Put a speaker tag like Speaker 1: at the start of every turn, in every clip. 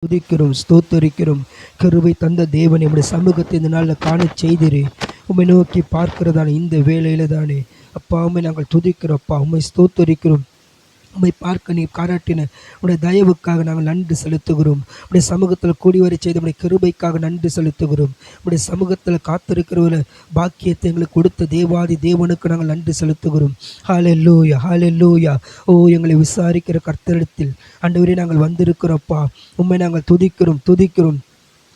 Speaker 1: துதிக்கிறோம், ஸ்தோத்தரிக்கிறோம். கிருபை தந்த தேவன் நம்முடைய சமூகத்தை இந்த நாளில் காண செய்திரு. உம்மை நோக்கி பார்க்கிறதான இந்த வேளையில தானே அப்பா உம்மை நாங்கள் துதிக்கிறோம். அப்பா உம்மை ஸ்தோத்தரிக்கிறோம். உம்மை பார்க்க நீ பாராட்டின உடைய தயவுக்காக நாங்கள் நன்றி செலுத்துகிறோம். உடைய சமூகத்தில் கூடி வரை செய்த உடைய கிருபைக்காக நன்றி செலுத்துகிறோம். உடைய சமூகத்தில் காத்திருக்கிறவர்கள பாக்கியத்தை எங்களுக்கு கொடுத்த தேவாதி தேவனுக்கு நாங்கள் நன்றி செலுத்துகிறோம். ஹல்லேலூயா, ஹல்லேலூயா. ஓ, எங்களை விசாரிக்கிற கர்த்தரிடத்தில் ஆண்டவரே நாங்கள் வந்திருக்கிறோப்பா. உம்மை நாங்கள் துதிக்கிறோம்.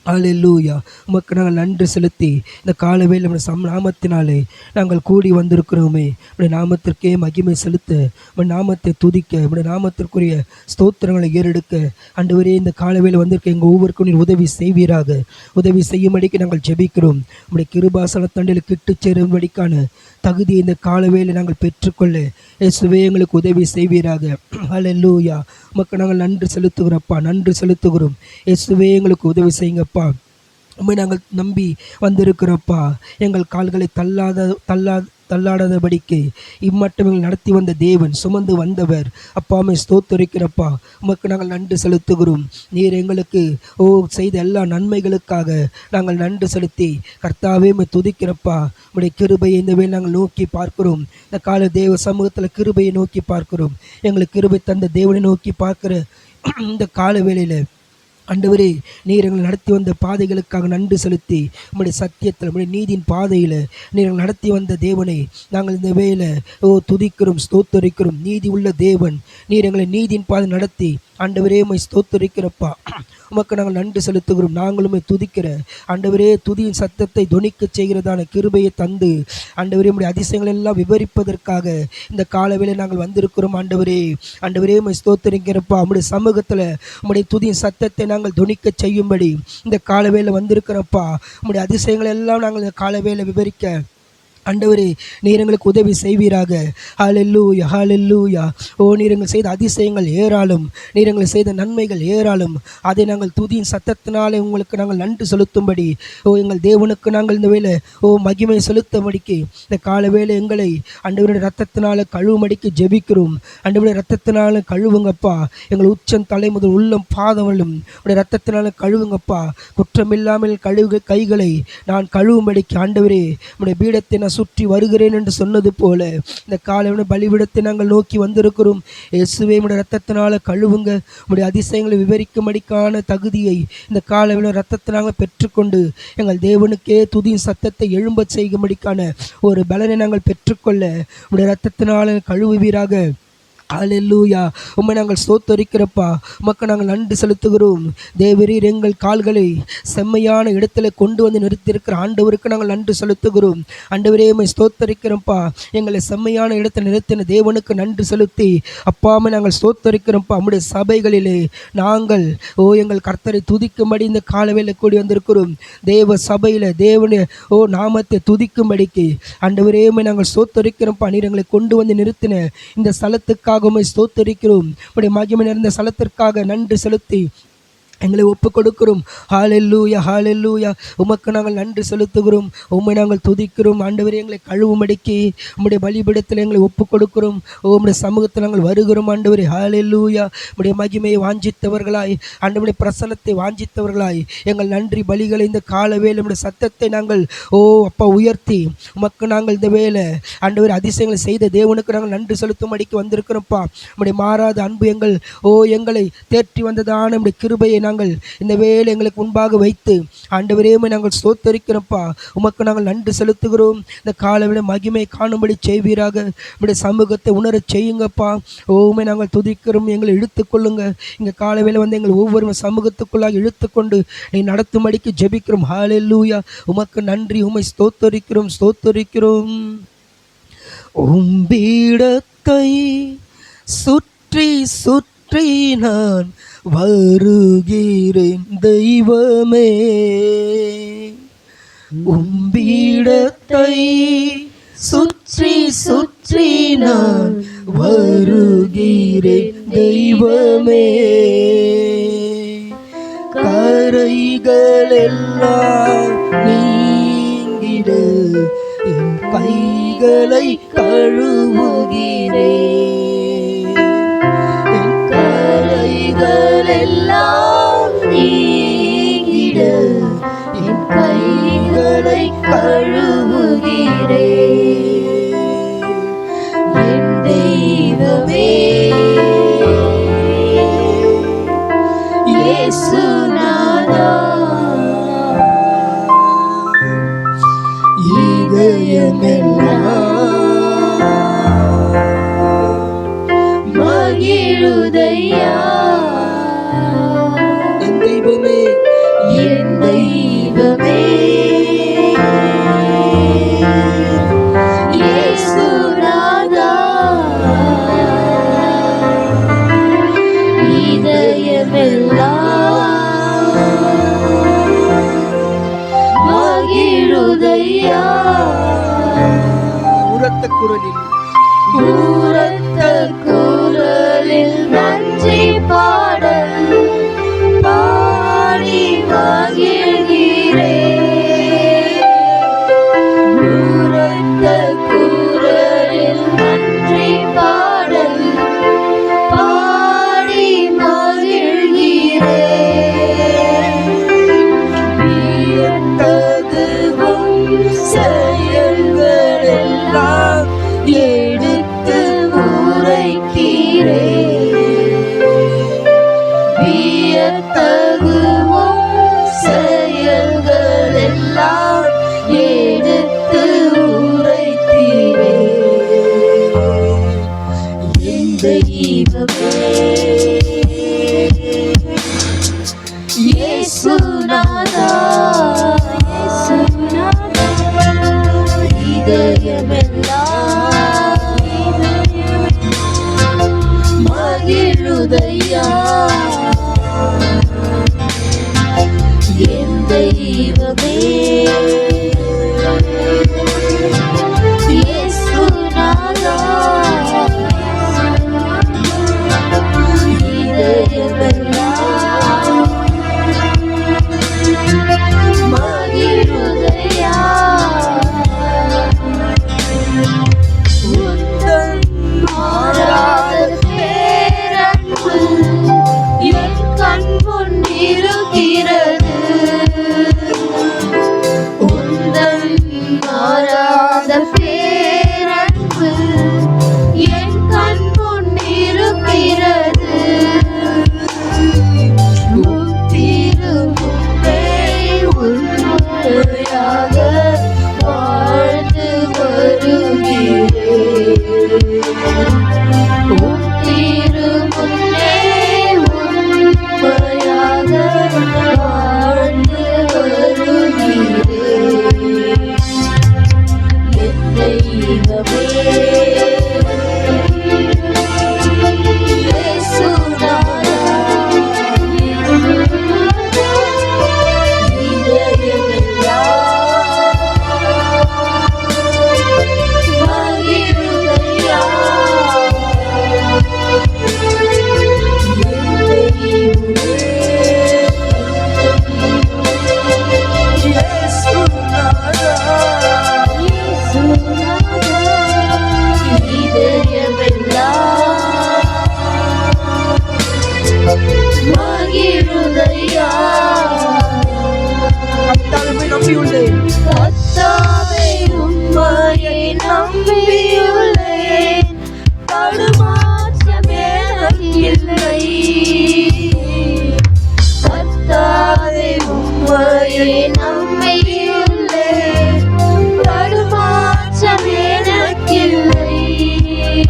Speaker 1: ஹல்லேலூயா. உமக்கு நாங்கள் நன்றி செலுத்தி இந்த காலவேளை நம்முடைய நாமத்தினாலே நாங்கள் கூடி வந்திருக்கிறோமே. நம்முடைய நாமத்திற்கே மகிமை செலுத்த, நம்முடைய நாமத்தை துதிக்க, நம்முடைய நாமத்திற்குரிய ஸ்தோத்திரங்களை ஏறெடுக்க ஆண்டவரே இந்த காலவேளை வந்திருக்க எங்கள் ஒவ்வொருக்கும் நீர் உதவி செய்வீராக. உதவி செய்யும்படிக்கு நாங்கள் ஜெபிக்கிறோம். நம்முடைய கிருபாசன தண்டையில் கிட்டு சேரும்படிக்கான தகுதியை இந்த காலவேளை நாங்கள் பெற்றுக்கொள்ள இயேசுவே எங்களுக்கு உதவி செய்வீராக. ஹல்லேலூயா. உமக்கு நாங்கள் நன்றி செலுத்துகிறோம்ப்பா, நன்றி செலுத்துகிறோம். இயேசுவே எங்களுக்கு உதவி செய்யுங்கப்பா. உம்மை நாங்கள் நம்பி வந்திருக்கிறோப்பா. எங்கள் கால்களை தள்ளாடாதபடிக்கு இம்மட்டும் எங்கள் நடத்தி வந்த தேவன், சுமந்து வந்தவர் அப்பாமை ஸ்தோத்தரிக்கிறப்பா. உமக்கு நாங்கள் நன்றி செலுத்துகிறோம். நீர் எங்களுக்கு செய்த எல்லா நன்மைகளுக்காக நாங்கள் நன்றி செலுத்தி கர்த்தாவே உம்மை துதிக்கிறப்பா. உடைய கிருபையை இந்த வேளை நாங்கள் நோக்கி பார்க்கிறோம். இந்த கால தேவ சமூகத்தில் கிருபையை நோக்கி பார்க்கிறோம். எங்களுக்கு கிருபை தந்த தேவனை நோக்கி பார்க்கிற இந்த கால வேளையில் ஆண்டவரே நீர் எங்களை நடத்தி வந்த பாதைகளுக்காக நன்றி செலுத்தி உம்முடைய சத்தியத்தில் உம்முடைய நீதியின் பாதையில் நீர் எங்களை நடத்தி வந்த தேவனை நாங்கள் இந்த வேளை துதிக்கிறோம், ஸ்தோத்தரிக்கிறோம். நீதி உள்ள தேவன், நீர் எங்களை நீதியின் பாதை நடத்தி ஆண்டவரே உம்மை ஸ்தோத்தரிக்கிறப்பா. உமக்கு நாங்கள் நன்றி செலுத்துகிறோம். நாங்களுமே துதிக்கிற ஆண்டவரே துதியின் சத்தத்தை தொனிக்க செய்கிறதான கிருபையை தந்து ஆண்டவரே உம்முடைய அதிசயங்கள் எல்லாம் விவரிப்பதற்காக இந்த காலவேளை நாங்கள் வந்திருக்கிறோம். ஆண்டவரே உம்மை ஸ்தோத்தரிக்கிறப்பா. உம்முடைய சமூகத்தில் உம்முடைய துதியின் சத்தத்தை நாங்கள் தொனிக்க செய்யும்படி இந்த காலவேளை வந்திருக்கிறப்பா. உம்முடைய அதிசயங்கள் எல்லாம் நாங்கள் இந்த காலவேளை விவரிக்க ஆண்டவரே நீர் எங்களுக்கு உதவி செய்வீராக. ஹல்லேலூயா, ஹல்லேலூயா. ஓ, நீர் எங்கள் செய்த அதிசயங்கள் ஏராளம், நீர் எங்களை செய்த நன்மைகள் ஏராளம். அதை நாங்கள் துதியின் சத்தத்தினாலே உங்களுக்கு நாங்கள் நன்றி செலுத்தும்படி எங்கள் தேவனுக்கு நாங்கள் இந்த வேளை மகிமை செலுத்தும்படிக்கு இந்த கால வேளை எங்களை ஆண்டவருடைய ரத்தத்தினால கழுவும்படிக்கு ஜெபிக்கிறோம். ஆண்டவருடைய ரத்தத்தினால கழுவுங்கப்பா. எங்கள் உச்சம் தலை முதல் உள்ளம் பாதவளும் உடைய ரத்தத்தினால கழுவுங்கப்பா. குற்றமில்லாமல் கைகளை நான் கழுவும்படிக்கு ஆண்டவரே உடைய பீடத்தை நான் சுற்றி வருகிறேன் என்று சொன்னது போல இந்த காலையில பலிபீடத்தை நாங்கள் நோக்கி வந்திருக்கிறோம். இயேசுவே உடைய ரத்தத்தினால கழுவுங்க. உடைய அதிசயங்களை விவரிக்கும்படிக்கான தகுதியை இந்த காலையில ரத்தத்தை நாங்கள் பெற்றுக்கொண்டு எங்கள் தேவனுக்கே துதியின் சத்தத்தை எழும்ப செய்யும்படிக்கான ஒரு பலனை நாங்கள் பெற்றுக்கொள்ள உடைய ரத்தத்தினால கழுவுவீராக. ஹல்லேலூயா. உம்மை நாங்கள் ஸ்தோத்தரிக்கிறப்பா. உமக்கு நாங்கள் நன்றி செலுத்துகிறோம். தேவரீர் எங்கள் கால்களை செம்மையான இடத்துல கொண்டு வந்து நிறுத்தியிருக்கிற ஆண்டவருக்கு நாங்கள் நன்றி செலுத்துகிறோம். ஆண்டவரே உம்மை ஸ்தோத்தரிக்கிறோம்ப்பா. எங்களை செம்மையான இடத்தில் நிறுத்தின தேவனுக்கு நன்றி செலுத்தி அப்பாமை நாங்கள் ஸ்தோத்தரிக்கிறோம்ப்பா. நம்முடைய சபைகளிலே நாங்கள் எங்கள் கர்த்தரை துதிக்கும்படி இந்த காலவேளை கூடி வந்திருக்கிறோம். தேவ சபையில் தேவனுடைய நாமத்தை துதிக்கும்படிக்கு ஆண்டவரே உம்மை நாங்கள் ஸ்தோத்தரிக்கிறோம்ப்பா. நீர் எங்களை கொண்டு வந்து நிறுத்தின இந்த ஸ்தலத்துக்காக உம்மை ஸ்தோத்தரிக்கிறோம். உம்முடைய மகிமை நிறைந்த ஸ்தலத்திற்காக நன்றி செலுத்தி எங்களை ஒப்புக் கொடுக்கிறோம். ஹல்லேலூயா, ஹல்லேலூயா. உமக்கு நாங்கள் நன்றி செலுத்துகிறோம். உம்மை நாங்கள் துதிக்கிறோம். ஆண்டவரே எங்களை கழுவும்படிக்கு உம்முடைய பலிபீடத்தில் எங்களை ஒப்புக் கொடுக்கிறோம். உம்முடைய சமூகத்தில் நாங்கள் வருகிறோம். ஆண்டவரே ஹல்லேலூயா. உம்முடைய மகிமையை வாஞ்சித்தவர்களாய், ஆண்டவருடைய பிரசன்னத்தை வாஞ்சித்தவர்களாய் எங்கள் நன்றி பலிகளை இந்த காலவேளை உம்முடைய சத்தத்தை நாங்கள் அப்பா உயர்த்தி உமக்கு நாங்கள் இந்த வேளை ஆண்டவரே அதிசயங்களை செய்த தேவனுக்கு நாங்கள் நன்றி செலுத்தும்படிக்கு வந்திருக்கிறோம்ப்பா. உம்முடைய மாறாத அன்பு எங்களை தேற்றி வந்ததான உம்முடைய கிருபையை நாங்கள் இந்த வேளை எங்களுக்கு முன்பாக வைத்து ஆண்டவரே நாங்கள் ஸ்தோத்தரிக்கிறோம்ப்பா. உமக்கு நாங்கள் நன்றி செலுத்துகிறோம். இந்த காலவேளை மகிமை காணும்படி செய்வீராக. உம்முடைய சமூகத்தை உணரச் செய்யுங்கப்பா. உம்மை நாங்கள் துதிக்கிறோம். எங்களை இழுத்துக்கொள்ளுங்க. இங்கே காலவேளை வந்து எங்கள் ஒவ்வொரு சமூகத்துக்குள்ளாக இழுத்துக்கொண்டு நீ நடத்தும்படிக்கு ஜெபிக்கிறோம். ஹல்லேலூயா. உமக்கு நன்றி. உம்மை ஸ்தோத்தரிக்கிறோம். உம்பீடத்தை சுற்றி சுற்றி நான் வருகிறேன் தெய்வமே. உம்பீடத்தை சுற்றி சுற்றி நான் வருகிறேன் தெய்வமே. கரைகள் எல்லாம் நீங்கிட என் கைகளை கழுவுகிறேன். என் கரைகள் எல்லாம்
Speaker 2: இயேசுநாதா இதயமெல்லாம் மகிழுதையா
Speaker 1: என் தெய்வமே
Speaker 2: என் தெய்வமே இயேசுநாதா இதயமெல்லாம் மகிழுதையா
Speaker 1: உரத்த குரலில்
Speaker 2: உரத்த குரலில் நன்றி பாடல் பாடி மகிழ்கிறேன். உரத்த குரலில் நன்றி பாடல் பாடி மகிழ்கிறேன். வியத்தகுவும் செயல்களெல்லாம் எடுத்து உரைக்கிறேன். வியத்தகுவும் செயல்களெல்லாம் எடுத்து உரைக்கிறேன். என் தெய்வமே இயேசுநாதா இதயமெல்லாம் மகிழுதையா என் தெய்வமே இயேசுநாதா இதயமெல்லாம் மகிழுதையா உந்தன் மாறாத பேரன்பு என் கண் முன் இருக்கிறது. உந்தன் மாறாத பேரன்பு என் கண் முன் இருக்கிறது. உன் திருமுன்பே உண்மையாக வாழ்ந்து வருகிறேன். உன் திருமுன்னே உண்மையாக வாழ்ந்து வருகிறேன். என் தெய்வமே இயேசுநாதா இதயமெல்லாம் மகிழுதையா என் தெய்வமே இயேசுநாதா இதயமெல்லாம் மகிழுதையா
Speaker 1: கர்த்தாவை நம்பியுள்ளேன்.
Speaker 2: கர்த்தாவே உம்மையை நம்பியுள்ளேன். தடுமாற்றம் எனக்கில்லை. கர்த்தாவே உம்மையை நம்பியுள்ளேன். தடுமாற்றம் எனக்கில்லை.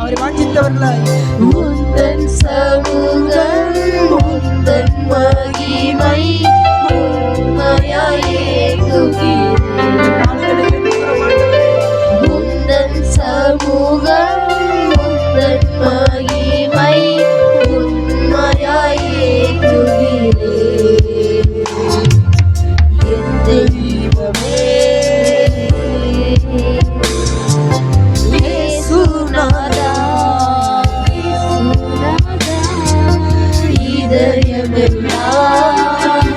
Speaker 1: அவரை வாஞ்சித்தவர்களாய்
Speaker 2: உந்தன் சமூகம் உந்தன் மகிமை உண்மையாய் ஏங்குகிறேன். உந்தன் சமூகம் உந்தன் மகிமை உண்மையாய் ஏங்குகிறேன். என் தெய்வமே இயேசுநாதா இதயமெல்லாம்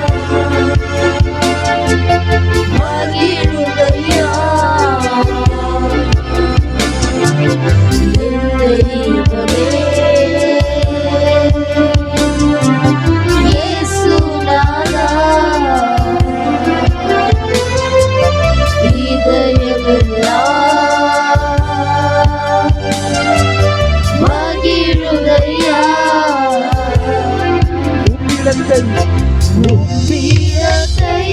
Speaker 2: பீடத்தை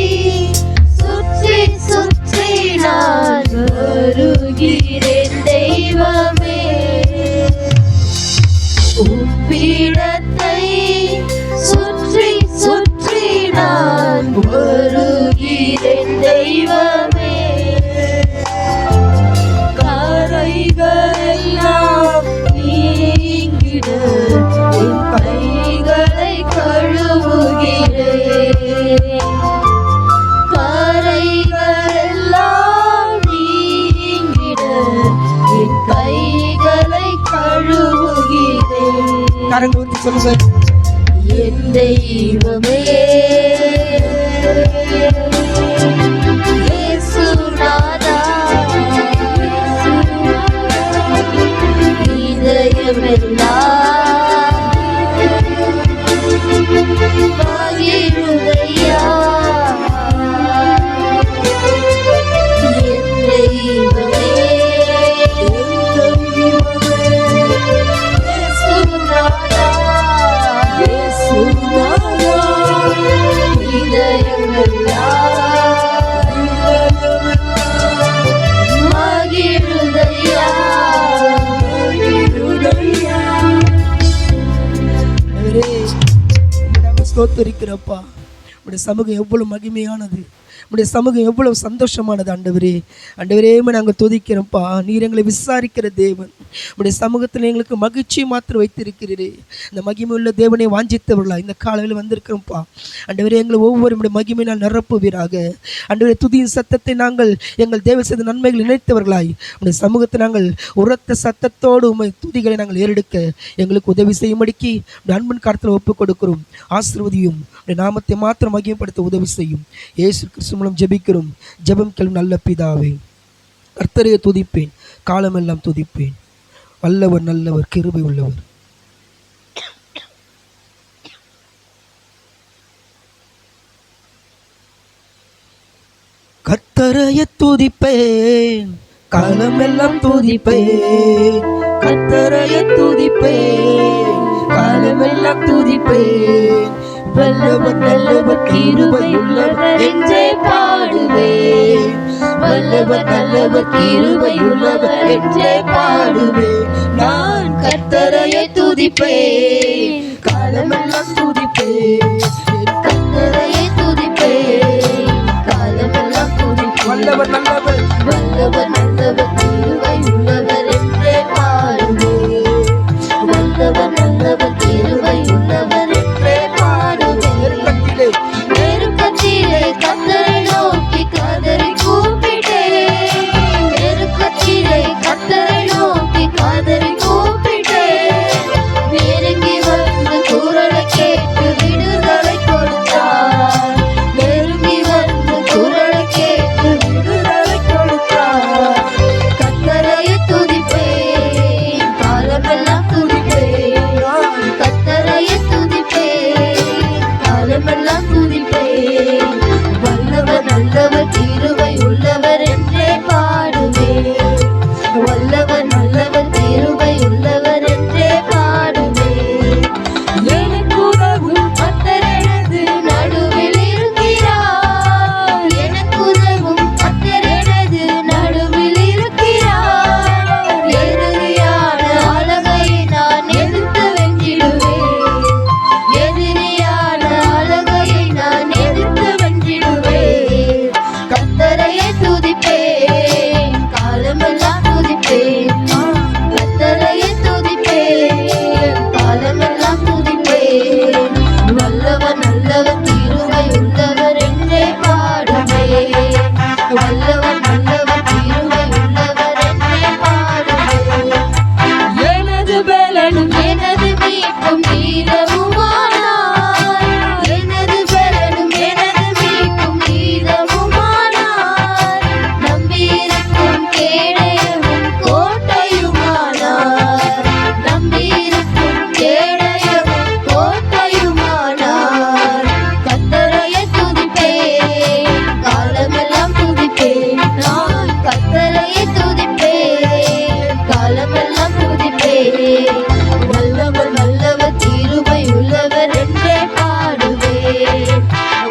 Speaker 2: சுற்றி சுற்றி நான் வருகிறேன் தெய்வமே. பீடத்தை சுற்றி சுற்றி நான் வருகிறேன் தெய்வமே. கரைகளெல்லாம் நீங்கிட என் கைகளை கழுவுகிறேன். கரைகளெல்லாம் நீங்கிட என் கைகளை கழுவுகிறேன்.
Speaker 1: கரங்கள் ஊற்றி சொல்லுங்க.
Speaker 2: என் தெய்வமே இயேசுநாதா, இதயமெல்லாம் மகிழுதையா. என் தெய்வமே இயேசுநாதா, மகிழுதையா.
Speaker 1: நாங்கள் ஸ்தோத்தரிக்கிறப்பா. உடைய சமூகம் எவ்வளவு மகிமையானது, உடைய சமூகம் எவ்வளவு சந்தோஷமானது ஆண்டவரே. ஆண்டவரே நாங்கள் துதிக்கிறோம்ப்பா. நீர் எங்களை விசாரிக்கிற தேவன். உடைய சமூகத்தில் எங்களுக்கு மகிழ்ச்சி மாத்திரம் வைத்திருக்கிறீரே. இந்த மகிமை உள்ள தேவனை வாஞ்சித்தவர்களா இந்த காலையில் வந்திருக்கிறோம்ப்பா. ஆண்டவரே எங்களை ஒவ்வொரு மகிமையினால் நிரப்புவீராக. ஆண்டவரே துதியின் சத்தத்தை நாங்கள் எங்கள் தேவ செய்த நன்மைகள் நினைத்தவர்களாய் உடைய சமூகத்தை நாங்கள் உரத்த சத்தத்தோடு உண்மை துதிகளை நாங்கள் ஏறெடுக்க எங்களுக்கு உதவி செய்யும்படிக்கு அன்பின் காலத்தில் ஒப்புக் கொடுக்கிறோம். ஆசீர்வதியும் உடைய நாமத்தை மாத்திரம் மகிமைப்படுத்த உதவி செய்யும். இயேசு கிறிஸ்து மூலம் ஜெபிக்கிறோம். ஜெபம் கேளும் நல்ல பிதாவே. கர்த்தரையை துதிப்பேன், காலமெல்லாம் துதிப்பேன். வல்லவர், நல்லவர், கிருபை உள்ளவர். கர்த்தரையை துதிப்பேன், காலமெல்லாம் துதிப்பேன். கர்த்தரையை துதிப்பேன், காலமெல்லாம் துதிப்பேன்.
Speaker 2: வல்லவர் நல்லவர் கிருபை உள்ளவர் என்றே பாடுவேன். வல்லவர் நல்லவர் கிருபை உள்ளவர் என்றே பாடுவேன். நான் கர்த்தரையை துதிப்பேன்,
Speaker 1: காலமெல்லாம் துதிப்பேன்.
Speaker 2: கர்த்தரையை துதிப்பேன், காலமெல்லாம் துதிப்பேன்.
Speaker 1: வல்லவர் நல்லவர்,
Speaker 2: வல்லவர் நல்லவர் கிருபை உள்ளவர் என்றே பாடுவேன். வல்லவர் நல்லவர் கிருபை உள்ளவர் என்றே பாடுவேன். நெருக்கத்திலே கர்த்தரை நோக்கி கதறி கூப்பிட்டேன். நெருக்கத்திலே கர்த்தரை நோக்கி கதறி கூப்பிட்டேன். நெருங்கி வந்து குரலை கேட்டு விடுதலை கொடுத்தார். நெருங்கி வந்து குரலை கேட்டு விடுதலை கொடுத்தார். கர்த்தரையை துதிப்பேன், காலமெல்லாம் துதிப்பேன். கர்த்தரையை துதிப்பேன், காலமெல்லாம் துதிப்பேன். வல்லவர் நல்லவர் கிருபை உள்ளவர் என்றே பாடுவேன். வல்லவர் நல்லவர் கிருபை உள்ளவர் என்றே பாடுவேன். எனக்கு உதவும் கர்த்தர் எனது நடுவில் இருக்கிறார். எனக்கு உதவும் கர்த்தர் எனது நடுவில் இருக்கிறார். எதிரியான அழகை நான் எதிர்த்து வென்றிடுவேன். எதிரியான அழகை நான் எதிர்த்து வென்றிடுவேன். கர்த்தரையை துதிப்பேன்,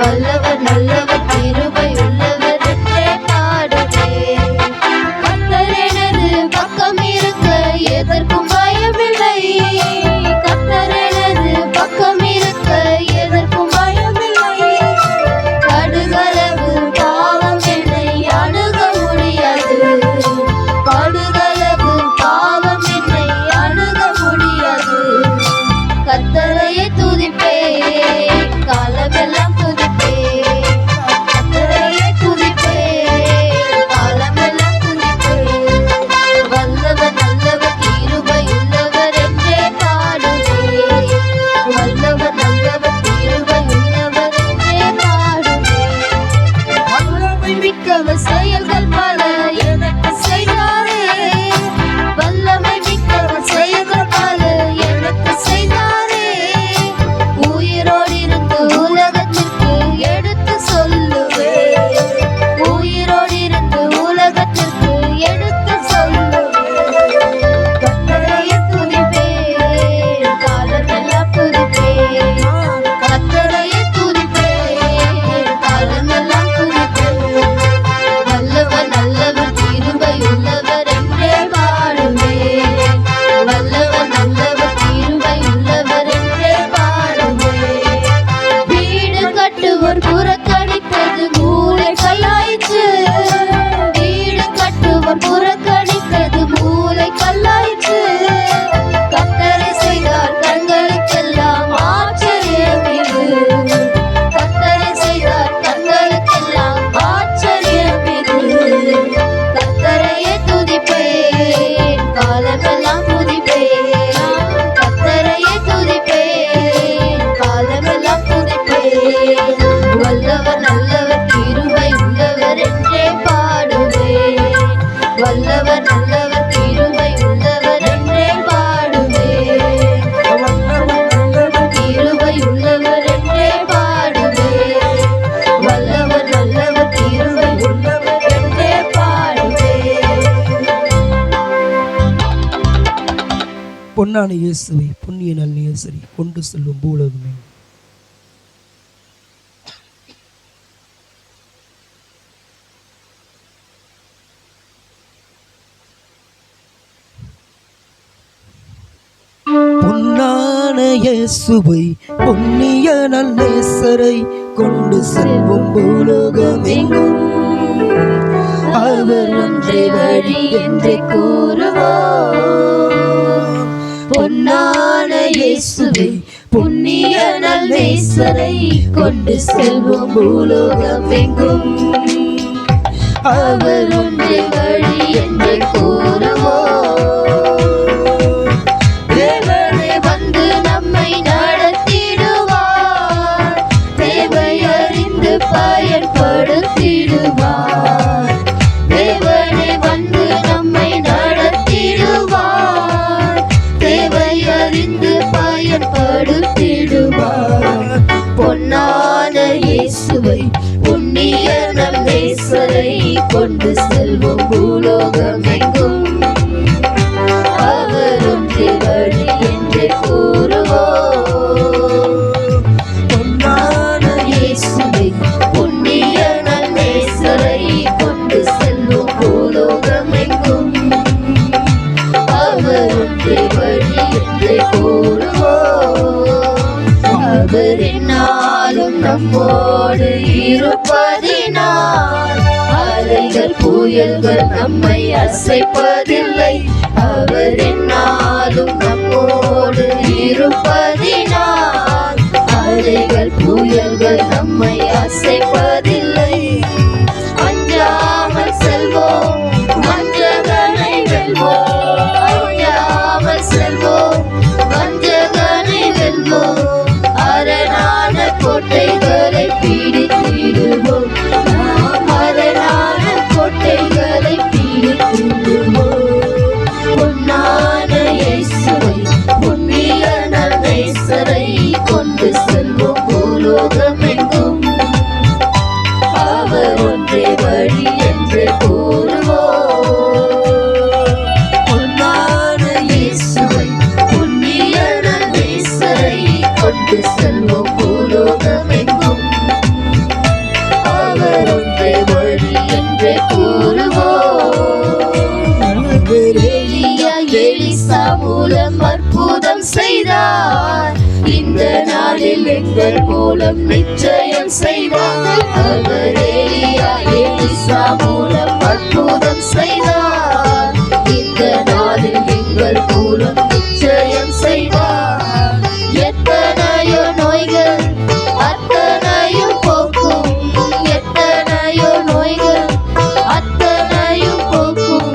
Speaker 2: வல்லவர் நல்லவர் கிருபை உள்ளவர் என்றே பாடுவேன். கர்த்தர் எனது பக்கம் இருக்க எதற்கும் பயமில்லை. கர்த்தர் எனது பக்கம் இருக்க எதற்கும் பயமில்லை. கடுகளவு பாவம் என்னை அணுக முடியாது. கடுகளவு பாவம் என்னை அணுக முடியாது. கர்த்தரையே துதிப்பேன், காலமெல்லாம் துதிப்பேன். கர்த்தரையே துதிப்பேன், காலமெல்லாம் துதிப்பேன். வல்லவர் நல்லவர் கிருபை உள்ளவர் என்றே பாடுவேன். வல்லவர் நல்லவர் கிருபை உள்ளவர் என்றே பாடுவேன். வல்லமை மிக்கவர் செயல்கள் பல எனக்கு செய்தாரே. வல்லமை மிக்கவர் செயல்கள் பல எனக்கு செய்தாரே. உயிரோடு இருந்து உலகத்திற்கு எடுத்து சொல்லுவேன். உயிரோடு இருந்து உலகத்திற்கு எடுத்து சொல்லுவேன். கர்த்தரையே துதிப்பேன், காலமெல்லாம் துதிப்பேன். கர்த்தரையே துதிப்பேன், காலமெல்லாம் துதிப்பேன். வல்லவர் நல்லவர் கிருபை உள்ளவர் என்றே பாடுவேன். வல்லவர் நல்லவர் கிருபை உள்ளவர் என்றே பாடுவேன். வீடு கட்டுவோர் புறக்கணித்தது மூலை கல்லாயிற்று. வீடு கட்டுவோர் புறக்கணித்தது மூலை கல்லாயிற்று. கர்த்தரை செய்தார் கண்களுக்கெல்லாம் ஆச்சரியம் இது. கர்த்தரை செய்தார் கண்களுக்கெல்லாம் ஆச்சரியம் இது. கர்த்தரையே துதிப்பேன், காலமெல்லாம் துதிப்பேன். கர்த்தரையே துதிப்பேன், காலமெல்லாம் துதிப்பேன். வல்லவர் நல்லவர் கிருபை உள்ளவர் என்றே பாடுவேன். வல்லவர் நல்லவர் கிருபை உள்ளவர் என்றே பாடுவேன். கிருபை உள்ளவர் என்றே பாடுவேன். வல்லவர் நல்லவர் கிருபை உள்ளவர் என்றே பாடுவேன்.
Speaker 1: பொன்னான இயேசுவை புண்ணிய நல் நேசரை கொண்டு செல்லும் பூலோகமே, பொன்னான இயேசுவை புண்ணிய நல் நேசரை கொண்டு செல்லும் பூலோகமெங்கும் அவர் ஒன்றே வழி
Speaker 2: என்றே கூறுவோம். பொன்னான இயேசுவை புண்ணிய நல் நேசரை கொண்டு செல்வோம் பூலோகமெங்கும். அவர் ஒன்றே வழி என்றே கூறுவோம். தேவனே வந்து நம்மை நடத்திடுவார். தேவை அறிந்து பயன்படுத்திடுவார். தேவனே வந்து நம்மை நடத்திடுவார். தேவை அறிந்து பயன்படுத்திடுவார். பொன்னான இயேசுவை புண்ணிய நல் நேசரை கொண்டு செல்வோம் பூலோகமெங்கும். அவர் ஒன்றே வழி என்றே கூறுவோம். பொன்னான இயேசுவை புண்ணிய நல் நேசரை கொண்டு செல்வோம் பூலோகமெங்கும். அவர் ஒன்றே வழி என்றே கூறுவோம். அவர் என்னாலும் நம்மோடு இருப்பதினால் அலைகள் புயல்கள் நம்மை அசைப்பதில்லை. அவர் என்னாலும் நம்மோடு இருப்பதினால் அலைகள் புயல்கள் நம்மை அசைப்பதில்லை. அஞ்சாமல் செல்வோம், வஞ்சகனை வெல்வோம். அஞ்சாமல் செல்வோம், வஞ்சகனை வெல்வோம். அரணான கோட்டைகளை பிடித்திடுவோம். நாம் அரணான கோட்டைகளை பிடித்திடுவோம். பொன்னான இயேசுவை புண்ணிய நல் நேசரை கொண்டு செல்வோம் பூலோகமெங்கும். மூலம் நிச்சயம் செய்வார். அவர் எலியா எலிசா மூலம் அற்புதம் செய்தார். இந்த நாளில் எங்கள் மூலம் நிச்சயம் செய்வார். எத்தனையோ நோய்கள் அத்தனையும் போக்கும். எத்தனையோ நோய்கள் அத்தனையும் போக்கும்.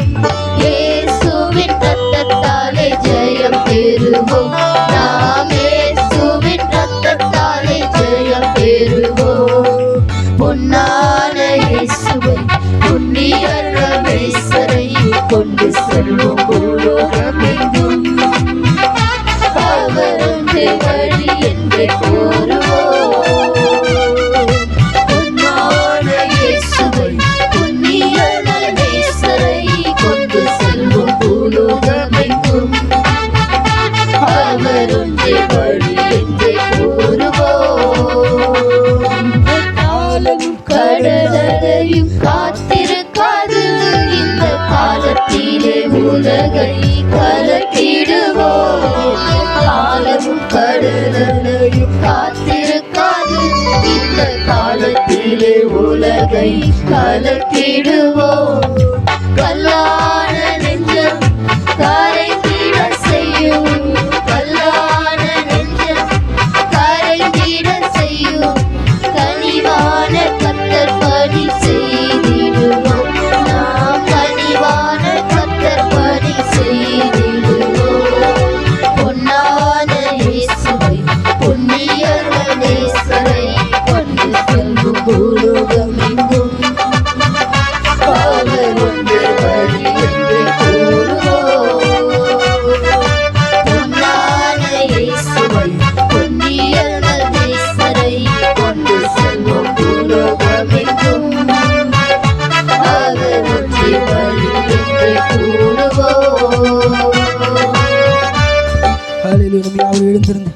Speaker 2: இயேசுவின் இரத்தத்தாலே ஜெயம் பெறுவோம். நாம் இயேசுவின் இரத்தத்தாலே ஜெயம் பெறுவோம். பொன்னான இயேசுவை புண்ணியர் ரமேசரை கொண்டு செல்வோம் பூலோகமெங்கும். அவர் ஒன்றே வழி என்று கூறுவோம். பொன்னான இயேசுவை புண்ணியர் ரமேசரை கொண்டு செல்வோம் பூலோகமெங்கும். அவர் ஒன்றே வழி என்று கூறுவோம். காலமும் கடலையும் காத்திருக்காது. இந்த காலத்திலே உலகை கலக்கிடுவோம். காலமும் கடலையும் காத்திருக்காது. இந்த காலத்திலே உலகை கலக்கிடுவோம். கல்லான நெஞ்சம் கரைந்திட செய்யும். கல்லான நெஞ்சம் கரைந்திட செய்யும். கனிவான கர்த்தர் பணி செய்திடுவோம். நாம் கனிவான கர்த்தர் பணி செய்திடுவோம். பொன்னான இயேசுவை புண்ணியர் நேசரை கொண்டு செல்வோம் பூலோகமெங்கும். அவர் ஒன்றே வழி என்று கூறுவோம். பொன்னான இயேசுவை புண்ணியர் நேசரை கொண்டு செல்வோம் பூலோகமெங்கும். அவர் ஒன்றே வழி என்று கூறுவோம்.
Speaker 1: ஹalleluya. நம்ம யாவரும் எழுந்திருந்து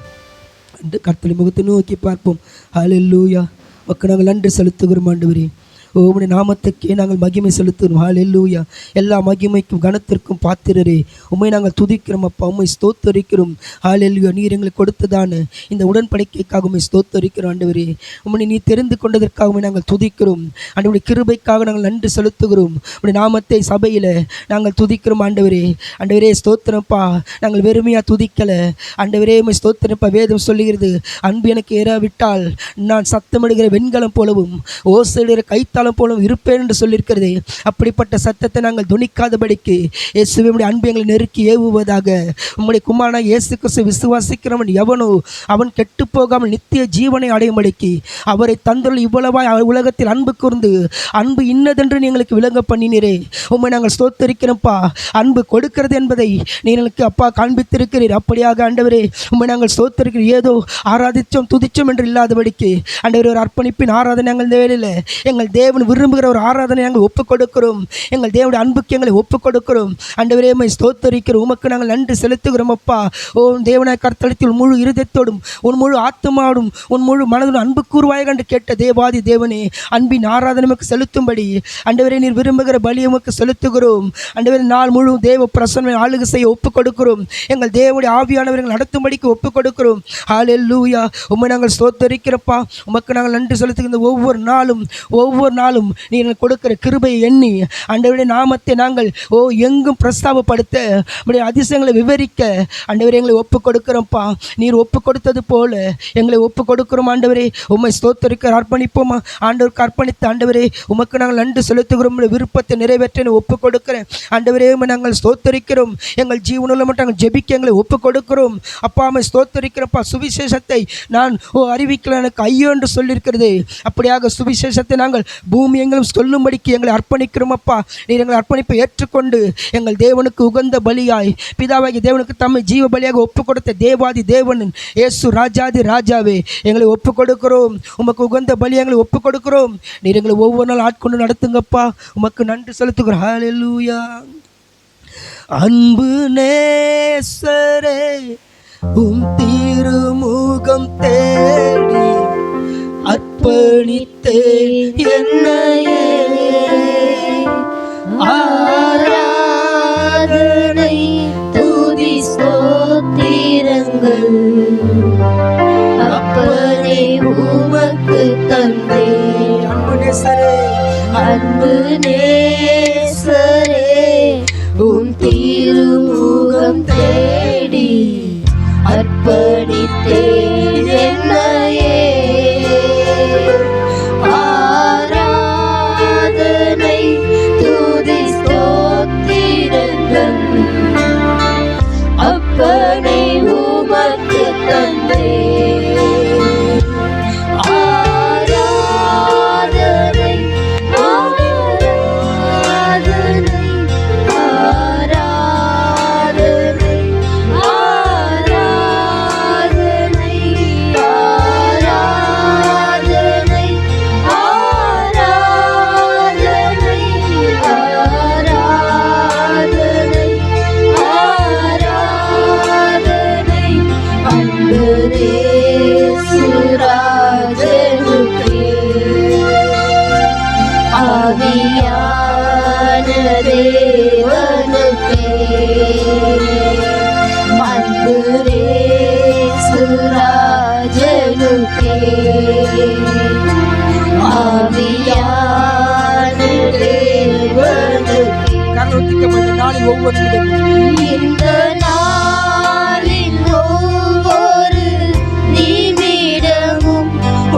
Speaker 1: கர்த்தருடைய முகத்தை நோக்கி பார்ப்போம். ஹalleluya. மக்கள் நாங்கள் நன்றி செலுத்துகிறோம் ஆண்டவரே. உம்முடைய நாமத்துக்கே நாங்கள் மகிமை செலுத்துகிறோம். ஹalleluya. எல்லா மகிமைக்கும் கனத்திற்கும் பாத்திரரே உம்மை நாங்கள் துதிக்கிறோம் அப்பா. உம்மை ஸ்தோத்தரிக்கிறோம். ஹalleluya. நீர் எங்களுக்கு கொடுத்ததான இந்த உடன்படிக்கைக்காக உம்மை ஸ்தோத்தரிக்கிறோம் ஆண்டவரே. உம்மை நீ தெரிந்து கொண்டதற்காக உம்மை நாங்கள் துதிக்கிறோம் ஆண்டவருடைய கிருபைக்காக நாங்கள் நன்றி செலுத்துகிறோம். உம்முடைய நாமத்தை சபையில் நாங்கள் துதிக்கிறோம் ஆண்டவரே. ஆண்டவரே ஸ்தோத்திரப்பா. நாங்கள் வெறுமையாக துதிக்கலை ஆண்டவரே. உம்மை ஸ்தோத்திரப்பா. வேதம் சொல்லுகிறது, அன்பு எனக்கு ஏறாவிட்டால் நான் சத்தமிடுகிற வெண்கலம் போலவும் ஓசையிடுகிற கைத்தாளம் போலவும் இருப்பேன் என்று சொல்லியிருக்கிறது. அப்படிப்பட்ட சத்தத்தை நாங்கள் துணிக்காதபடிக்கு இயேசுவே உம்முடைய அன்பு எங்களை நெருக்கி ஏவுவதாக. உம்முடைய குமாரனாகிய இயேசு கிறிஸ்துவை விசுவாசிக்கிறவன் எவனோ அவன் கெட்டு போகாமல் நித்திய ஜீவனை அடையும்படிக்கு அவரை தந்துள்ள இவ்வளவாய் உலகத்தில் அன்பு கூர்ந்து அன்பு இன்னதென்று எங்களுக்கு விளங்க பண்ணினீரே. உம்மை நாங்கள் ஸ்தோத்தரிக்கிறோம்ப்பா. அன்பு கொடுக்கிறது என்பதை நீங்களுக்கு அப்பா காண்பித்திருக்கிறீர். அப்படியாக ஆண்டவரே உம்மை நாங்கள் ஸ்தோத்தரிக்கிறோம். ஏதோ ஆராதிச்சோம் துதிச்சோம் என்று இல்லாதபடிக்கு ஆண்டவரே ஒரு அர்ப்பணிப்பின் ஆராதனை எங்கள் வேலையில் எங்கள் தேவன் விரும்புகிற ஒரு ஆராதனை நாங்கள் ஒப்புக் கொடுக்கிறோம். எங்கள் தேவனுடைய அன்புக்கு எங்களை ஒப்புக் கொடுக்கிறோம் ஆண்டவரே. உம்மை ஸ்தோத்தரிக்கிறோம். உமக்கு நாங்கள் நன்றி செலுத்துகிறோம் அப்பா. ஓ தேவனாய் கர்த்தரிடத்தில் முழு இருதயத்தோடும் உன் முழு ஆத்துமாவோடும் உன் முழு மனதோடும் அன்பு கூறுவாயாக என்று கேட்ட தேவாதி தேவனே, அன்பின் ஆராதனை உமக்கு செலுத்தும்படி ஆண்டவரே நீர் விரும்புகிற பலி உமக்கு செலுத்துகிறோம் ஆண்டவரே. நாள் முழு தேவ பிரசன்னை ஆளுகை செய்ய ஒப்புக் கொடுக்கிறோம். எங்கள் தேவனுடைய ஆவியானவர்கள் நடத்தும்படிக்கு ஒப்புக் கொடுக்கிறோம். ஹalleluya. உம்மை நாங்கள் ஸ்தோத்தரிக்கிறப்பா. உமக்கு நாங்கள் நன்றி செலுத்துகிற ஒவ்வொரு நாளும் நீங்கள் கொடுக்கிற கிருபையை எண்ணி ஆண்டவருடைய நாமத்தை நாங்கள் எங்கும் பிரஸ்தாபப்படுத்த நம்முடைய அதிசயங்களை விவரிக்க ஆண்டவரே எங்களை ஒப்புக் கொடுக்கிறோம்ப்பா. நீர் ஒப்புக் கொடுத்தது போல எங்களை ஒப்புக் கொடுக்கிறோம் ஆண்டவரே. உம்மை ஸ்தோத்தரிக்க அர்ப்பணிப்போமா ஆண்டவருக்கு அர்ப்பணித்த ஆண்டவரே. உமக்கு நாங்கள் நன்றி செலுத்துகிறோம். விருப்பத்தை நிறைவேற்ற ஒப்புக் கொடுக்கிறேன் ஆண்டவரே. உம்மை நாங்கள் ஸ்தோத்தரிக்கிறோம். எங்கள் ஜீவனுள்ள மட்டும் நாங்கள் ஜெபிக்க எங்களை ஒப்புக் கொடுக்கிறோம் அப்பா. உம்மை ஸ்தோத்தரிக்கிறப்பா. சுவிசேஷத்தை நான் அறிவிக்கல எனக்கு ஐயோ என்று சொல்லியிருக்கிறது. அப்படியாக சுவிசேஷத்தை நாங்கள் பூமி எங்களும் சொல்லும்படிக்கு எங்களை அர்ப்பணிக்கிறோம் அப்பா. நீர் எங்கள் அர்ப்பணிப்பை ஏற்றுக்கொண்டு எங்கள் தேவனுக்கு உகந்த பலியாய் பிதாவாகிய தேவனுக்கு தம்மை ஜீவ பலியாக ஒப்புக் கொடுத்த தேவாதி தேவனின் இயேசு ராஜாதி ராஜாவே எங்களை ஒப்புக் கொடுக்கிறோம். உமக்கு உகந்த பலி எங்களை ஒப்புக் கொடுக்கிறோம். நீர் எங்களை ஒவ்வொரு நாள் ஆட்கொண்டு நடத்துங்கப்பா. உமக்கு நன்றி செலுத்துகிறோம். ஹalleluya. அன்பு நேசரே உம் திருமுகம் தேடி அர்ப்பணித்தே என்னையே ஆராதனை துதி ஸ்தோத்திரங்கள் அப்பனே
Speaker 2: உமக்கு தந்தே.
Speaker 1: அன்பு நேசரே,
Speaker 2: அன்பு நேசரே, உம் திருமுகம் தேடி அர்ப்பணித்தேன் என்னையே. ஆராதனை துதி ஸ்தோத்திரங்கள் அப்பனை உமக்கு தந்தே. ஆராதனை ஆராதனை ஆராதனை ஆராதனை ஆராதனை ஆராதனை ஆராதனை ஆராதனை அன்பு நேசுராஜனுக்கே. ஆவியான தேவனுக்கே அன்பு நேசுராஜனுக்கே. ஆவியான தேவனுக்கே
Speaker 1: கருத்திக்கப்பட்ட நாளில் ஒவ்வொரு நிமிடமும்
Speaker 2: இந்த நாளின் ஒவ்வொரு நிமிடமும்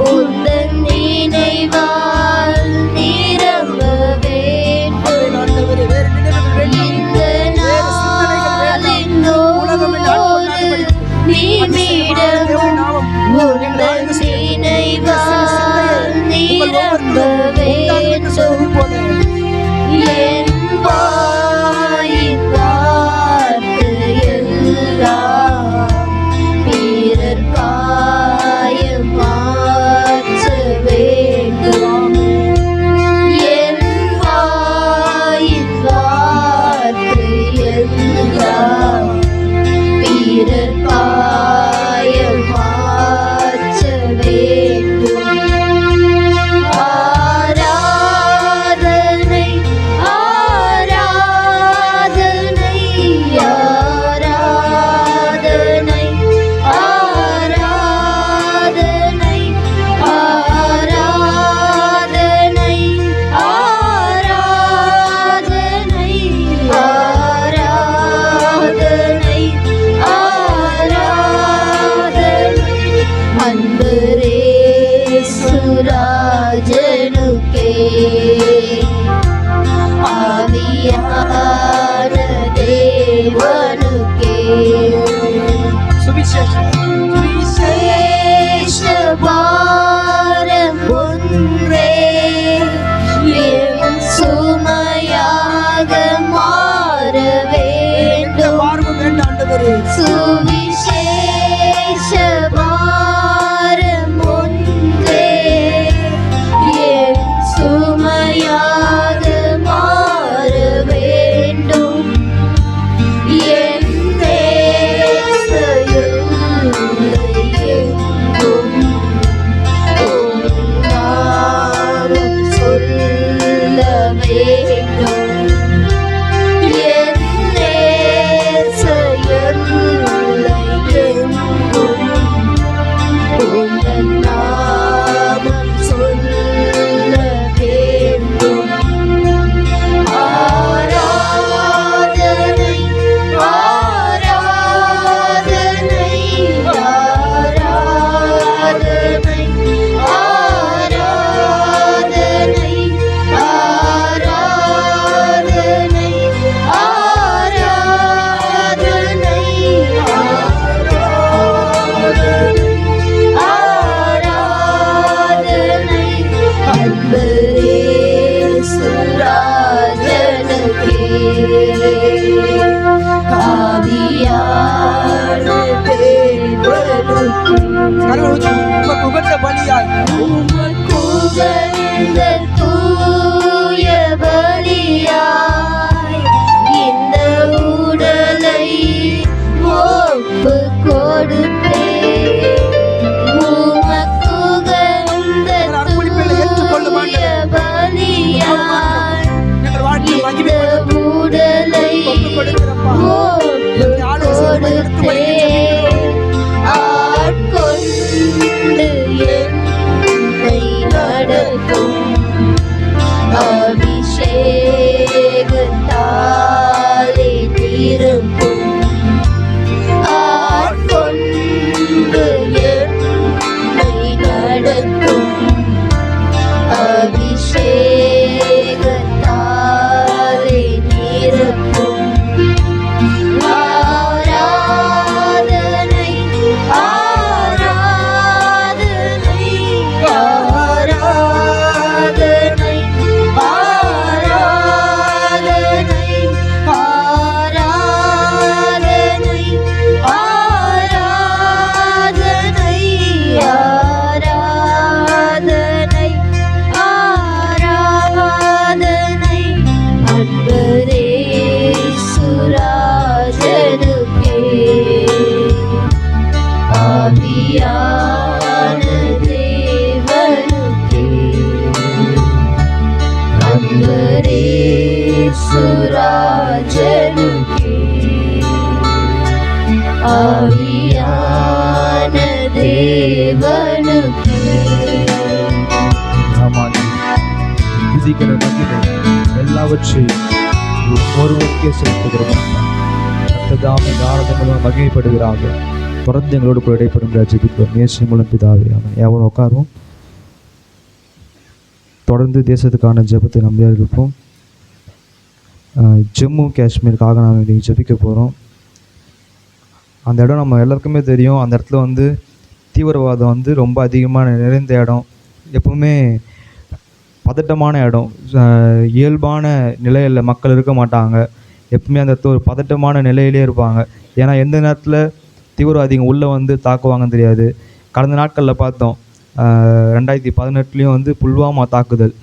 Speaker 2: உந்தன் நினைவால் நிரம்ப வேண்டும்.
Speaker 1: ஆண்டவரே, வேறு நினைவுகள் வேண்டாம்.
Speaker 2: இந்த நாளின் ஒவ்வொரு நிமிடமும் உந்தன் நினைவால் நிரம்ப வேண்டும். என் வாயின் வார்த்தையெல்லாம் பிறர் காயம் மாற்ற வேண்டும். என் வாயின் வார்த்தையெல்லாம் பிறர் காயம் மாற்ற வேண்டும். ஆராதனை ஆராதனை ஆராதனை ஆராதனை ஆராதனை ஆராதனை ஆராதனை ஆராதனை அன்பு நேசுராஜனுக்கே. ஆவியான தேவனுக்கே
Speaker 1: சுவிசேஷம்
Speaker 2: விசேஷ பாரம் ஒன்றே என் சுமையாக மாற வேண்டும்.
Speaker 1: பார்வை வேண்டாம் ஆண்டவரே.
Speaker 2: சுவிசேஷ பாரம் ஒன்றே என் சுமையாக மாற வேண்டும். என் நேசையில் அபிஷேகத்தாலே நிரப்பும். ஆராதனை ஆராதனை ஆராதனை ஆராதனை ஆராதனை ஆராதனை ஆராதனை ஆராதனை அன்பரே சுராஜனுக்கே. ஆவியான தேவனுக்கே அன்பரே சுராஜனுக்கே. ஆவியான தேவனுக்கே.
Speaker 3: ஆமாம், விதிக்கிற மகிமை எல்லாவற்றையும் ஒருவருக்கே செலுத்துகிறோம். கர்த்ததாமே ஆராதனைகளும் மகிமைப்படுகிறாங்க. தொடர்ந்து எங்களோடு கூட இடைப்படும் ஜெபிக்கிறோம். இயேசு மூலம் பிதாவே, ஆமென். எவரும் உட்காரும். தொடர்ந்து தேசத்துக்கான ஜெபத்தை நம்பியா இருப்போம். ஜம்மு காஷ்மீருக்காக நாம் இன்றைக்கி ஜெபிக்க போகிறோம். அந்த இடம் நம்ம எல்லாருக்குமே தெரியும். அந்த இடத்துல வந்து தீவிரவாதம் வந்து ரொம்ப அதிகமாக நிறைந்த இடம். எப்பவுமே பதட்டமான இடம். இயல்பான நிலையில் மக்கள் இருக்க மாட்டாங்க. எப்பவுமே அந்த இடத்துல ஒரு பதட்டமான நிலையிலே இருப்பாங்க. ஏன்னா எந்த நேரத்தில் தீவிரவாதிகள் உள்ளே வந்து தாக்குவாங்கன்னு தெரியாது. கடந்த நாட்களில் பார்த்தோம், 2018 வந்து புல்வாமா தாக்குதல்.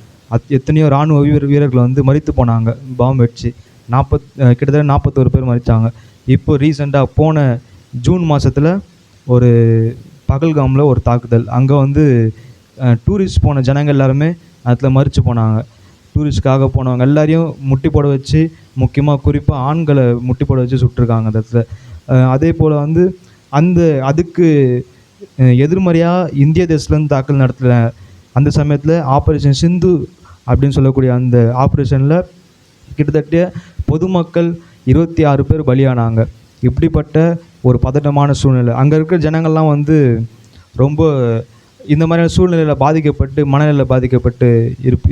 Speaker 3: எத்தனையோ இராணுவ வீரர்கள் வந்து மரித்து போனாங்க பாம்பு வச்சு. கிட்டத்தட்ட 41 பேர் மரித்தாங்க. இப்போ ரீசெண்டாக போன ஜூன் மாதத்தில் ஒரு பகல்காமில் ஒரு தாக்குதல். அங்கே வந்து டூரிஸ்ட் போன ஜனங்கள் எல்லாருமே அதில் மரித்து போனாங்க. டூரிஸ்ட்காக போனவங்க எல்லாரையும் முட்டி போட வச்சு, முக்கியமாக குறிப்பாக ஆண்களை முட்டி போட வச்சு சுட்டிருக்காங்க அந்த இடத்துல. அதே போல் வந்து அதுக்கு எதிர்மறையாக இந்திய தேசத்துலேருந்து தாக்கல் நடத்துகிற அந்த சமயத்தில் ஆப்ரேஷன் சிந்து அப்படின்னு சொல்லக்கூடிய அந்த ஆப்ரேஷனில் கிட்டத்தட்ட பொதுமக்கள் 26 பேர் பலியானாங்க. இப்படிப்பட்ட ஒரு பதட்டமான சூழ்நிலை. அங்கே இருக்கிற ஜனங்கள்லாம் வந்து ரொம்ப இந்த மாதிரியான சூழ்நிலையில் பாதிக்கப்பட்டு, மனநிலையில் பாதிக்கப்பட்டு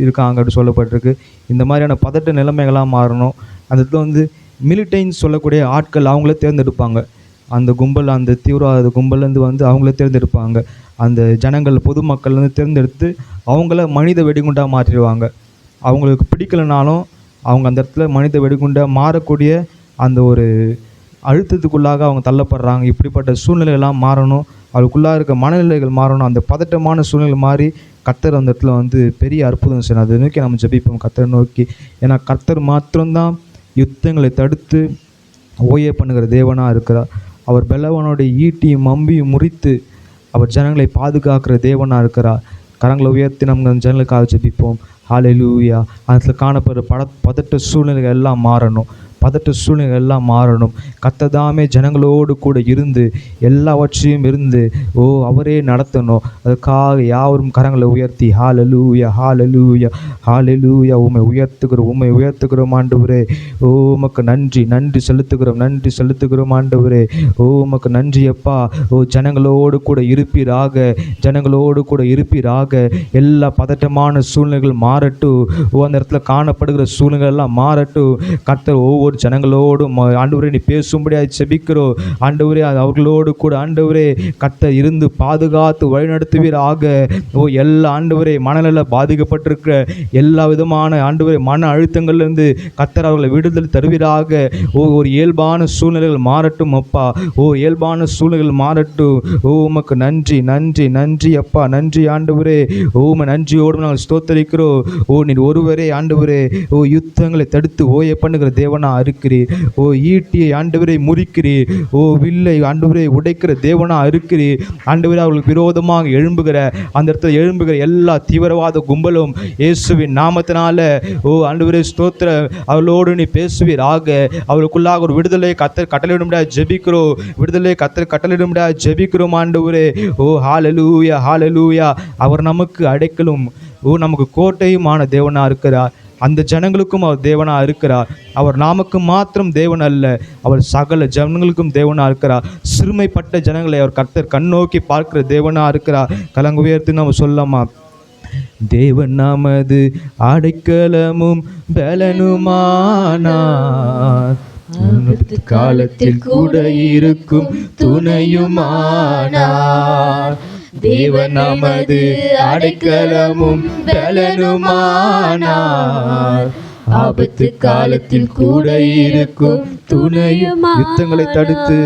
Speaker 3: இருக்காங்க அப்படின்னு சொல்லப்பட்டிருக்கு. இந்த மாதிரியான பதட்ட நிலைமைகளாக மாறணும். அந்த இடத்துல வந்து மிலிட்டன்ஸ் சொல்லக்கூடிய ஆட்கள் அவங்களே தேர்ந்தெடுப்பாங்க. அந்த கும்பல், அந்த தீவிரவாத கும்பல்லேருந்து வந்து அவங்களே தேர்ந்தெடுப்பாங்க. அந்த ஜனங்கள் பொதுமக்கள்லேருந்து தேர்ந்தெடுத்து அவங்கள மனித வெடிகுண்டாக மாற்றிடுவாங்க. அவங்களுக்கு பிடிக்கலைனாலும் அவங்க அந்த இடத்துல மனித வெடிகுண்டாக மாறக்கூடிய அந்த ஒரு அழுத்தத்துக்குள்ளாக அவங்க தள்ளப்படுறாங்க. இப்படிப்பட்ட சூழ்நிலையெல்லாம் மாறணும். அவளுக்குள்ளாக இருக்க மனநிலைகள் மாறணும். அந்த பதட்டமான சூழ்நிலை மாறி கர்த்தர் அந்த இடத்துல வந்து பெரிய அற்புதம் செய்யணும். அதை நோக்கி நம்ம ஜெபிப்போம், கர்த்தரை நோக்கி. ஏன்னா கர்த்தர் மாத்திரம்தான் யுத்தங்களை தடுத்து ஓய பண்ணுகிற தேவனாக இருக்கிறார். அவர் பெலவனுடைய ஈட்டியும் அம்பியும் முறித்து அவர் ஜனங்களை பாதுகாக்கிற தேவனாக இருக்கிறார். கரங்களை உயர்த்தி நம்ம ஜனங்களுக்காக ஜெபிப்போம். ஹல்லேலூயா. அதில் காணப்படுற பதட்ட சூழ்நிலைகள் எல்லாம் மாறணும். பதட்ட சூழ்நிலைகள் எல்லாம் மாறணும். கர்த்ததாமே ஜனங்களோடு கூட இருந்து எல்லாவற்றையும் இருந்து அவரே நடத்தணும். அதுக்காக யாவரும் கரங்களை உயர்த்தி ஹல்லேலூயா, ஹல்லேலூயா, ஹல்லேலூயா. உம்மை உயர்த்துகிறோம் ஆண்டவரே. உமக்கு நன்றி செலுத்துகிறோம் ஆண்டவரே. உமக்கு நன்றி அப்பா. ஜனங்களோடு கூட இருப்பீராக. எல்லா பதட்டமான சூழ்நிலைகள் மாறட்டும். அந்த இடத்துல காணப்படுகிற சூழ்நிலைகள் எல்லாம் மாறட்டும். கர்த்தர் ஒவ்வொரு ஜனங்களோடும் ஆண்டவரே நீ பேசும்படியாக ஜெபிக்கிறோம் ஆண்டவரே. அவர்களோடு கூட ஆண்டவரே கர்த்தர் இருந்து பாதுகாத்து வழிநடத்துவீராக. எல்லா ஆண்டவரே மனநல பாதிக்கப்பட்டிருக்கிற எல்லா விதமான ஆண்டவரே மன அழுத்தங்கள்லேருந்து கர்த்தர் அவர்களை விடுதலை தருவீராக. ஒரு இயல்பான சூழ்நிலைகள் மாறட்டும் அப்பா. இயல்பான சூழ்நிலைகள் மாறட்டும். உமக்கு நன்றி அப்பா. நன்றி ஆண்டவரே. உம்மை நன்றியோடு நாங்கள் ஸ்தோத்தரிக்கிறோம். நீர் ஒருவரே ஆண்டவரே யுத்தங்களை தடுத்து ஓய பண்ணுகிற தேவனா இருக்கிறீர். ஈட்டியை ஆண்டவரை முறிக்கிறீர். வில்லை ஆண்டவரை உடைக்கிற தேவனா இருக்கிறீர் ஆண்டவரே. அவர்களுக்கு விரோதமாக அந்த இடத்துல எழும்புகிற எல்லா தீவிரவாத கும்பலும் இயேசுவின் நாமத்தினால ஆண்டவரே ஸ்தோத்திர. அவளோடு நீ பேசுவீராக. அவளுக்குள்ளாக ஒரு விடுதலை கர்த்தர் கட்டளையிடும்படியாக ஜெபிக்கிறோம். ஆண்டவரே. ஹல்லேலூயா, ஹல்லேலூயா. அவர் நமக்கு அடைக்கலும் நமக்கு கோட்டையுமான தேவனா இருக்கிறார். அந்த ஜனங்களுக்கும் அவர் தேவனாக இருக்கிறார். அவர் நமக்கு மாத்திரம் தேவன் அல்ல, அவர் சகல ஜனங்களுக்கும் தேவனாக இருக்கிறார். சிறுமைப்பட்ட ஜனங்களை அவர் கர்த்தர் கண்ணோக்கி பார்க்கிற தேவனாக இருக்கிறார். கலங்கு உயர்த்தி நம்ம சொல்லமா தேவன் நமது அடைக்கலமும் பலனுமானார், ஆபத்து காலத்தில் கூட இருக்கும் துணையுமானார். தேவன் நமது அடைக்கலமும் பலனுமானார், ஆபத்து காலத்தில் கூட இருக்கும் துணையும். யுத்தங்களை தடுத்து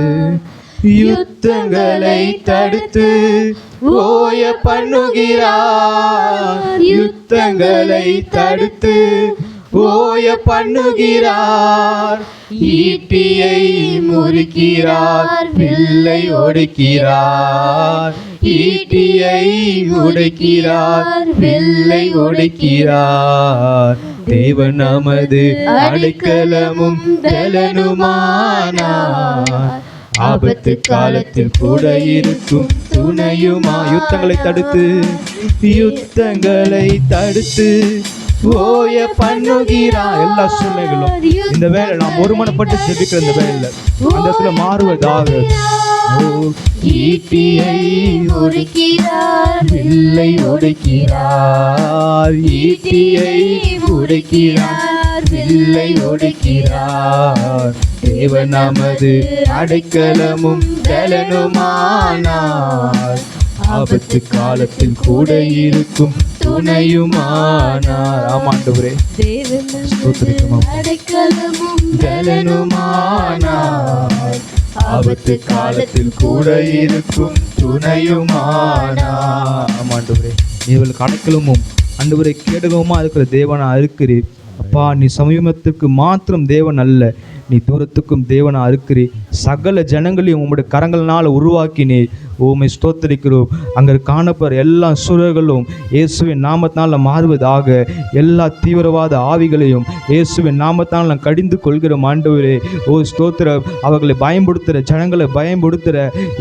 Speaker 3: ஓய பண்ணுகிறார், யுத்தங்களை தடுத்து ஓய பண்ணுகிறார். ஈட்டியை முறிக்கிறார், வில்லை ஒடுக்கிறார். ஈட்டியை உடைக்கிறார், வில்லை ஒடுக்கிறார். தேவன் நமது அடைக்கலமும் பலனுமானார், ஆபத்து காலத்தில் கூட இருக்கும் துணையுமா. யுத்தங்களை தடுத்து ஓய பண்ணுகிறார். எல்லா சூழ்நிலைகளும் இந்த வேலை நாம் ஒருமனப்பட்டு ஜெபிக்கிற இந்த வேலையில அந்த இடத்துல மாறுவதாக. ஈட்டியை உடைக்கிறார், வில்லை ஒடுக்கிறார். ஈட்டியை உடைக்கிறார், வில்லை ஒடுக்கிறார். தேவன் நமது அடைக்கலமும் பலனுமானார், ஆபத்து காலத்தில் கூட இருக்கும் துணையுமானார். ஆமாண்டவரே
Speaker 2: அடைக்கலமும்
Speaker 3: பலனுமானார், ஆபத்து காலத்தில் கூட இருக்கும் துணையுமானார். ஆமாண்டவரே இவளுக்கு அடைக்கலமும் ஆண்டவரை கேடகமா இருக்கிற தேவனா இருக்கிறீர் அப்பா. நீ சமீபத்துக்கு மாத்திரம் தேவன் அல்ல, நீ தூரத்துக்கும் தேவனா இருக்கிறீ. சகல ஜனங்களையும் உங்களுடைய கரங்களால் உருவாக்கினீர். உம்மை ஸ்தோத்திரிக்கிறோம். அங்கே காணப்படுற எல்லா சூழல்களும் இயேசுவின் நாமத்தினால் மாறுவதாக. எல்லா தீவிரவாத ஆவிகளையும் இயேசுவின் நாமத்தினால் நான் கடிந்து கொள்கிறோம் ஆண்டவரே. ஓ ஸ்தோத்திரம். அவர்களை பயன்படுத்துகிற ஜனங்களை பயன்படுத்துகிற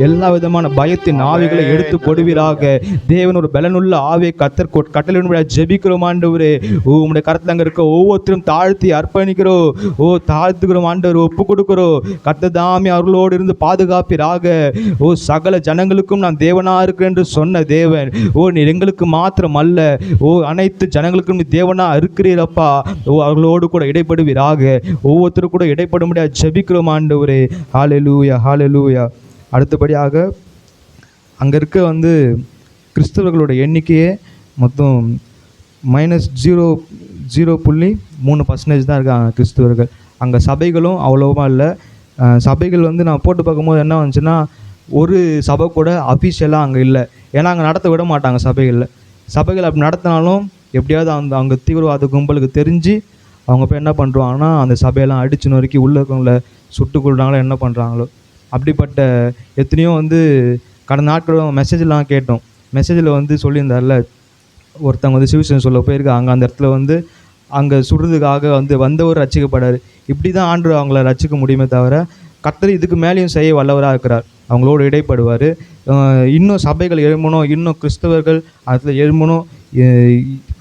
Speaker 3: எல்லா விதமான பயத்தின் ஆவிகளை எடுத்து கொடுவீராக. தேவன் ஒரு பலனுள்ள ஆவியை கட்டளையின்படி ஜெபிக்கிறோம் ஆண்டவரே. ஓ உங்களுடைய கருத்தில் அங்கே இருக்க ஒவ்வொருத்தரும் தாழ்த்தி அர்ப்பணிக்கிறோம். ஓ தாழ்த்துக்கிறோம் ஆண்டவர், ஒப்பு கொடுக்கிறோம். கர்த்தர் தாமே அவர்களோடு இருந்து பாதுகாப்பீராக. ஓ சகல ஜனங்களுக்கும் நான் தேவனா இருக்கிறேன் என்று சொன்ன தேவன், ஓ நீ எங்களுக்கு மாத்திரம் அல்ல, ஓ அனைத்து ஜனங்களுக்கும் நீ தேவனா இருக்கிறீரப்பா. ஓ அவர்களோடு கூட இடைப்படுவீராக. ஒவ்வொருத்தரும் கூட இடைப்படும்படியாக ஜெபிக்கிறோம் ஆண்டவரே. ஹல்லேலூயா ஹல்லேலூயா. அடுத்தபடியாக அங்கே இருக்க கிறிஸ்தவர்களோட எண்ணிக்கையே மொத்தம் -0.3% தான் இருக்காங்க கிறிஸ்தவர்கள். அங்கே சபைகளும் அவ்வளோவா இல்லை. சபைகள் நான் போட்டு பார்க்கும்போது என்ன வந்துச்சுன்னா, ஒரு சபை கூட அஃபிஷியலாக அங்கே இல்லை. ஏன்னா அங்கே நடத்த விட மாட்டாங்க சபைகள் அப்படி நடத்தினாலும் எப்படியாவது அவங்க தீவிரவாத கும்பலுக்கு தெரிஞ்சு அவங்க போய் என்ன பண்ணுறாங்கன்னா அந்த சபையெல்லாம் அடிச்சு நொறுக்கி உள்ள இருக்கவங்கள சுட்டு கொள்றாங்களோ என்ன பண்ணுறாங்களோ. அப்படிப்பட்ட எத்தனையோ கடந்த நாட்களும் மெசேஜெலாம் கேட்டோம். மெசேஜில் சொல்லியிருந்தார்ல, ஒருத்தவங்க சிவசேனை சொல்ல போயிருக்காங்க. அந்த இடத்துல அங்கே சுடுறதுக்காக வந்தவர் ரட்சிக்கப்படாரு. இப்படி தான் ஆண்டவர் அவங்கள ரட்சிக்க முடியுமே தவிர கர்த்தர் இதுக்கு மேலேயும் செய்ய வல்லவராக இருக்கிறார். அவங்களோடு இடைப்படுவார். இன்னும் சபைகள் எழும்பணும், இன்னும் கிறிஸ்தவர்கள் அதில் எழும்பணும்.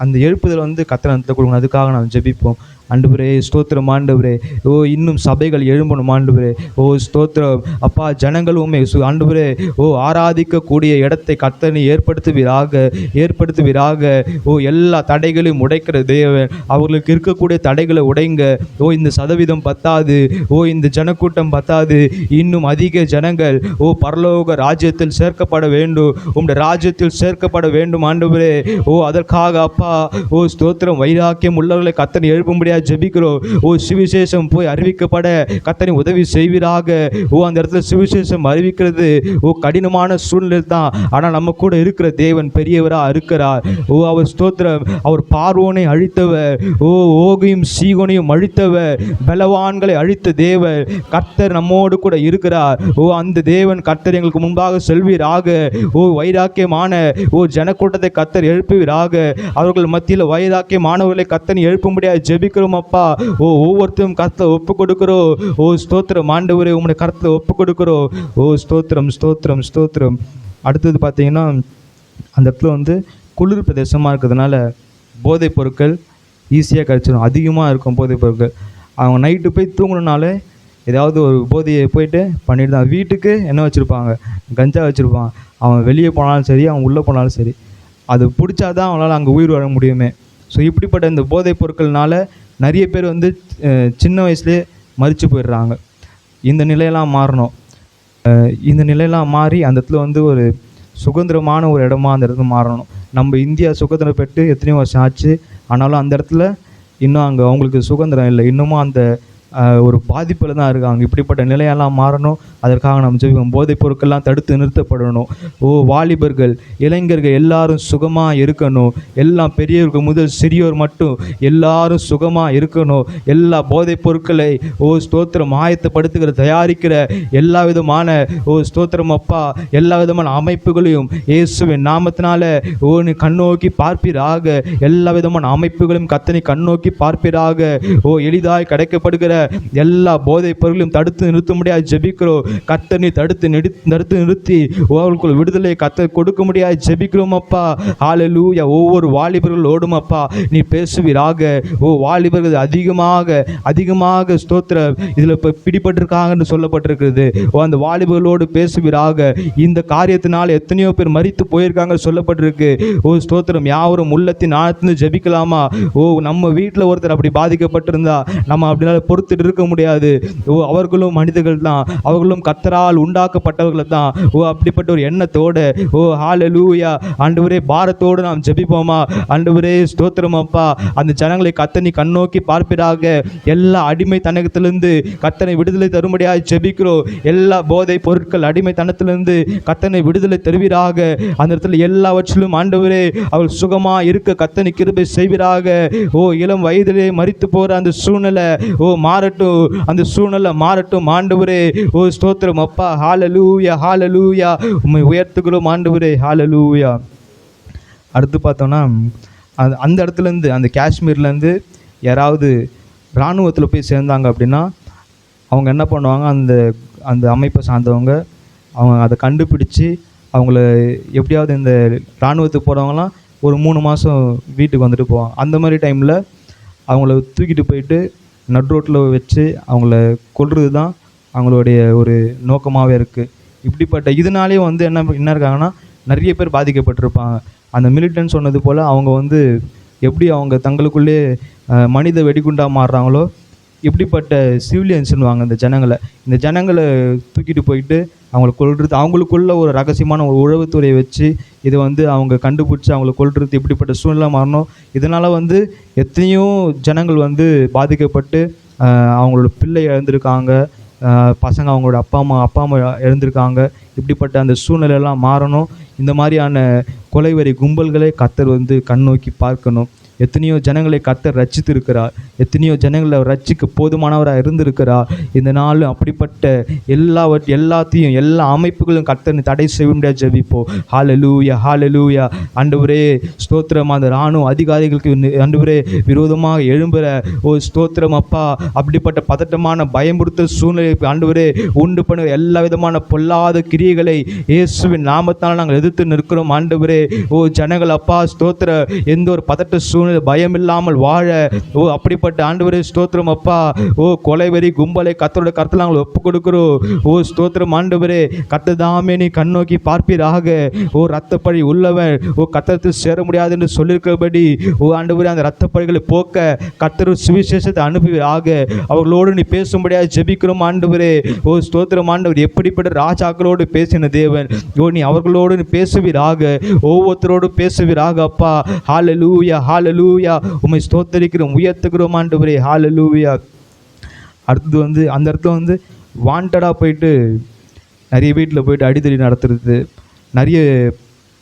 Speaker 3: அந்த எழுப்புதல் கர்த்தர் அந்த கொடுக்கணும். அதுக்காக நாம் ஜெபிப்போம். ஆண்டவரே ஸ்தோத்திரம் ஆண்டவரே. ஓ இன்னும் சபைகள் எழும்பணும் ஆண்டவரே. ஓ ஸ்தோத்திரம் அப்பா. ஜனங்கள் உண்மை ஆண்டவரே ஓ ஆராதிக்கக்கூடிய இடத்தை கர்த்தனை ஏற்படுத்துவீராக. ஓ எல்லா தடைகளையும் உடைக்கிற தேவன், அவர்களுக்கு இருக்கக்கூடிய தடைகளை உடைங்க. ஓ இந்த சதவீதம் பத்தாது, ஓ இந்த ஜனக்கூட்டம் பத்தாது, இன்னும் அதிக ஜனங்கள் ஓ பரலோக ராஜ்யத்தில் சேர்க்கப்பட வேண்டும், உங்களுடைய ராஜ்யத்தில் சேர்க்கப்பட வேண்டும் ஆண்டவரே. ஓ அதற்காக அப்பா ஓ ஸ்தோத்திரம் வைராக்கியம் உள்ளவர்களை கர்த்தனை எழுப்பும்படியாக ஜெபிக்கிறோம். ஓ சுவிசேஷம் போய் அறிவிக்கப்பட கர்த்தனை உதவி செய்வீராக. ஓ அந்த இடத்துல சுவிசேஷம் அறிவிக்கிறது ஓ கடினமான சூழ்நிலை தான். ஆனால் நம்ம கூட இருக்கிற தேவன் பெரியவராக இருக்கிறார். ஓ அவர் ஸ்தோத்திரம். அவர் பார்வோனை அழித்தவர், ஓ ஓகையும் சீகோனையும் அழித்தவர், பலவான்களை அழித்த தேவன் கர்த்தர் நம்மோடு கூட இருக்கிறார். ஓ அந்த தேவன் கர்த்தர் எங்களுக்கு முன்பாக செல்வீராக. ஓ வைராக்கியமான ஓ ஜனக்கூட்டத்தை கர்த்தர் எழுப்புவீராக. அவர்கள் மத்தியில் வைராக்கியமானவர்களை கர்த்தனை எழுப்பும்படியாக ஜெபிக்கிறோம் அப்பா. ஓ ஒவ்வொருத்தரும் கர்த்தரை ஒப்பு கொடுக்கிறோம். ஓ ஸ்தோத்திரம் ஆண்டவரே, உம்முடைய கர்த்தரை ஒப்பு கொடுக்கிறோம். ஓ ஸ்தோத்திரம் ஸ்தோத்திரம் ஸ்தோத்திரம். அடுத்தது பார்த்தீங்கன்னா அந்த இடத்துல குளிர் பிரதேசமாக இருக்கிறதுனால போதைப் பொருட்கள் ஈஸியாக கிடச்சிடும். அதிகமாக இருக்கும் போதைப் பொருட்கள். அவங்க நைட்டு போய் தூங்கணுனாலே ஏதாவது ஒரு போதையை போயிட்டு பண்ணிட்டு தான். வீட்டுக்கு என்ன வச்சுருப்பாங்க, கஞ்சா வச்சுருப்பான். அவன் வெளியே போனாலும் சரி, அவன் உள்ளே போனாலும் சரி. அது பிடிச்சா தான் அவங்களால அங்கே உயிர் வாழ முடியுமே. ஸோ இப்படிப்பட்ட இந்த போதைப் பொருட்கள்னால நிறைய பேர் வந்து சின்ன வயசுலேயே மரித்து போயிடுறாங்க. இந்த நிலையெல்லாம் மாறணும். இந்த நிலையெல்லாம் மாறி அந்த இடத்துல வந்து ஒரு சுதந்திரமான ஒரு இடமா அந்த இடத்துல மாறணும். நம்ம இந்தியா சுதந்திரம் பெற்று எத்தனையோ வருஷம் ஆச்சு, ஆனாலும் அந்த இடத்துல இன்னும் அங்கே அவங்களுக்கு சுதந்திரம் இல்லை. இன்னமும் அந்த ஒரு பாதிப்பில் தான் இருக்காங்க. இப்படிப்பட்ட நிலையெல்லாம் மாறணும். அதற்காக நம்ம ஜெபிப்போம். போதைப் பொருட்கள்லாம் தடுத்து நிறுத்தப்படணும். வாலிபர்கள், இளைஞர்கள் எல்லாரும் சுகமாக இருக்கணும். எல்லாம் பெரியவர்கள் முதல் சிறியோர் மட்டும் எல்லாரும் சுகமாக இருக்கணும். எல்லா போதைப் பொருட்களை ஸ்தோத்திரம் ஆயத்தப்படுத்துகிற தயாரிக்கிற எல்லா விதமான ஸ்தோத்திரம் அப்பா, எல்லா விதமான அமைப்புகளையும் இயேசுவின் நாமத்தினால நீ கண்ணோக்கி பார்ப்பீராக. எல்லா விதமான அமைப்புகளையும் கத்தனை கண்ணோக்கி பார்ப்பீராக. எளிதாய் கிடைக்கப்படுகிற எல்லா போதைப் பொருளையும் தடுத்து நிறுத்த முடியாது ஜெபிக்கிறோம். கர்த்தர் நீ தடுத்து நிறுத்தி அவர்களுக்குள் விடுதலை கர்த்தர் கொடுக்க முடியாது ஜெபிக்கிறோம் அப்பா. ஹல்லேலூயா. ஒவ்வொரு வாலிபர்களோடும் அப்பா நீ பேசுவீராக. வாலிபர்கள் அதிகமாக ஸ்தோத்திர இதில் இப்போ பிடிபட்டிருக்காங்கன்னு சொல்லப்பட்டிருக்கிறது. அந்த வாலிபர்களோடு பேசுவீராக. இந்த காரியத்தினால் எத்தனையோ பேர் மரித்து போயிருக்காங்க சொல்லப்பட்டிருக்கு. ஸ்தோத்திரம் யாவரும் உள்ளத்தின் ஆழத்திலிருந்து ஜெபிக்கலாமா? நம்ம வீட்டில் ஒருத்தர் அப்படி பாதிக்கப்பட்டிருந்தா நம்ம அப்படினால பொறுத்துட்டு இருக்க முடியாது. அவர்களும் மனிதர்கள் தான், அவர்களும் கர்த்தரால் உண்டாக்கப்பட்டவர்கள் தான். அப்படிப்பட்ட ஒரு எண்ணத்தோடு ஹல்லேலூயா ஆண்டவரே பாரத்தோடு நாம் ஜெபிப்போமா? ஆண்டவரே ஸ்தோத்திரம் அப்பா, அந்த ஜனங்களை கர்த்தனை கண்ணோக்கி பார்ப்பீராக. எல்லா அடிமைத்தனத்திலிருந்து கர்த்தனை விடுதலை தரும்படியாக ஜெபிக்கிறோம். எல்லா போதை பொருட்கள் அடிமைத்தனத்திலிருந்து கர்த்தனை விடுதலை தருவீராக. அந்த இடத்துல எல்லாவற்றிலும் ஆண்டவரே அவள் சுகமா இருக்க கர்த்தனை கிருபை செய்வீராக. இளம் வயதிலே மரித்து போற அந்த சூழ்நிலை மாறட்டும். அந்த சூழ்நிலை மாறட்டும் ஆண்டவரே. ஸ்தோத்திரம் அப்பா. ஹல்லேலூயா ஹல்லேலூயா. உம்மை உயர்த்துகிறோம் ஆண்டவரே. ஹல்லேலூயா. அடுத்து பார்த்தோன்னா அந்த இடத்துலேருந்து, அந்த காஷ்மீர்லேருந்து யாராவது இராணுவத்தில் போய் சேர்ந்தாங்க அப்படின்னா அவங்க என்ன பண்ணுவாங்க, அந்த அமைப்பை சார்ந்தவங்க அவங்க அதை கண்டுபிடிச்சி அவங்கள எப்படியாவது இந்த இராணுவத்துக்கு போகிறவங்களாம் ஒரு 3 மாதம் வீட்டுக்கு வந்துட்டு போவாங்க. அந்த மாதிரி டைமில் அவங்கள தூக்கிட்டு போயிட்டு நடு ரோட்டில் வச்சு அவங்கள கொல்றது தான் அவங்களுடைய ஒரு நோக்கமாகவே இருக்குது. இப்படிப்பட்ட இதனாலே வந்து என்ன இருக்காங்கன்னா நிறைய பேர் பாதிக்கப்பட்டிருப்பாங்க. அந்த மிலிட்டன்ட் சொன்னது போல் அவங்க வந்து எப்படி அவங்க தங்களுக்குள்ளே மனித வெடிகுண்டாக மாறுறாங்களோ, இப்படிப்பட்ட சிவிலியன்ஸ்னுவாங்க இந்த ஜனங்களை தூக்கிட்டு போயிட்டு அவங்கள கொல்றது, அவங்களுக்குள்ள ஒரு ரகசியமான ஒரு உளவுத்துறையை வச்சு இதை வந்து அவங்க கண்டுபிடிச்சி அவங்கள கொல்றது, இப்படிப்பட்ட சூழ்நிலை மாறணும். இதனால் வந்து எத்தனையோ ஜனங்கள் வந்து பாதிக்கப்பட்டு அவங்களோட பிள்ளை இழந்திருக்காங்க, பசங்க அவங்களோட அப்பா அம்மா இழந்திருக்காங்க. இப்படிப்பட்ட அந்த சூழ்நிலையெல்லாம் மாறணும். இந்த மாதிரியான கொலைவெறி கும்பல்களை கர்த்தர் வந்து கண்ணோக்கி பார்க்கணும். எத்தனையோ ஜனங்களை கர்த்தர் ரட்சித்து இருக்கிறார். எத்தனையோ ஜனங்களை ரட்சிக்க போதுமானவராக இருந்திருக்கிறார். இந்த நாள் அப்படிப்பட்ட எல்லாத்தையும் எல்லா அமைப்புகளும் கர்த்தர் தடை செய்ய முடியாது ஜெபிப்போம். ஹல்லேலூயா ஹல்லேலூயா. ஆண்டவரே ஸ்தோத்திரம். அந்த இராணுவ அதிகாரிகளுக்கு ஆண்டவரே விரோதமாக எழும்புற ஸ்தோத்திரம் அப்பா, அப்படிப்பட்ட பதட்டமான பயமுறுத்தல் சூழ்நிலை ஆண்டவரே உண்டு பண்ணுற எல்லா விதமான பொல்லாத கிரியைகளை இயேசுவின் நாமத்தால் நாங்கள் எதிர்த்து நிற்கிறோம் ஆண்டவரே. ஜனங்கள் அப்பா ஸ்தோத்திர எந்த ஒரு பதட்ட சூழ்நிலை பயம் இல்லாமல் வாழ அப்படிப்பட்ட ஆண்டவரே ஸ்தோத்திரம் அப்பா. கொலைவெறி கும்பலை கர்த்தரோட கர்த்தர் நாங்கள் ஒப்பு கொடுக்கிறோம். ஸ்தோத்திரம் ஆண்டவரே. கர்த்தர் தாமே நீ கண்ணோக்கி பார்ப்பீராக. ரத்தப்பழி உள்ளவன் கர்த்தருக்கு சேர முடியாது என்று சொல்லியிருக்கிறபடி ஆண்டவரே அந்த ரத்தப்பழிகளை போக்க கர்த்தர் சுவிசேஷத்தை அனுப்புவீராக. அவர்களோடு நீ பேசும்படியாக ஜெபிக்கிறோம் ஆண்டவரே. ஸ்தோத்திரம் ஆண்டவர். எப்படிப்பட்ட ராஜாக்களோடு பேசின தேவன், நீ அவர்களோடு நீ பேசுவீராக. ஒவ்வொருத்தரோடு பேசுவீராக அப்பா. ஹல்லேலூயா ஹல்லேலூயா. உம்மை ஸ்தோத்திரிக்கிறோம், உயர்த்துகிறோம் ஆண்டவரே. ஹல்லேலூயா. அடுத்தது வந்து அந்த இடத்துல வந்து வாண்டடாக போயிட்டு நிறைய வீட்டில் போயிட்டு அடித்தடி நடத்துறது, நிறைய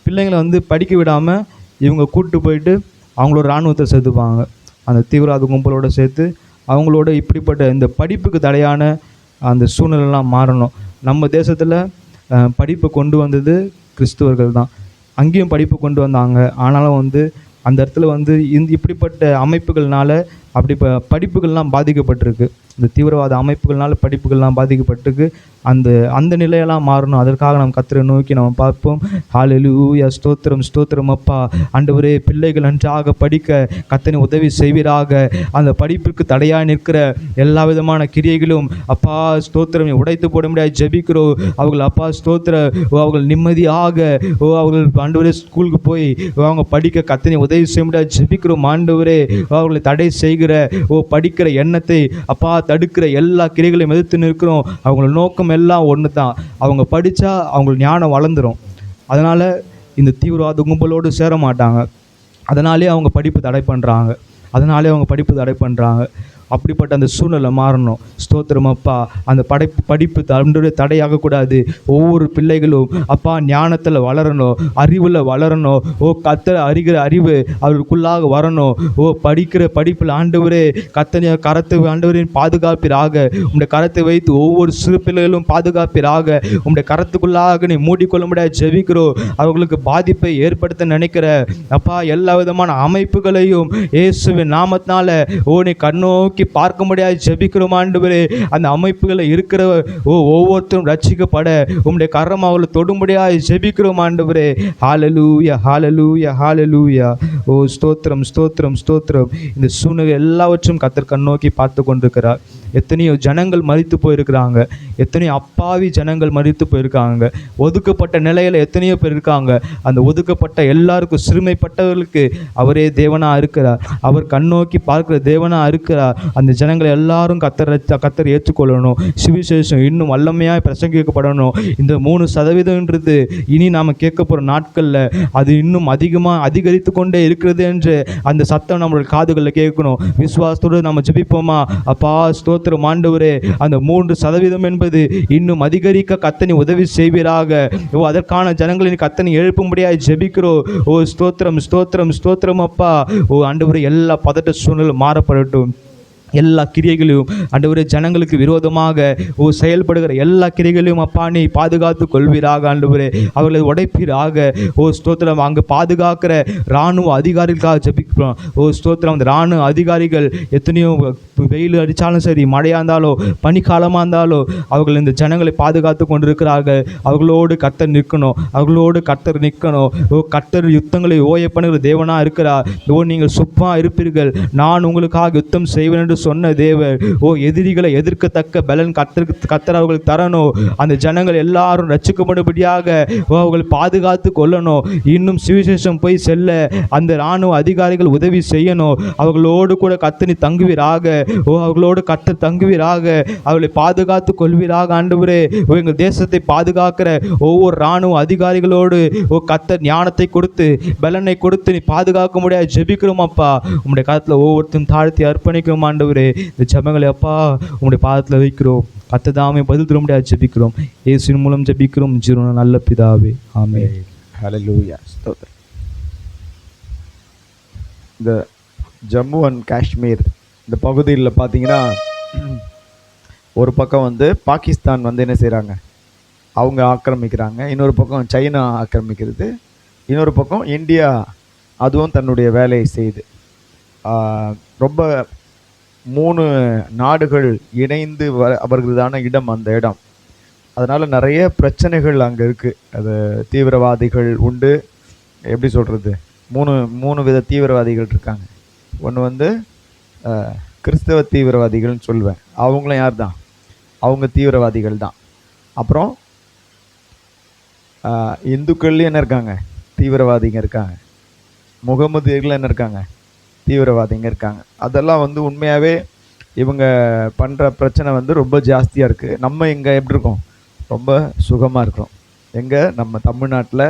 Speaker 3: பிள்ளைங்களை வந்து படிக்க விடாமல் இவங்க கூப்பிட்டு போயிட்டு அவங்களோட இராணுவத்தை சேர்த்துப்பாங்க. அந்த தீவிரவாத கும்பலோடு சேர்த்து அவங்களோட இப்படிப்பட்ட இந்த படிப்புக்கு தடையான அந்த சூழ்நிலைலாம் மாறணும். நம்ம தேசத்தில் படிப்பை கொண்டு வந்தது கிறிஸ்துவர்கள் தான். அங்கேயும் படிப்பு கொண்டு வந்தாங்க. ஆனாலும் வந்து அந்த இடத்துல வந்து இப்படிப்பட்ட அமைப்புகள்னால அப்படி படிப்புகள்லாம் பாதிக்கப்பட்டிருக்கு. இந்த தீவிரவாத அமைப்புகள்னால படிப்புகள்லாம் பாதிக்கப்பட்டிருக்கு. அந்த நிலையெல்லாம் மாறணும். அதற்காக நம்ம கர்த்தரை நோக்கி நம்ம பார்ப்போம். ஹல்லேலூயா, ஸ்தோத்திரம் ஸ்தோத்திரம் அப்பா. ஆண்டவரே, பிள்ளைகள் நன்றாக படிக்க கர்த்தர் உதவி செய்வீராக. அந்த படிப்புக்கு தடையாக நிற்கிற எல்லா விதமான கிரியைகளும் அப்பா ஸ்தோத்திரம் உடைத்து போட முடியாது ஜெபிக்கிறோம். அவர்கள் அப்பா ஸ்தோத்திர அவர்கள் நிம்மதியாக அவர்கள் ஆண்டவரே ஸ்கூலுக்கு போய் அவங்க படிக்க கர்த்தர் உதவி செய்ய முடியாது ஜெபிக்கிறோம். ஆண்டவரே, அவர்களை தடை செய்கிற படிக்கிற எண்ணத்தை அப்பா தடுக்கிற எல்லா கிரியைகளையும் எதிர்த்து நிற்கிறோம். அவங்களோட நோக்கம் எல்லாம் ஒன்று தான். அவங்க படித்தா அவங்க ஞானம் வளர்ந்துடும். அதனால் இந்த தீவிரவாத கும்பலோடு சேர மாட்டாங்க. அதனாலே அவங்க படிப்பு தடை பண்ணுறாங்க. அப்படிப்பட்ட அந்த சூழ்நிலை மாறணும். ஸ்தோத்திரம் அப்பா. அந்த படிப்பு தடையாகக்கூடாது. ஒவ்வொரு பிள்ளைகளும் அப்பா ஞானத்தில் வளரணும், அறிவில் வளரணும். கர்த்தரை அறிகிற அறிவு அவர்களுக்குள்ளாக வரணும். படிக்கிற படிப்பில் ஆண்டவரே கர்த்தனை கரத்தை ஆண்டவரின் பாதுகாப்பிறாக. உம்முடைய கரத்தை வைத்து ஒவ்வொரு சிறு பிள்ளைகளும் பாதுகாப்பிறாக. உம்முடைய கரத்துக்குள்ளாக நீ மூடிக்கொள்ள முடியாது ஜெபிக்கிறோம். அவர்களுக்கு பாதிப்பை ஏற்படுத்த நினைக்கிற அப்பா எல்லா விதமான அமைப்புகளையும் இயேசுவின் நாமத்தினால நீ கண்ணோக்கி பார்க்க முடியாது ஜெபிக்கிறோம். ஆண்டவரே, அந்த அமைப்புகளை இருக்கிற ஒவ்வொருத்தரும் ரட்சிக்கப்பட உம்முடைய கரம் அவர்களை தொட முடியாது ஜெபிக்கிறோம். ஆண்டவரே, ஹல்லேலூயா ஹல்லேலூயா ஹல்லேலூயா. ஸ்தோத்திரம் ஸ்தோத்திரம் ஸ்தோத்திரம். இந்த சூழ்நிலை எல்லாவற்றும் கர்த்தர் கண்ணோக்கி பார்த்து கொண்டிருக்கிறார். எத்தனையோ ஜனங்கள் மரித்து போயிருக்கிறாங்க. எத்தனையோ அப்பாவி ஜனங்கள் மரித்து போயிருக்காங்க. ஒதுக்கப்பட்ட நிலையில் எத்தனையோ பேர் இருக்காங்க. அந்த ஒதுக்கப்பட்ட எல்லாருக்கும் சிறுமைப்பட்டவர்களுக்கு அவரே தேவனாக இருக்கிறார். அவர் கண்ணோக்கி பார்க்கிற தேவனாக இருக்கிறார். அந்த ஜனங்களை எல்லாரும் கர்த்தர் ஏற்றுக்கொள்ளணும். சுவிசேஷம் இன்னும் வல்லமையாக பிரசங்கிக்கப்படணும். இந்த 3% இனி நாம் கேட்க போகிற நாட்களில் அது இன்னும் அதிகரித்து கொண்டே இருக்கிறது என்று அந்த சத்தம் நம்மளுடைய காதுகளில் கேட்கணும். விசுவாசத்தோடு நம்ம ஜெபிப்போமா? அப்பா ஸ்தோத்திரம் ஆண்டவரே, அந்த 3% என்பது இன்னும் அதிகரிக்க கர்த்தர் உதவி செய்வீராக. அதற்கான ஜனங்களின் கர்த்தர் எழுப்ப முடியாது ஜெபிக்கிறோம். ஸ்தோத்திரம் ஸ்தோத்திரம் ஸ்தோத்திரம் அப்பா. ஆண்டவரே, எல்லா பதட்ட சூழ்நிலை மாறப்படட்டும். எல்லா கிரியைகளையும் ஆண்டவரே ஜனங்களுக்கு விரோதமாக செயல்படுகிற எல்லா கிரியைகளையும் அப்பா நீ பாதுகாத்து கொள்வீராக. ஆண்டவரே, அவர்களை உடைப்பீராக. ஸ்தோத்திரம். அங்கே பாதுகாக்கிற இராணுவ அதிகாரிகளுக்காக ஜெபிக்கிறோம். ஸ்தோத்திரம். அந்த இராணுவ அதிகாரிகள் எத்தனையோ வெயில் அடித்தாலும் சரி, மழையாக இருந்தாலோ பனிக்காலமாக இருந்தாலோ அவர்கள் இந்த ஜனங்களை பாதுகாத்து கொண்டிருக்கிறார்கள். அவர்களோடு கர்த்தர் நிற்கணும். கர்த்தர் யுத்தங்களை ஓய பண்ணுகிற தேவனாக இருக்கிறார். நீங்கள் சும்மா இருப்பீர்கள், நான் உங்களுக்காக யுத்தம் செய்வேன் என்று சொன்ன தேவர். எதிரிகளை எதிர்க்கத்தக்க பலன் கர்த்தர் அவர்களுக்கு தரணும். அந்த ஜனங்கள் எல்லாரும் ரட்சிக்கப்படும்படியாக அவர்கள் பாதுகாத்து கொள்ளணும். இன்னும் சுவிசேஷம் போய் செல்ல அந்த இராணுவ அதிகாரிகள் உதவி செய்யணும். அவர்களோடு கூட கர்த்தர் தங்குவீராக. அவர்களோடு கர்த்தர் தங்குவீராக. அவர்களை பாதுகாத்து கொள்வீராக. ஆண்டவரே, எங்கள் தேசத்தை பாதுகாக்கிற ஒவ்வொரு இராணுவ அதிகாரிகளோடு கர்த்தர் ஞானத்தை கொடுத்து பலனை கொடுத்து நீ பாதுகாக்க முடியாது ஜெபிக்கிறோம் அப்பா. உம்முடைய காலத்தில் ஒவ்வொருத்தரும் தாழ்த்தி அர்ப்பணிக்கிறோம். ஆண்டவரே, இந்த ஜெபங்களை அப்பா உம்முடைய பாதத்தில் வைக்கிறோம். கர்த்தர் தாமே பதில் தர முடியாது ஜெபிக்கிறோம். இயேசுவின் மூலம் ஜெபிக்கிறோம் ஜீவன நல்ல பிதாவே, ஆமென்.
Speaker 4: ஹல்லேலூயா, ஸ்தோத்திரம். இந்த ஜம்மு அண்ட் காஷ்மீர் இந்த பகுதியில் பார்த்தீங்கன்னா ஒரு பக்கம் பாகிஸ்தான் என்ன செய்கிறாங்க, அவங்க ஆக்கிரமிக்கிறாங்க. இன்னொரு பக்கம் சைனா ஆக்கிரமிக்கிறது. இன்னொரு பக்கம் இந்தியா அதுவும் தன்னுடைய வேலையை செய்யுது. ரொம்ப 3 நாடுகள் இணைந்து அவர்களான இடம் அந்த இடம். அதனால் நிறைய பிரச்சனைகள் அங்கே இருக்குது. அது தீவிரவாதிகள் உண்டு. எப்படி சொல்கிறது, 3 வித தீவிரவாதிகள் இருக்காங்க. ஒன்று கிறிஸ்தவ தீவிரவாதிகள்னு சொல்லுவேன். அவங்களும் யார் தான், அவங்க தீவிரவாதிகள் தான். அப்புறம் இந்துக்கள்லேயும் என்ன இருக்காங்க, தீவிரவாதிங்க இருக்காங்க. முகமதியர்கள் என்ன இருக்காங்க, தீவிரவாதிங்க இருக்காங்க. அதெல்லாம் உண்மையாகவே இவங்க பண்ணுற பிரச்சனை ரொம்ப ஜாஸ்தியாக இருக்குது. நம்ம இங்கே எப்படி இருக்கோம், ரொம்ப சுகமாக இருக்கிறோம். எங்கே, நம்ம தமிழ்நாட்டில்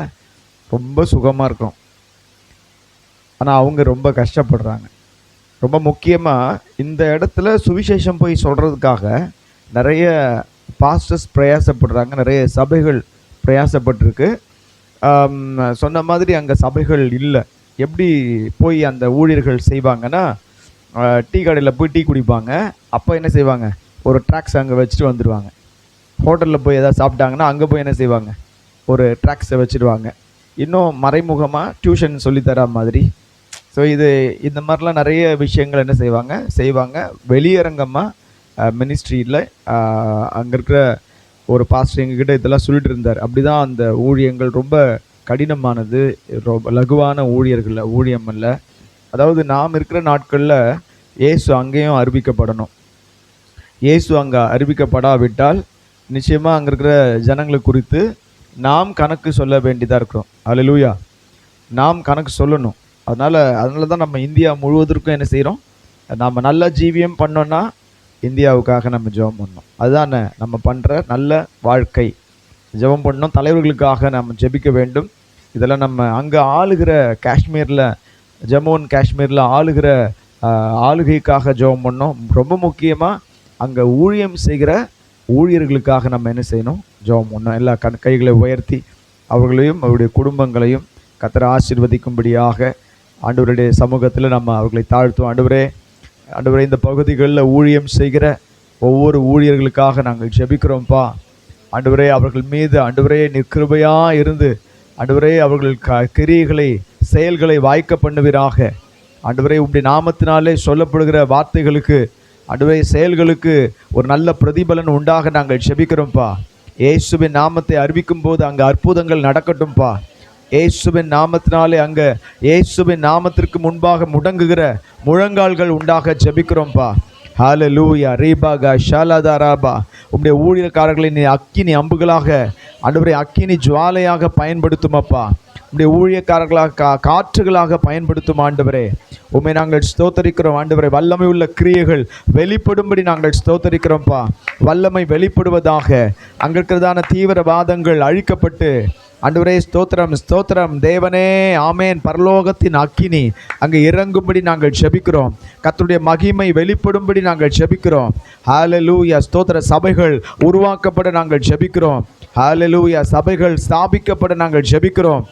Speaker 4: ரொம்ப சுகமாக இருக்கிறோம். ஆனால் அவங்க ரொம்ப கஷ்டப்படுறாங்க. ரொம்ப முக்கியமாக இந்த இடத்துல சுவிசேஷம் போய் சொல்கிறதுக்காக நிறைய பாஸ்டர்ஸ் பிரயாசப்படுறாங்க. நிறைய சபைகள் பிரயாசப்பட்டிருக்கு. சொன்ன மாதிரி அங்கே சபைகள் இல்லை. எப்படி போய் அந்த ஊழியர்கள் செய்வாங்கன்னா, டீ கடையில் போய் டீ குடிப்பாங்க. அப்போ என்ன செய்வாங்க, ஒரு ட்ராக்ஸ் அங்கே வச்சுட்டு வந்துடுவாங்க. ஹோட்டலில் போய் எதாவது சாப்பிட்டாங்கன்னா அங்கே போய் என்ன செய்வாங்க, ஒரு ட்ராக்ஸை வச்சுடுவாங்க. இன்னும் மறைமுகமாக டியூஷன் சொல்லித்தர மாதிரி ஸோ இந்த மாதிரிலாம் நிறைய விஷயங்கள் என்ன செய்வாங்க. வெளியரங்கமாக மினிஸ்ட்ரியில் அங்கே இருக்கிற ஒரு பாஸ்டர் எங்ககிட்ட இதெல்லாம் சொல்லிட்டு இருந்தார். அப்படி தான் அந்த ஊழியங்கள் ரொம்ப கடினமானது, ரொம்ப லகுவான ஊழியம் அல்ல. அதாவது நாம் இருக்கிற நாட்களில் இயேசு அங்கேயும் அறிவிக்கப்படணும். இயேசு அங்கே அறிவிக்கப்படாவிட்டால் நிச்சயமாக அங்கே இருக்கிற ஜனங்களை குறித்து நாம் கணக்கு சொல்ல வேண்டியதாக இருக்கிறோம். அல்லேலூயா. நாம் கணக்கு சொல்லணும். அதனால தான் நம்ம இந்தியா முழுவதற்கும் என்ன செய்கிறோம், நம்ம நல்ல ஜீவியம் பண்ணோன்னா இந்தியாவுக்காக நம்ம ஜெபம் பண்ணணும். அதுதான் நம்ம பண்ணுற நல்ல வாழ்க்கை. ஜெபம் பண்ணணும், தலைவர்களுக்காக நம்ம ஜெபிக்க வேண்டும். இதெல்லாம் நம்ம அங்கே ஆளுகிற காஷ்மீரில், ஜம்மு அண்ட் காஷ்மீரில் ஆளுகிற ஆளுகைக்காக ஜெபம் பண்ணோம். ரொம்ப முக்கியமாக அங்கே ஊழியம் செய்கிற ஊழியர்களுக்காக நம்ம என்ன செய்யணும், ஜெபம் பண்ணணும். எல்லா கைகளை உயர்த்தி அவர்களையும் அவருடைய குடும்பங்களையும் கர்த்தர் ஆசீர்வதிக்கும்படியாக ஆண்டவருடைய சமூகத்தில் நம்ம அவர்களை தாழ்த்துவோம். ஆண்டவரே இந்த பகுதிகளில் ஊழியம் செய்கிற ஒவ்வொரு ஊழியர்களுக்காக நாங்கள் ஜெபிக்கிறோம்ப்பா. ஆண்டவரே அவர்கள் மீது ஆண்டவரே கிருபையாக இருந்து ஆண்டவரே அவர்கள் கிரியைகளை செயல்களை வாய்க்க பண்ணுவீராக. ஆண்டவரே உம்முடைய நாமத்தினாலே சொல்லப்படுகிற வார்த்தைகளுக்கு ஆண்டவரே செயல்களுக்கு ஒரு நல்ல பிரதிபலன் உண்டாக நாங்கள் ஜெபிக்கிறோம்ப்பா. இயேசுவின் நாமத்தை அறிவிக்கும் போது அங்கே அற்புதங்கள் நடக்கட்டும்ப்பா. இயேசுவின் நாமத்தினாலே அங்கே இயேசுவின் நாமத்திற்கு முன்பாக முடங்குகிற முழங்கால்கள் உண்டாக ஜெபிக்கிறோம்ப்பா. ஹல்லேலூயா. ரீபாகா ஷாலாதாராபா. உம்முடைய ஊழியக்காரர்களை நீ அக்கினி அம்புகளாக ஆண்டவரே அக்கினி ஜுவாலையாக பயன்படுத்துமப்பா. உம்முடைய ஊழியக்காரர்களாக காற்றுகளாக பயன்படுத்தும் ஆண்டவரே. உம்மை நாங்கள் ஸ்தோத்தரிக்கிறோம் ஆண்டவரே. வல்லமை உள்ள கிரியைகள் வெளிப்படும்படி நாங்கள் ஸ்தோத்தரிக்கிறோம்ப்பா. வல்லமை வெளிப்படுவதாக. அங்கே இருக்கிறதான தீவிரவாதங்கள் அழிக்கப்பட்டு ஆண்டவரே ஸ்தோத்திரம் தேவனே. ஆமேன். பரலோகத்தின் அக்கினி அங்கே இறங்கும்படி நாங்கள் ஜெபிக்கிறோம். கர்த்தருடைய மகிமை வெளிப்படும்படி நாங்கள் ஜெபிக்கிறோம். ஹல்லேலூயா. ஸ்தோத்திர சபைகள் உருவாக்கப்பட நாங்கள் ஜெபிக்கிறோம். ஹல்லேலூயா. சபைகள் ஸ்தாபிக்கப்பட நாங்கள் ஜெபிக்கிறோம்.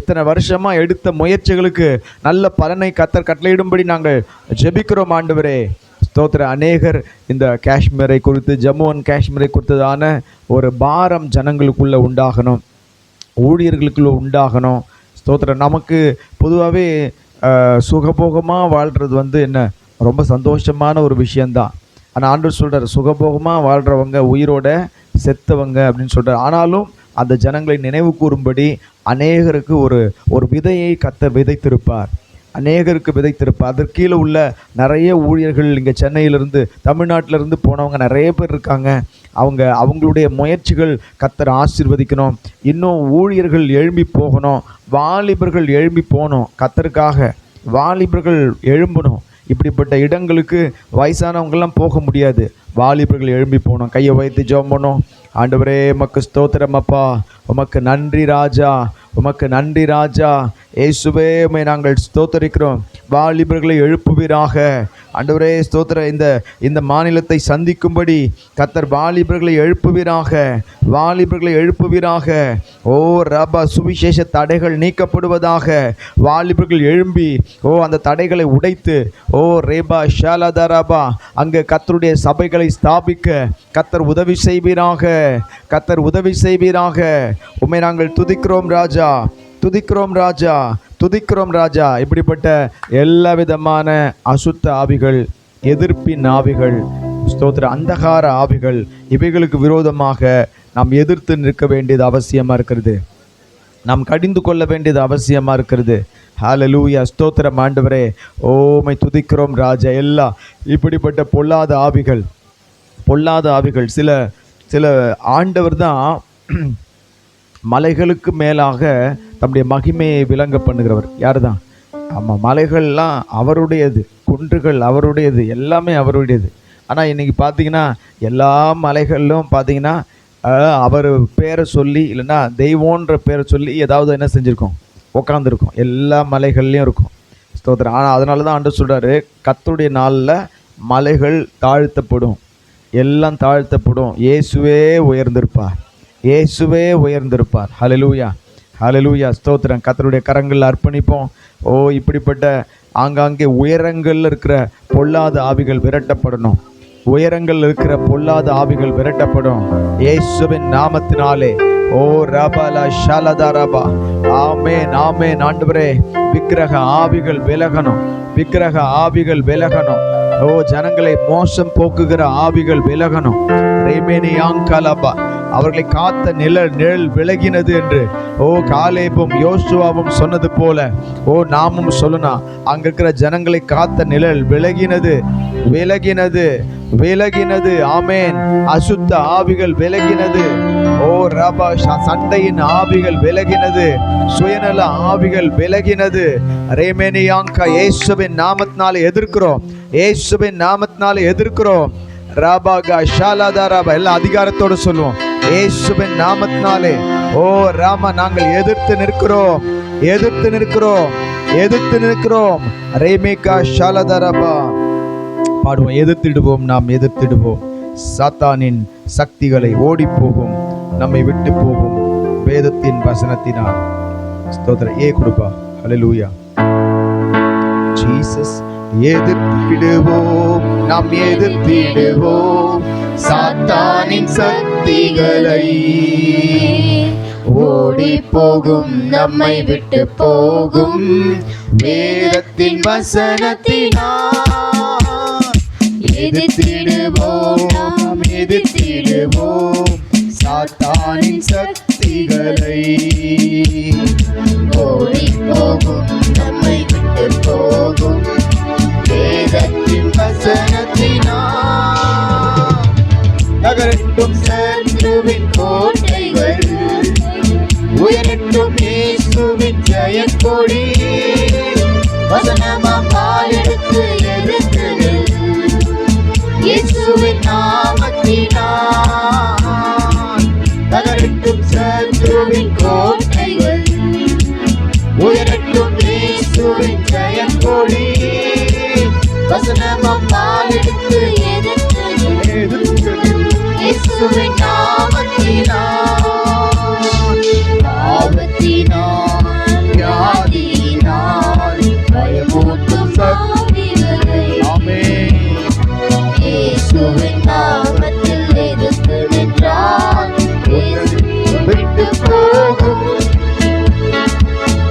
Speaker 4: இத்தனை வருஷமாக எடுத்த முயற்சிகளுக்கு நல்ல பலனை கர்த்தர் கட்டளையிடும்படி நாங்கள் ஜெபிக்கிறோம் ஆண்டவரே. ஸ்தோத்திர. அநேகர் இந்த காஷ்மீரை குறித்து, ஜம்மு அண்ட் காஷ்மீரை குறித்ததான ஒரு பாரம் ஜனங்களுக்குள்ளே உண்டாகணும், ஊழியர்களுக்குள்ள உண்டாகணும். ஸ்தோத்திரம். நமக்கு பொதுவாகவே சுகபோகமாக வாழ்கிறது என்ன ரொம்ப சந்தோஷமான ஒரு விஷயந்தான். ஆனால் ஆண்டவர் சொல்கிறார், சுகபோகமாக வாழ்கிறவங்க உயிரோட செத்தவங்க அப்படின்னு சொல்கிறார். ஆனாலும் அந்த ஜனங்களை நினைவு கூறும்படி அநேகருக்கு ஒரு விதையை கர்த்தர் விதைத்திருப்பார். அதற்கு கீழே உள்ள நிறைய ஊழியர்கள் இங்கே சென்னையிலேருந்து தமிழ்நாட்டிலேருந்து போனவங்க நிறைய பேர் இருக்காங்க. அவங்களுடைய முயற்சிகள் கர்த்தர் ஆசீர்வதிக்கணும். இன்னும் ஊழியர்கள் எழும்பி போகணும், வாலிபர்கள் எழும்பி போகணும். கர்த்தருக்காக வாலிபர்கள் எழும்பணும். இப்படிப்பட்ட இடங்களுக்கு வயசானவங்கெல்லாம் போக முடியாது. வாலிபர்கள் எழும்பி போகணும். கையை வைத்து ஜெபம் பண்ணோம். ஆண்டவரே உமக்கு ஸ்தோத்திரம் அப்பா. உமக்கு நன்றி ராஜா. உமக்கு நன்றி ராஜா. இயேசுவே உம்மை நாங்கள் ஸ்தோத்தரிக்கிறோம். வாலிபர்களை எழுப்புவீராக ஆண்டவரே. ஸ்தோத்திர. இந்த மாநிலத்தை சந்திக்கும்படி கர்த்தர் வாலிபர்களை எழுப்புவீராக. ஓ ரபா. சுவிசேஷ தடைகள் நீக்கப்படுவதாக. வாலிபர்கள் எழும்பி அந்த தடைகளை உடைத்து ரேபா ஷாலாதாராபா அங்கே கர்த்தருடைய சபைகளை ஸ்தாபிக்க கர்த்தர் உதவி செய்வீராக. உம்மை நாங்கள் துதிக்கிறோம் ராஜா. இப்படிப்பட்ட எல்லா விதமான அசுத்த ஆவிகள், எதிர்ப்பின் ஆவிகள், ஸ்தோத்திர அந்தகார ஆவிகள், இவைகளுக்கு விரோதமாக நாம் எதிர்த்து நிற்க வேண்டியது அவசியமாக இருக்கிறது. நாம் கடிந்து கொள்ள வேண்டியது அவசியமாக இருக்கிறது. ஹல்லேலூயா. ஸ்தோத்திரம் ஆண்டவரே. உம்மை துதிக்கிறோம் ராஜா. எல்லா இப்படிப்பட்ட பொல்லாத ஆவிகள் சில ஆண்டவர் தான் மலைகளுக்கு மேலாக தம்முடைய மகிமையை விளங்க பண்ணுகிறவர். யார் தான்? ஆமாம், மலைகள்லாம் அவருடையது, குன்றுகள் அவருடையது, எல்லாமே அவருடையது. ஆனால் இன்றைக்கி பார்த்தீங்கன்னா எல்லா மலைகளிலும் பார்த்தீங்கன்னா அவர் பேரை சொல்லி இல்லைன்னா தெய்வன்ற பேரை சொல்லி ஏதாவது என்ன செஞ்சுருக்கோம், உட்காந்துருக்கோம். எல்லா மலைகள்லையும் இருக்கும். ஸ்தோத்திரம். ஆனால் அதனால தான் ஆண்டவர் சொல்கிறாரு, கர்த்தருடைய நாளில் மலைகள் தாழ்த்தப்படும், எல்லாம் தாழ்த்தப்படும். இயேசுவே உயர்ந்திருப்பார். ஹல்லேலூயா. ஸ்தோத்திரம். கர்த்தருடைய கரங்களில் அர்ப்பணிப்போம். இப்படிப்பட்ட ஆங்காங்கே உயரங்களில் இருக்கிற பொல்லாத ஆவிகள் விரட்டப்படணும். இயேசுவின் நாமத்தினாலே ஓ ரபல ஷலதரபா. ஆமென் ஆமென். ஆண்டவரே, விக்கிரக ஆவிகள் விலகணும், விக்கிரக ஆவிகள் விலகணும். ஓ ஜனங்களை மோசம் போக்குகிற ஆவிகள் விலகணும். ரெமேனியாங்கலபா, அவர்களை காத்த நிழல் விலகினது என்று ஓ காலேபும் யோசுவாவும் சொன்னது போல ஓ நாமும் சொல்லணும். அங்க இருக்கிற ஜனங்களை காத்த நிழல் விலகினது விலகினது விலகினது. ஆமேன். அசுத்த ஆவிகள் விலகினது. ஓ ரபா, சண்டையின் ஆவிகள் விலகினது, சுயநல ஆவிகள் விலகினது. ரேமேனியாங்கா, இயேசுவின் நாமத்தினால எதிர்க்கிறோம், இயேசுவின் நாமத்தினால எதிர்க்கிறோம். ராபாகா ஷாலாதாராபா, எல்லாம் அதிகாரத்தோடு சொல்லுவோம். இயேசுவின் நாமத்தினாலே ஓ ராமா, நாங்கள் எதிர்த்து நிற்கிறோம், எதிர்த்து நிற்கிறோம், எதிர்த்து நிற்கிறோம். ரேமேகா ஷாலாதாராபா பாடுவோம். எதிர்த்திடுவோம், நாம் எதிர்த்திடுவோம். சாத்தானின் சக்திகளை ஓடி போகும், நம்மை விட்டு போகும் வேதத்தின் வசனத்தினால். ஸ்தோத்திரம். ஏ கொடுப்பா. ஹல்லேலூயா. ஜீசஸ். எதிர்த்திடுவோம், நாம் எதிர்த்திடுவோம் சாத்தானின் சக்திகளை.
Speaker 2: ஓடி போகும், நம்மை விட்டு போகும் வேதத்தின் வசனத்தினால். எதிர்த்திடுவோம், நாம் எதிர்த்திடுவோம்
Speaker 4: சாத்தானின் சக்திகளை.
Speaker 2: ஓடி போகும், நம்மை விட்டு போகும் வேதத்தின் வசனத்தினால்.
Speaker 4: நகரட்டும்
Speaker 2: சத்ருவின் கோட்டைகள்,
Speaker 4: உயரட்டும் இயேசுவின் ஜெயக்கொடி.
Speaker 2: வசனமாம் வாளெடுத்து எதிர்த்து நில். இயேசுவின் நாமத்தினால்
Speaker 4: நகரட்டும்
Speaker 2: சத்ருவின் கோட்டைகள்,
Speaker 4: உயரட்டும் இயேசுவின் ஜெயக்கொடி.
Speaker 2: வசனமாம் வாளெடுத்து எதிர்த்து நில். இயேசுவின் நாமத்தினால். பாவத்தினால், வியாதியினால் பயமூட்டும் ஆவிகளை இயேசுவின் நாமத்தில் எதிர்த்து நின்றால்
Speaker 4: விட்டு போகும்.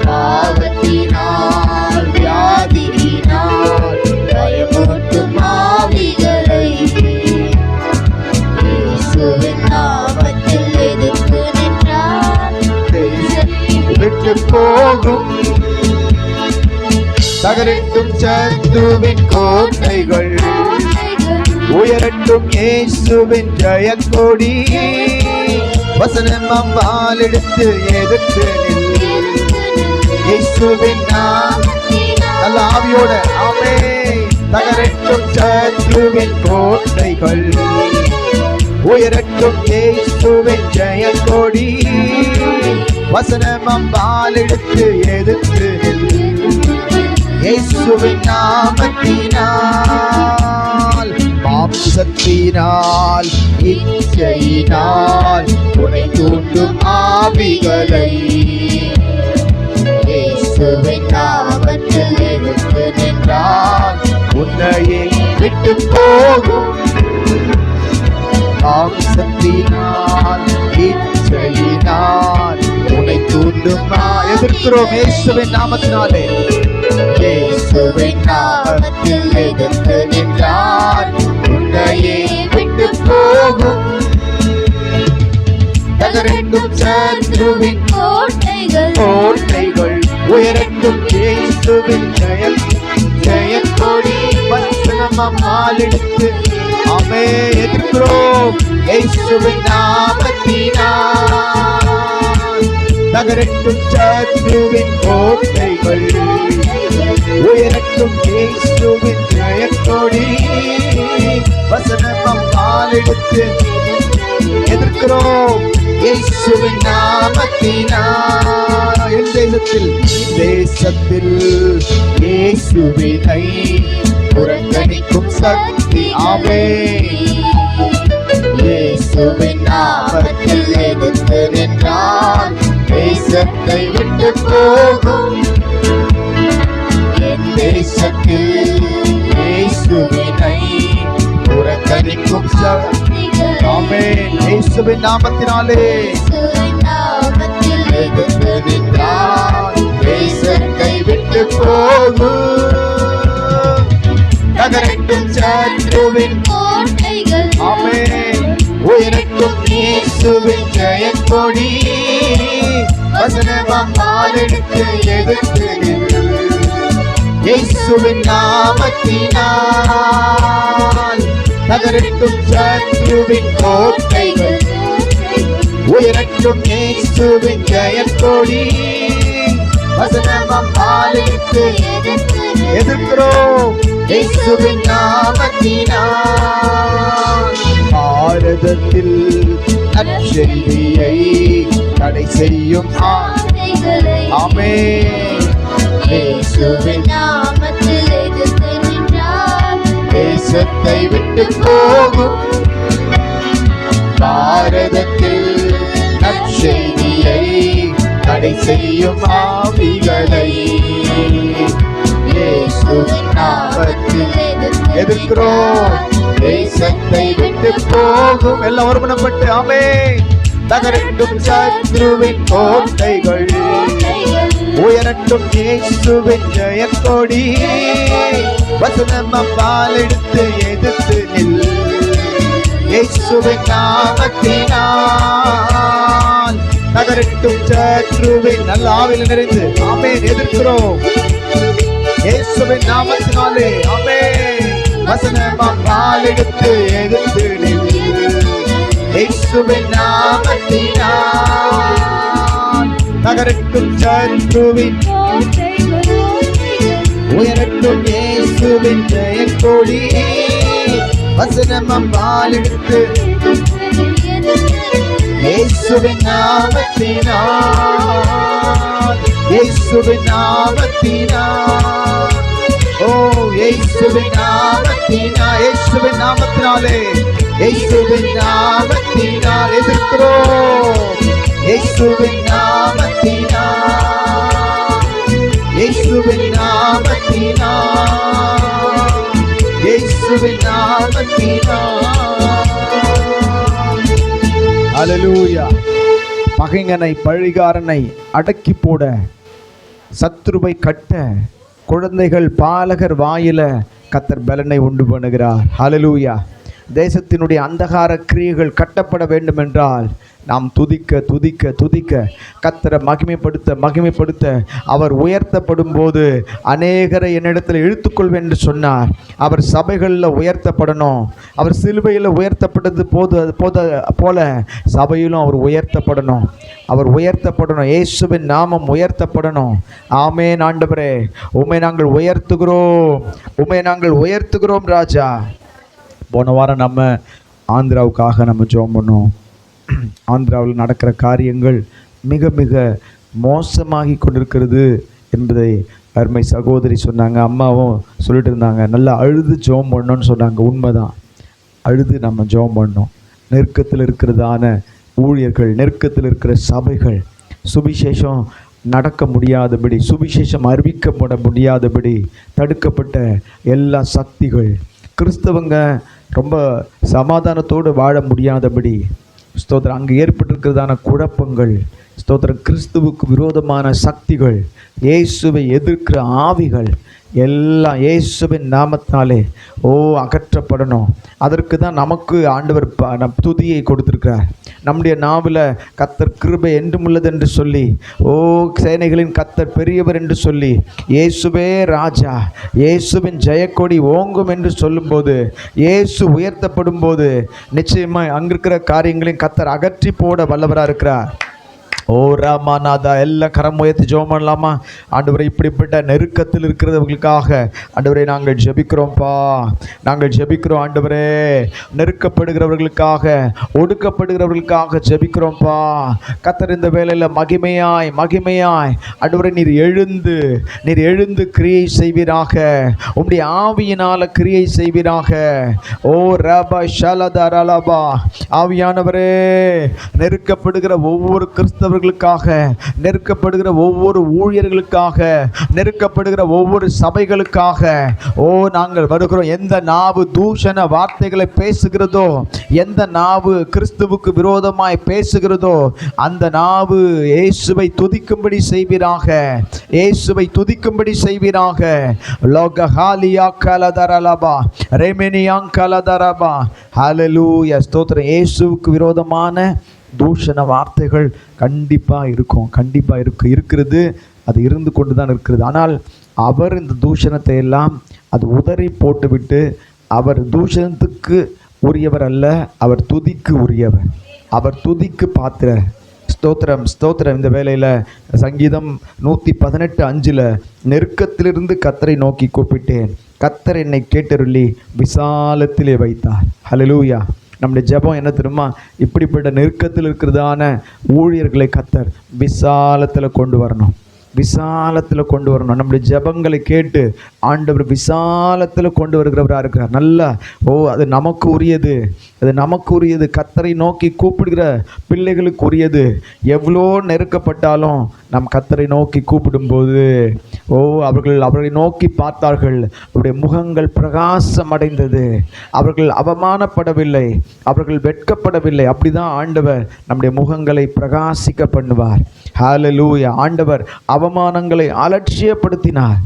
Speaker 2: பாவத்தினால், வியாதியினால் பயமூட்டும் ஆவிகளை இயேசுவின் நாமத்தில் எதிர்த்து நின்றால்
Speaker 4: விட்டு போகும். தகரட்டும் சத்துருவின் கோட்டைகள், உயரட்டும் இயேசுவின் ஜெயக்கொடி. வசனம் வாளெடுத்து எதிர்த்து நில். இயேசுவின் நல்ல ஆவியோட ஆமே. தகரட்டும் சத்துருவின் கோட்டைகள், உயரட்டும் இயேசுவின் ஜெயக்கொடி. வசனம் வாளெடுத்து எதிர்த்து நில். இயேசுவின் நாமத்தினால், மாம்சத்தினால், இச்சையினால் உன்னை தூண்டும் ஆவிகளை
Speaker 2: இயேசுவின் நாமத்தில் எதிர்த்து நின்றால்
Speaker 4: உன்னையே விட்டு போகும். மாம்சத்தினால், இச்சையினால் உன்னை தூண்டும் எதிர்க்கிறோம். இயேசுவின் நாமத்தினாலே,
Speaker 2: இயேசுவின் நாமத்தில் எதிர்த்து நின்றால்
Speaker 4: உன்னையே விட்டு போகும். தகரட்டும் சத்ருவின்
Speaker 2: கோட்டைகள்,
Speaker 4: கோட்டைகள், உயரட்டும் இயேசுவின் ஜெயக்கொடி. வசனம் வாளெடுத்து ஆமே எதிர்க்கிறோம். இயேசுவின் நாமத்தினால் தகரட்டும் சத்ருவின் கோட்டைகள், உயரட்டும் இயேசுவின் ஜெயக்கொடி. வசனம் வாளெடுத்து எதிர்க்கிறோம். இயேசுவின் நாமத்தினால் என் தேசத்தில் இயேசுவினை புறக்கணிக்கும் சக்தி ஆமே.
Speaker 2: இயேசுவின் நாமத்தில் எதிர்த்து நின்றால்
Speaker 4: தேசத்தை விட்டு போகும்.
Speaker 2: என் தேசத்தில்
Speaker 4: இயேசுவினை புறக்கணிக்கும் சக்தி ஆமே. இயேசுவின் நாமத்தினாலே
Speaker 2: இயேசுவின் எதிர்த்து நின்றால் தேசத்தை விட்டு போகும். நகரட்டும் சத்ருவின் கோட்டைகள், ஆமென். உயரட்டும் இயேசுவின் ஜெயக்கொடி. வசனமாம் பாலெடுத்து எதிர்த்து நின்று இயேசுவின் நாமத்தினால் நகரட்டும் சத்ருவின் கோட்டைகள். உயரட்டும் இயேசுவின் ஜெயக்கொடி. வசனமாம் பாலெடுத்து எதிர்க்கிறோம் இயேசுவின் நாமத்தினால். பாரதத்தில் நற்செய்தியை தடை செய்யும் ஆசைகளை, ஆமென். இயேசுவின் நாமத்தில் எதிர்த்து நின்றால் தேசத்தை விட்டு போகும். பாரதத்தில் நற்செய்தியை தடை செய்யும் ஆவிகளை இயேசுவின் நாமத்தில் எதிர்க்கிறோம். தேசத்தை விட்டு போகும். எல்லாம் ஒருமனப்பட்டு ஆமென். நகரட்டும் சத்ருவின் கோட்டைகள். உயரட்டும் இயேசுவின் ஜெயக்கொடி. வசனமாம் பாலெடுத்து எதிர்த்து நில் இயேசுவின் நாமத்தினால். நகரட்டும் சத்ருவின் நல்ல ஆவியில் நிறைந்து ஆமென் எதிர்க்கிறோம் இயேசுவின் நாமத்தினாலே. ஆமென். வசனமாம் பாலெடுத்து எதிர்த்து நில் இயேசுவின் நாமத்தினால். நகரட்டும் சத்ருவின் உயரட்டும் இயேசுவின் ஜெயக்கொடி. வசனமாம் பாலெடுத்து இயேசுவின் நாமத்தினால். இயேசுவின் நாமத்தினால். ஓ இயேசுவின் நாமத்தினால். இயேசுவின் நாமத்தினாலே. இயேசுவின் நாமத்தினால் எதிர்க்கிறோம். இயேசுவின் நாமத்தினால். இயேசுவின் நாமத்தினால். இயேசுவின் நாமத்தினால்.
Speaker 4: அல்லேலூயா. பகைஞனை பழிகாரனை அடக்கி போட, சத்ருவை கட்ட, குழந்தைகள் பாலகர் வாயில கர்த்தர் பலனை உண்டு பண்ணுகிறார். அல்லேலூயா. தேசத்தினுடைய அந்தகார கிரியைகள் கட்டப்பட வேண்டும் என்றால் நாம் துதிக்க துதிக்க துதிக்க கர்த்தரை மகிமைப்படுத்த அவர் உயர்த்தப்படும் போது அநேகரை என்னிடத்தில் இழுத்துக்கொள்வேன் என்று சொன்னார். அவர் சபைகளில் உயர்த்தப்படணும். அவர் சிலுவையில் உயர்த்தப்பட்டது போல சபையிலும் அவர் உயர்த்தப்படணும். அவர் உயர்த்தப்படணும். இயேசுவின் நாமம் உயர்த்தப்படணும். ஆமென். ஆண்டவரே உம்மை நாங்கள் உயர்த்துகிறோம் ராஜா. போன வாரம் நம்ம ஆந்திராவுக்காக நம்ம ஜெபம் பண்ணோம். ஆந்திராவில் நடக்கிற காரியங்கள் மிக மிக மோசமாகி கொண்டிருக்கிறது என்பதை அருமை சகோதரி சொன்னாங்க. அம்மாவும் சொல்லிட்டு இருந்தாங்க, நல்லா அழுது ஜெபம் பண்ணோன்னு சொன்னாங்க. உண்மைதான், அழுது நம்ம ஜெபம் பண்ணோம். நெருக்கத்தில் இருக்கிறதான ஊழியர்கள், நெருக்கத்தில் இருக்கிற சபைகள், சுவிசேஷம் நடக்க முடியாதபடி, சுவிசேஷம் அறிவிக்கப்பட முடியாதபடி தடுக்கப்பட்ட எல்லா சக்திகள், கிறிஸ்தவங்க ரொம்ப சமாதானத்தோடு வாழ முடியாதபடி, ஸ்தோத்திரம், அங்கே ஏற்பட்டிருக்கிறதான குழப்பங்கள், ஸ்தோத்திரம், கிறிஸ்துவுக்கு விரோதமான சக்திகள், இயேசுவை எதிர்க்கிற ஆவிகள் எல்லாம் இயேசுவின் நாமத்தினாலே அகற்றப்படணும். அதற்கு தான் நமக்கு ஆண்டவர் துதியை கொடுத்திருக்கிறார். நம்முடைய நாவில் கர்த்தர் கிருபை என்றும் உள்ளது என்று சொல்லி, சேனைகளின் கர்த்தர் பெரியவர் என்று சொல்லி, இயேசுவே ராஜா, இயேசுவின் ஜெயக்கொடி ஓங்கும் என்று சொல்லும்போது, இயேசு உயர்த்தப்படும் போது நிச்சயமாக அங்கிருக்கிற காரியங்களையும் கர்த்தர் அகற்றி போட வல்லவராக இருக்கிறார். ராமாநாதா, எல்லாம் கரம் உயர்த்தி ஜெபம் பண்ணலாமா? ஆண்டவரை, இப்படிப்பட்ட நெருக்கத்தில் இருக்கிறவர்களுக்காக ஆண்டவரை நாங்கள் ஜெபிக்கிறோம்ப்பா, நாங்கள் ஜெபிக்கிறோம். ஆண்டவரே, நெருக்கப்படுகிறவர்களுக்காக, ஒடுக்கப்படுகிறவர்களுக்காக ஜெபிக்கிறோம்ப்பா. கர்த்தர் இந்த வேளையில் மகிமையாய் ஆண்டவரை நீர் எழுந்து கிரியை செய்வீராக, உம்முடைய ஆவியினால கிரியை செய்வீராக. ரபா ஷலதா ரலபா. ஆவியானவரே, நெருக்கப்படுகிற ஒவ்வொரு கிறிஸ்தவ கிறிஸ்தவர்களுக்காக, நெருக்கப்படுகிற ஒவ்வொரு ஊழியர்களுக்காக, நெருக்கப்படுகிற ஒவ்வொரு சபைகளுக்காக நாங்கள் வருகிறோம். எந்த நாவு தூஷண வார்த்தைகளை பேசுகிறதோ, எந்த நாவு கிறிஸ்துவுக்கு விரோதமாய் பேசுகிறதோ, அந்த நாவு இயேசுவை துதிக்கும்படி செய்வீராக, இயேசுவை துதிக்கும்படி செய்வீராக. லோகஹாலியா கலதரலபா ரெமினியாங் கலதரபா. ஹல்லேலூயா, ஸ்தோத்திரம். இயேசுவுக்கு விரோதமான தூஷண வார்த்தைகள் கண்டிப்பாக இருக்கும், கண்டிப்பாக இருக்கிறது, அது இருந்து கொண்டு தான் இருக்கிறது. ஆனால் அவர் இந்த தூஷணத்தை எல்லாம் அது உதறி போட்டுவிட்டு, அவர் தூஷணத்துக்கு உரியவர் அல்ல, அவர் துதிக்கு உரியவர், அவர் துதிக்கு பாத்திரர். ஸ்தோத்திரம், ஸ்தோத்திரம். இந்த வேளையில் சங்கீதம் 118:5 நெருக்கத்திலிருந்து கர்த்தரை நோக்கி கூப்பிட்டேன், கர்த்தர் என்னை கேட்டருளி விசாலத்திலே வைத்தார். ஹல்லேலூயா. நம்முடைய ஜெபம் என்ன தெரியுமா? இப்படிப்பட்ட நெருக்கத்தில் இருக்கிறதான ஊழியர்களை கர்த்தர் விசாலத்தில் கொண்டு வரணும், விசாலத்தில் கொண்டு வரணும். நம்முடைய ஜெபங்களை கேட்டு ஆண்டவர் விசாலத்தில் கொண்டு வருகிறவராக இருக்கிறார். நல்லா அது நமக்கு உரியது, அது நமக்கு உரியது. கர்த்தரை நோக்கி கூப்பிடுகிற பிள்ளைகளுக்கு உரியது. எவ்வளோ நெருக்கப்பட்டாலும் நம் கர்த்தரை நோக்கி கூப்பிடும்போது அவர்களை நோக்கி பார்த்தார்கள், அவருடைய முகங்கள் பிரகாசம் அடைந்தது, அவர்கள் அவமானப்படவில்லை, அவர்கள் வெட்கப்படவில்லை. அப்படிதான் ஆண்டவர் நம்முடைய முகங்களை பிரகாசிக்க பண்ணுவார். ஹல்லேலூயா. ஆண்டவர் அவமானங்களை அலட்சியப்படுத்தினார்.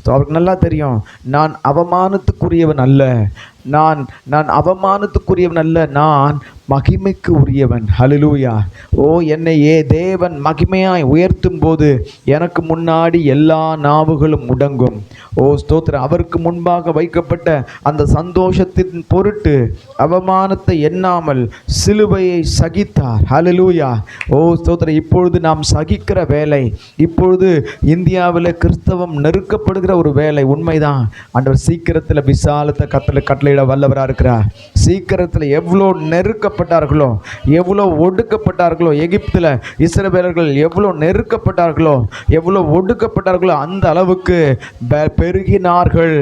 Speaker 4: அவருக்கு நல்லா தெரியும், நான் அவமானத்துக்குரியவன் அல்ல, நான் அவமானத்துக்குரியவன் அல்ல, நான் மகிமைக்கு உரியவன். ஹல்லேலூயா. என்னை தேவன் மகிமையாய் உயர்த்தும் போது எனக்கு முன்னாடி எல்லா நாவுகளும் முடங்கும். ஸ்தோத்திரம். அவருக்கு முன்பாக வைக்கப்பட்ட அந்த சந்தோஷத்தின் பொருட்டு அவமானத்தை எண்ணாமல் சிலுவையை சகித்தார். ஹல்லேலூயா. ஸ்தோத்திரம். இப்பொழுது நாம் சகிக்கிற வேலை, இப்பொழுது இந்தியாவில் கிறிஸ்தவம் நெருக்கப்படுகிற ஒரு வேலை. உண்மைதான். ஆண்டவர் சீக்கிரத்தில் விசாலத்தை கட்டளையிட வல்லவராக இருக்கிறார். சீக்கிரத்தில் எவ்வளோ நெருக்கப்பட்டார்களோ, எவ்வளோ ஒடுக்கப்பட்டார்களோ, எகிப்தில் இஸ்ரவேலர்கள் எவ்வளோ நெருக்கப்பட்டார்களோ, எவ்வளோ ஒடுக்கப்பட்டார்களோ, அந்த அளவுக்கு பெருகினார்கள்,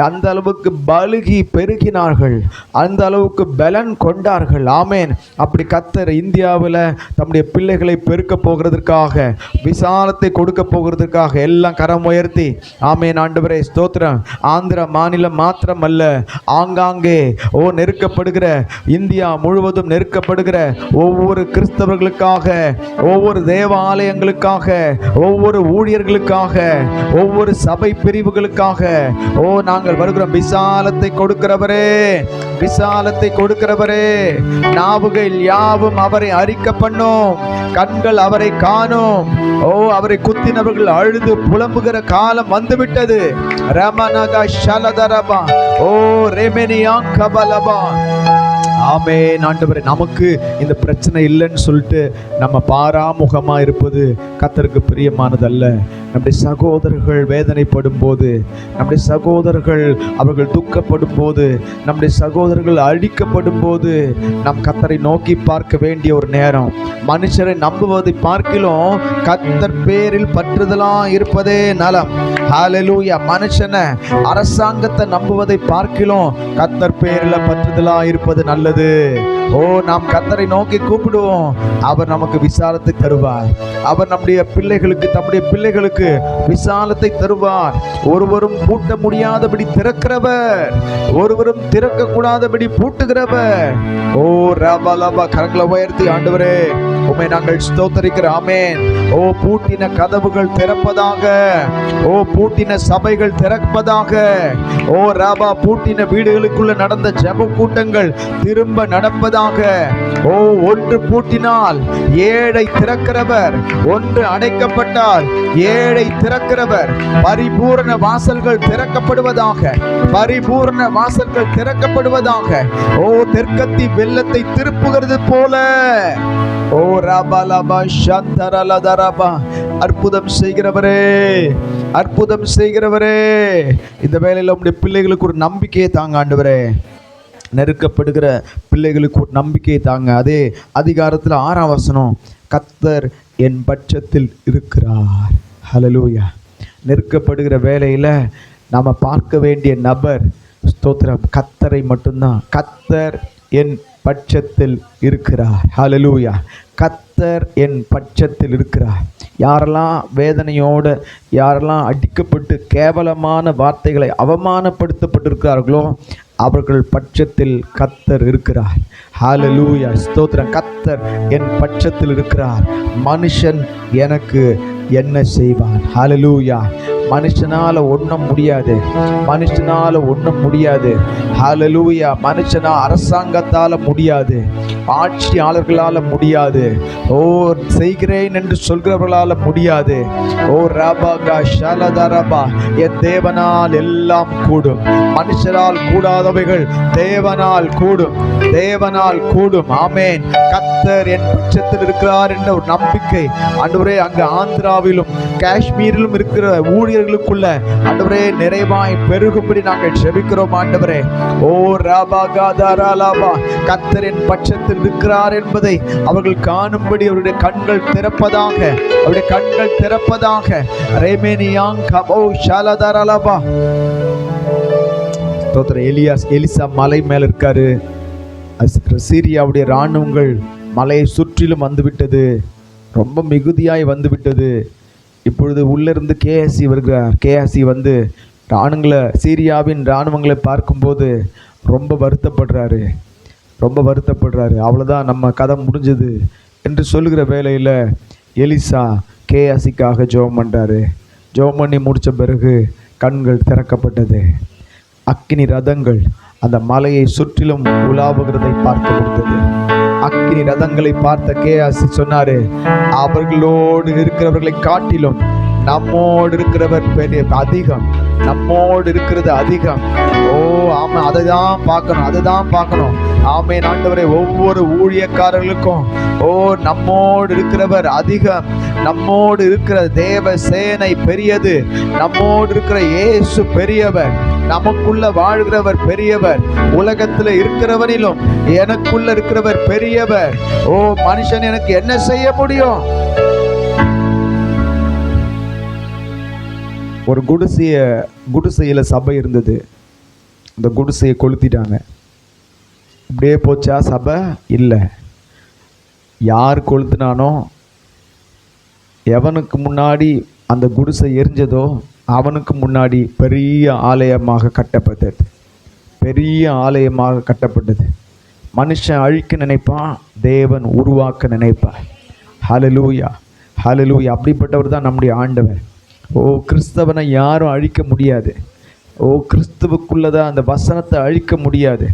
Speaker 4: அந்த அளவுக்கு பலுகி பெருகினார்கள், அந்த அளவுக்கு பலன் கொண்டார்கள். ஆமேன். அப்படி கர்த்தர் இந்தியாவில் தம்முடைய பிள்ளைகளை பெருக்க போகிறதுக்காக, விசாலத்தை கொடுக்க போகிறதுக்காக எல்லாம் கரம் உயர்த்தி ஆமேன். ஆண்டவரே ஸ்தோத்திரம். ஆந்திர மாநிலம் மாத்திரம் அல்ல, ஆங்காங்கே நெருக்கப்படுகிற இந்தியா முழுவதும் நெருக்கப்படுகிற ஒவ்வொரு கிறிஸ்தவர்களுக்காக, ஒவ்வொரு தேவாலயங்களுக்காக, ஒவ்வொரு ஊழியர்களுக்காக, ஒவ்வொரு சபை பிரிவுகளுக்காக நாங்கள் வருகிறோம். விசாலத்தை கொடுக்கிறவரே, விசாலத்தை கொடுக்கிறவரே. நாவுகள் யாவும் அவரை அறிக்க பண்ணும், கண்கள் அவரை காணும். அவரை குத்தினவர்கள் அழுது புலம்புகிற காலம் வந்துவிட்டது. ரமனகா ஷலதரபா ரெமெனியாங் கபலபா. ஆமென். ஆண்டவரே, நமக்கு இந்த பிரச்சனை இல்லைன்னு சொல்லிட்டு நம்ம பாராமுகமாக இருப்பது கர்த்தருக்கு பிரியமானதல்ல. நம்முடைய சகோதரர்கள் வேதனைப்படும் போது, நம்முடைய சகோதரர்கள் அவர்கள் துக்கப்படும் போது, நம்முடைய சகோதரர்கள் அழிக்கப்படும் போது நம் கர்த்தரை நோக்கி பார்க்க வேண்டிய ஒரு நேரம். மனுஷரை நம்புவதை பார்க்கிலும் கர்த்தர் பேரில் பற்றுதலாம் இருப்பதே நலம். ஹல்லேலூயா. மனுஷனை அரசாங்கத்தை நம்புவதை பார்க்கிலும் கர்த்தர் பேரில் பற்றுதலாம் இருப்பது நல்லது. நாம் கர்த்தரை நோக்கி கூப்பிடுவோம், அவர் நமக்கு விசாலத்தை தருவார். அவர் நம்முடைய பிள்ளைகளுக்கு, தம்முடைய பிள்ளைகளுக்கு விசாலத்தை தருவார். ஒருவரும் பூட்ட முடியாதபடி திறக்கிறவர், ஒருவரும் திறக்க கூடாதபடி பூட்டுகிறவர். ரபலபா. கரங்களை உயர்த்தி ஆண்டவரே உம்மை நாங்கள் ஸ்தோத்தரிக்கிறோம். ஆமென். பூட்டின கதவுகள் திறப்பதாக, பூட்டின சபைகள் திறப்பதாக. ராபா, பூட்டின வீடுகளுக்குள்ள நடந்த ஜெப கூட்டங்கள் திரும்ப நடப்பதாக. ஒன்று பூட்டினால் ஏழை திறக்கிறவர், ஒன்று அடைக்கப்பட்டால் ஏழை திறக்கிறவர். பரிபூரண வாசல்கள் திறக்கப்படுவதாக, பரிபூரண வாசல்கள் திறக்கப்படுவதாக. தெற்கத்தி வெள்ளத்தை திருப்புகிறது போல. ரபலபா சந்தரலதரபா. அற்புதம் செய்கிறவரே, அற்புதம் செய்கிறவரே, இந்த வேளையில் உம்முடைய பிள்ளைகளுக்கு ஒரு நம்பிக்கையை தாங்க ஆண்டவரே. நெருக்கப்படுகிற பிள்ளைகளுக்கு ஒரு நம்பிக்கையை தாங்க. அதே அதிகாரத்தில் 6ஆம் வசனம், கர்த்தர் என் பட்சத்தில் இருக்கிறார். ஹல்லேலூயா. நெருக்கப்படுகிற வேளையில் நாம் பார்க்க வேண்டிய நபர், ஸ்தோத்திரம், கர்த்தரை மட்டும்தான். கர்த்தர் என் பட்சத்தில் இருக்கிறார். ஹல்லேலூயா. கர்த்தர் கர்த்தர் என் பட்சத்தில் இருக்கிறார். யாரெல்லாம் வேதனையோடு, யாரெல்லாம் அடிக்கப்பட்டு கேவலமான வார்த்தைகளை அவமானப்படுத்தப்பட்டிருக்கிறார்களோ அவர்கள் பட்சத்தில் கர்த்தர் இருக்கிறார். ஹல்லேலூயா, ஸ்தோத்திரம். கர்த்தர் என் பட்சத்தில் இருக்கிறார். மனுஷன் எனக்கு என்ன செய்வான்? ஹல்லேலூயா. மனுஷனால ஒன்றும் முடியாது, மனுஷனால ஒன்றும் முடியாது. ஹல்லேலூயா. மனுஷனா அரசாங்கத்தால முடியாது, ஆட்சியாளர்களால முடியாது, ஓ செய்கிறேன் என்று சொல்கிறவர்களால முடியாது. ஓ ரபாகா ஷலதரபா, என் தேவனால் எல்லாம் கூடும். மனுஷரால் கூடாதவைகள் தேவனால் கூடும், தேவனால் கூடும். ஆமேன். கர்த்தர் என் பட்சத்தில் இருக்கிறார் என்ற ஒரு நம்பிக்கை ஆண்டவரே அங்கு ஆந்திராவிலும் காஷ்மீரிலும் இருக்கிற ஊழியர்களுக்குள்ள ஆண்டவரே நிறைவாய் பெருகும்படி நாங்கள் ஜெபிக்கிறோம் ஆண்டவரே. ஓ ரபாகாதாராலாபா, கர்த்தர் என் பட்சத்தில் இருக்கிறார் என்பதை அவர்கள் காணும்படி அவருடைய கண்கள் திறப்பதாக, அவருடைய கண்கள் திறப்பதாக. ரேமேனியாங் கபோ ஷாலதாராலாபா. எலிசா மலை மேல இருக்காரு. சீரியாவுடைய இராணுவங்கள் மலையை சுற்றிலும் வந்துவிட்டது, ரொம்ப மிகுதியாய் வந்துவிட்டது. இப்பொழுது உள்ளிருந்து கேஎஸ்சி வருகிறார். கேஎஸ்சி வந்து சீரியாவின் இராணுவங்களை பார்க்கும்போது ரொம்ப வருத்தப்படுறாரு, ரொம்ப வருத்தப்படுறாரு. அவ்வளோதான், நம்ம கதை முடிஞ்சது என்று சொல்லுகிற வேளையில் எலிசா கேஎஸ்சிக்காக ஜெபம் பண்ணுறாரு. ஜெபம் பண்ணி முடித்த பிறகு கண்கள் திறக்கப்பட்டது. அக்கினி ரதங்கள் அந்த மலையை சுற்றிலும் உலாவுகிறதை பார்க்க முடிந்தது. அக்கினி ரதங்களை பார்த்த கேஎஸ்சி சொன்னாரு, அவர்களோடு இருக்கிறவர்களை காட்டிலும் நம்மோடு இருக்கிறவர் பெரிய அதிகம், நம்மோடு இருக்கிறது அதிகம். ஓ ஆமா, அதை தான் பார்க்கணும், அதை தான் பார்க்கணும். ஆமென் ஆண்டவரே. ஒவ்வொரு ஊழியக்காரர்களுக்கும் ஓ நம்மோடு இருக்கிறவர் அதிகம், நம்மோடு இருக்கிற தேவ சேனை பெரியது, நம்மோடு இருக்கிற இயேசு பெரியவர், நமக்குள்ள வாழ்கிறவர் பெரியவர், உலகத்தில் இருக்கிறவனிலும் எனக்குள்ள இருக்கிறவர் பெரியவர். ஓ மனுஷன் எனக்கு என்ன செய்ய முடியும்? ஒரு குடிசையில சபை இருந்தது. அந்த குடிசையை கொளுத்திட்டாங்க. இப்படியே போச்சா சபை? இல்லை. யார் கொளுத்தினானோ, எவனுக்கு முன்னாடி அந்த குடிசை எரிஞ்சதோ அவனுக்கு முன்னாடி பெரிய ஆலயமாக கட்டப்பட்டது, பெரிய ஆலயமாக கட்டப்பட்டது. மனுஷன் அழிக்க நினைப்பான், தேவன் உருவாக்க நினைப்பார். ஹல்லேலூயா, ஹல்லேலூயா. அப்படிப்பட்டவர் தான் நம்முடைய ஆண்டவர். ஓ கிறிஸ்தவனை யாரும் அழிக்க முடியாது. ஓ கிறிஸ்துவுக்குள்ளதான் அந்த வசனத்தை அழிக்க முடியாது.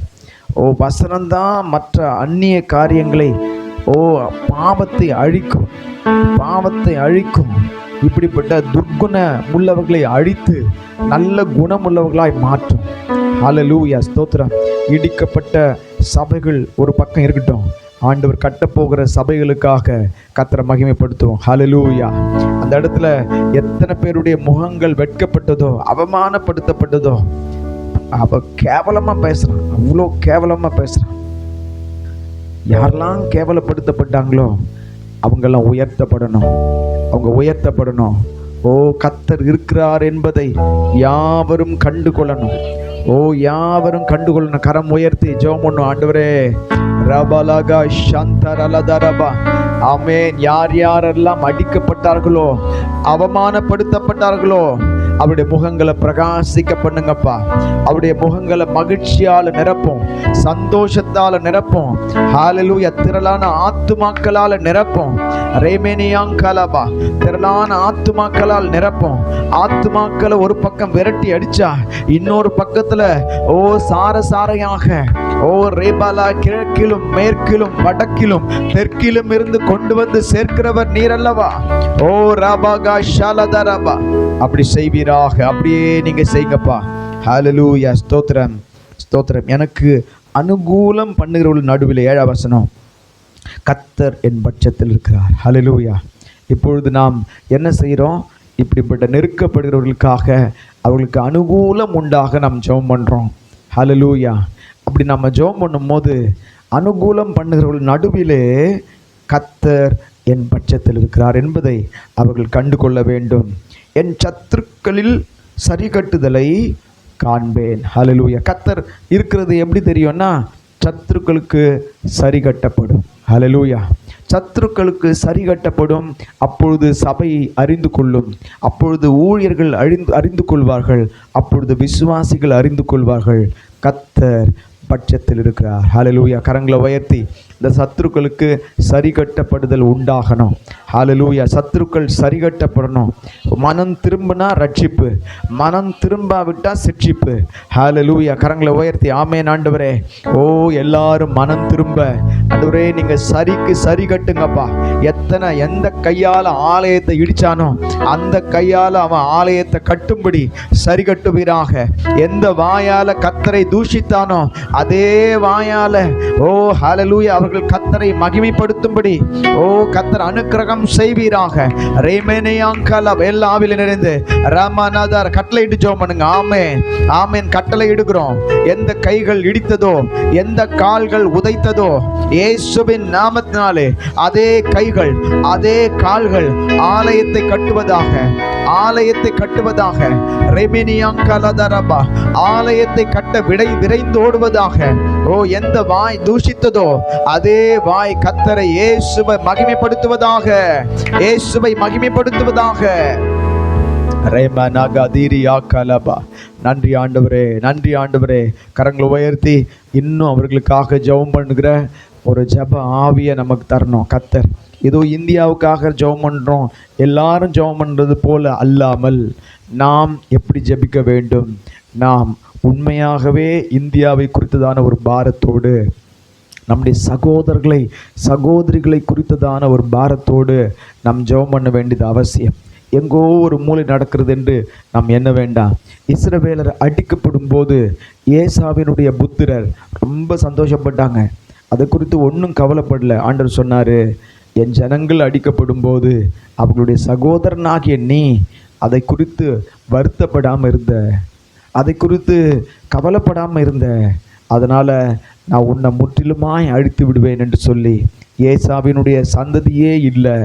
Speaker 4: ஓ வசனம்தான் மற்ற அந்நிய காரியங்களை, ஓ பாவத்தை அழிக்கும், பாவத்தை அழிக்கும். இப்படிப்பட்ட துர்க்குண உள்ளவர்களை அழித்து நல்ல குணமுள்ளவர்களாய் மாற்றும். ஹல்லேலூயா, ஸ்தோத்திரம். இடிக்கப்பட்ட சபைகள் ஒரு பக்கம் இருக்கட்டும், ஆண்டவர் கட்டப்போகிற சபைகளுக்காக கர்த்தரை மகிமைப்படுத்துவோம். ஹல்லேலூயா. அந்த இடத்துல எத்தனை பேருடைய முகங்கள் வெட்கப்பட்டதோ, அவமானப்படுத்தப்பட்டதோ. அவ கேவலமா பேசுறான், அவ்வளோ கேவலமா பேசுறான். யாரெல்லாம் கேவலப்படுத்தப்பட்டாங்களோ அவங்கெல்லாம் உயர்த்தப்படணும், அவங்க உயர்த்தப்படணும். ஓ கர்த்தர் இருக்கிறார் என்பதை யாவரும் கண்டு கொள்ளணும். ஓ யாவரும் கண்டுகொள்ளணும். கரம் உயர்த்தி ஜெபம் பண்ணும். ஆண்டவரே ரபலகா சந்தரலதரபா. ஆமென். யார் யாரெல்லாம் அடிக்கப்பட்டார்களோ, அவமானப்படுத்தப்பட்டார்களோ அவருடைய முகங்களை பிரகாசிக்க பண்ணுங்கப்பா. அவருடைய முகங்களை மகிழ்ச்சியால நிரப்பும், சந்தோஷத்தால நிரப்பும். ஹல்லேலூயா. திரளான ஆத்துமாக்களால நிரப்பும். ரேமேனியாங்கலபா, திரளான ஆத்துமாக்களால் நிரப்பும். ஆத்துமாக்களை ஒரு பக்கம் விரட்டி அடிச்சா இன்னொரு பக்கத்துல ஓ சாரையாக, ஓ ரேபாலா, கிழக்கிலும் மேற்கிலும் வடக்கிலும் தெற்கிலும் இருந்து கொண்டு வந்து சேர்க்கிறவர் நீர் அல்லவா? ஓ ராபாகா ஷாலதரபா. அப்படி செய்வீராக, அப்படியே நீங்க செய்யுங்கப்பா. ஹல்லேலூயா, ஸ்தோத்திரம், ஸ்தோத்திரம். எனக்கு அனுகூலம் பண்ணுகிறவர்கள் நடுவில் 7ஆம் வசனம், கர்த்தர் என் பட்சத்தில் இருக்கிறார். ஹல்லேலூயா. இப்பொழுது நாம் என்ன செய்கிறோம்? இப்படிப்பட்ட நெருக்கப்படுகிறவர்களுக்காக அவர்களுக்கு அனுகூலம் உண்டாக நாம் ஜெபம் பண்ணுறோம். ஹல்லேலூயா. அப்படி நம்ம ஜெபம் பண்ணும்போது அனுகூலம் பண்ணுகிறவர்கள் நடுவிலே கர்த்தர் என் பட்சத்தில் இருக்கிறார் என்பதை அவர்கள் கண்டு கொள்ள வேண்டும். என் சத்துருக்களில் சரி கட்டுதலை காண்பேன். ஹல்லேலூயா. கர்த்தர் இருக்கிறது எப்படி தெரியும்னா, சத்துருக்களுக்கு சரி கட்டப்படும். ஹல்லேலூயா. சத்துருக்களுக்கு சரி கட்டப்படும், அப்பொழுது சபை அறிந்து கொள்ளும், அப்பொழுது ஊழியர்கள் அறிந்து கொள்வார்கள், அப்பொழுது விசுவாசிகள் அறிந்து கொள்வார்கள் கர்த்தர் பட்சத்தில் இருக்கிறார். ஹல்லேலூயா. கரங்களை உயர்த்தி இந்த சத்துருக்களுக்கு சரி கட்டப்படுதல் உண்டாகணும். ஹல்லேலூயா. சத்துருக்கள் சரி கட்டப்படணும். மனம் திரும்பினா ரட்சிப்பு, மனம் திரும்பாவிட்டா சிட்சிப்பு. ஹல்லேலூயா. கரங்களை உயர்த்தி ஆமென் ஆண்டவரே. ஓ எல்லாரும் மனம் திரும்ப ஆண்டவரே நீங்க சரிக்கு சரி கட்டுங்கப்பா. எந்த கையால் ஆலயத்தை இடிச்சானோ அந்த கையால் அவன் ஆலயத்தை கட்டும்படி சரி கட்டுவீராக. எந்த வாயால கர்த்தரை தூஷித்தானோ அதே வாயால ஓ ஹல்லேலூயா அவர்கள் கர்த்தரை மகிமைப்படுத்தும்படி ஓ கர்த்தர் அனுக்கிரகம் செய்வீராக. ரேமேனியாங்கல எல்லாவில நிறைந்து ராமநாதர் கட்டளையிட்டு ஜெபம் பண்ணுங்க. ஆமென் ஆமென். கட்டளை இடுகிறோம். எந்த கைகள் இடித்ததோ எந்த கால்கள் உதைத்ததோ இயேசுவின் நாமத்தினாலே அதே கைகள் அதே கால்கள் ஆலயத்தை கட்டுவதாக, ஆலயத்தை கட்டுவதாக. ரெமினியாங்கலதரபா ஆலயத்தை கட்ட விரைந்து ஓடுவதாக. ஓ எந்த வாய் தூஷித்ததோ அதே வாய் கர்த்தரை இயேசுவை மகிமைப்படுத்துவதாக, இயேசுவை மகிமைப்படுத்துவதாக. நன்றி ஆண்டவரே, நன்றி ஆண்டவரே. கரங்களை உயர்த்தி இன்னும் அவர்களுக்காக ஜெபம் பண்ணுகிற ஒரு ஜெப ஆவியை நமக்கு தரணும் கர்த்தர். ஏதோ இந்தியாவுக்காக ஜெபம் பண்ணுறோம், எல்லாரும் ஜெபம் பண்ணுறது போல அல்லாமல் நாம் எப்படி ஜெபிக்க வேண்டும், நாம் உண்மையாகவே இந்தியாவை குறித்ததான ஒரு பாரத்தோடு, நம்முடைய சகோதரிகளை குறித்ததான ஒரு பாரத்தோடு நாம் ஜெபம் பண்ண வேண்டியது அவசியம். எங்கோ ஒரு மூலை நடக்கிறது என்று நாம் எண்ண வேண்டாம். இஸ்ரவேலர் அடிக்கப்படும் போது ஏசாவினுடைய புத்திரர் ரொம்ப சந்தோஷப்பட்டாங்க. அதை குறித்து ஒன்றும் கவலைப்படல. ஆண்டவர் சொன்னார், என் ஜனங்கள் அடிக்கப்படும் போது அவர்களுடைய சகோதரனாகிய நீ அதை குறித்து வருத்தப்படாமல் இருந்த, அதை குறித்து கவலைப்படாமல் இருந்த, அதனால் நான் உன்னை முற்றிலுமாய் அழித்து விடுவேன் என்று சொல்லி ஏசாவினுடைய சந்ததியே இல்லை,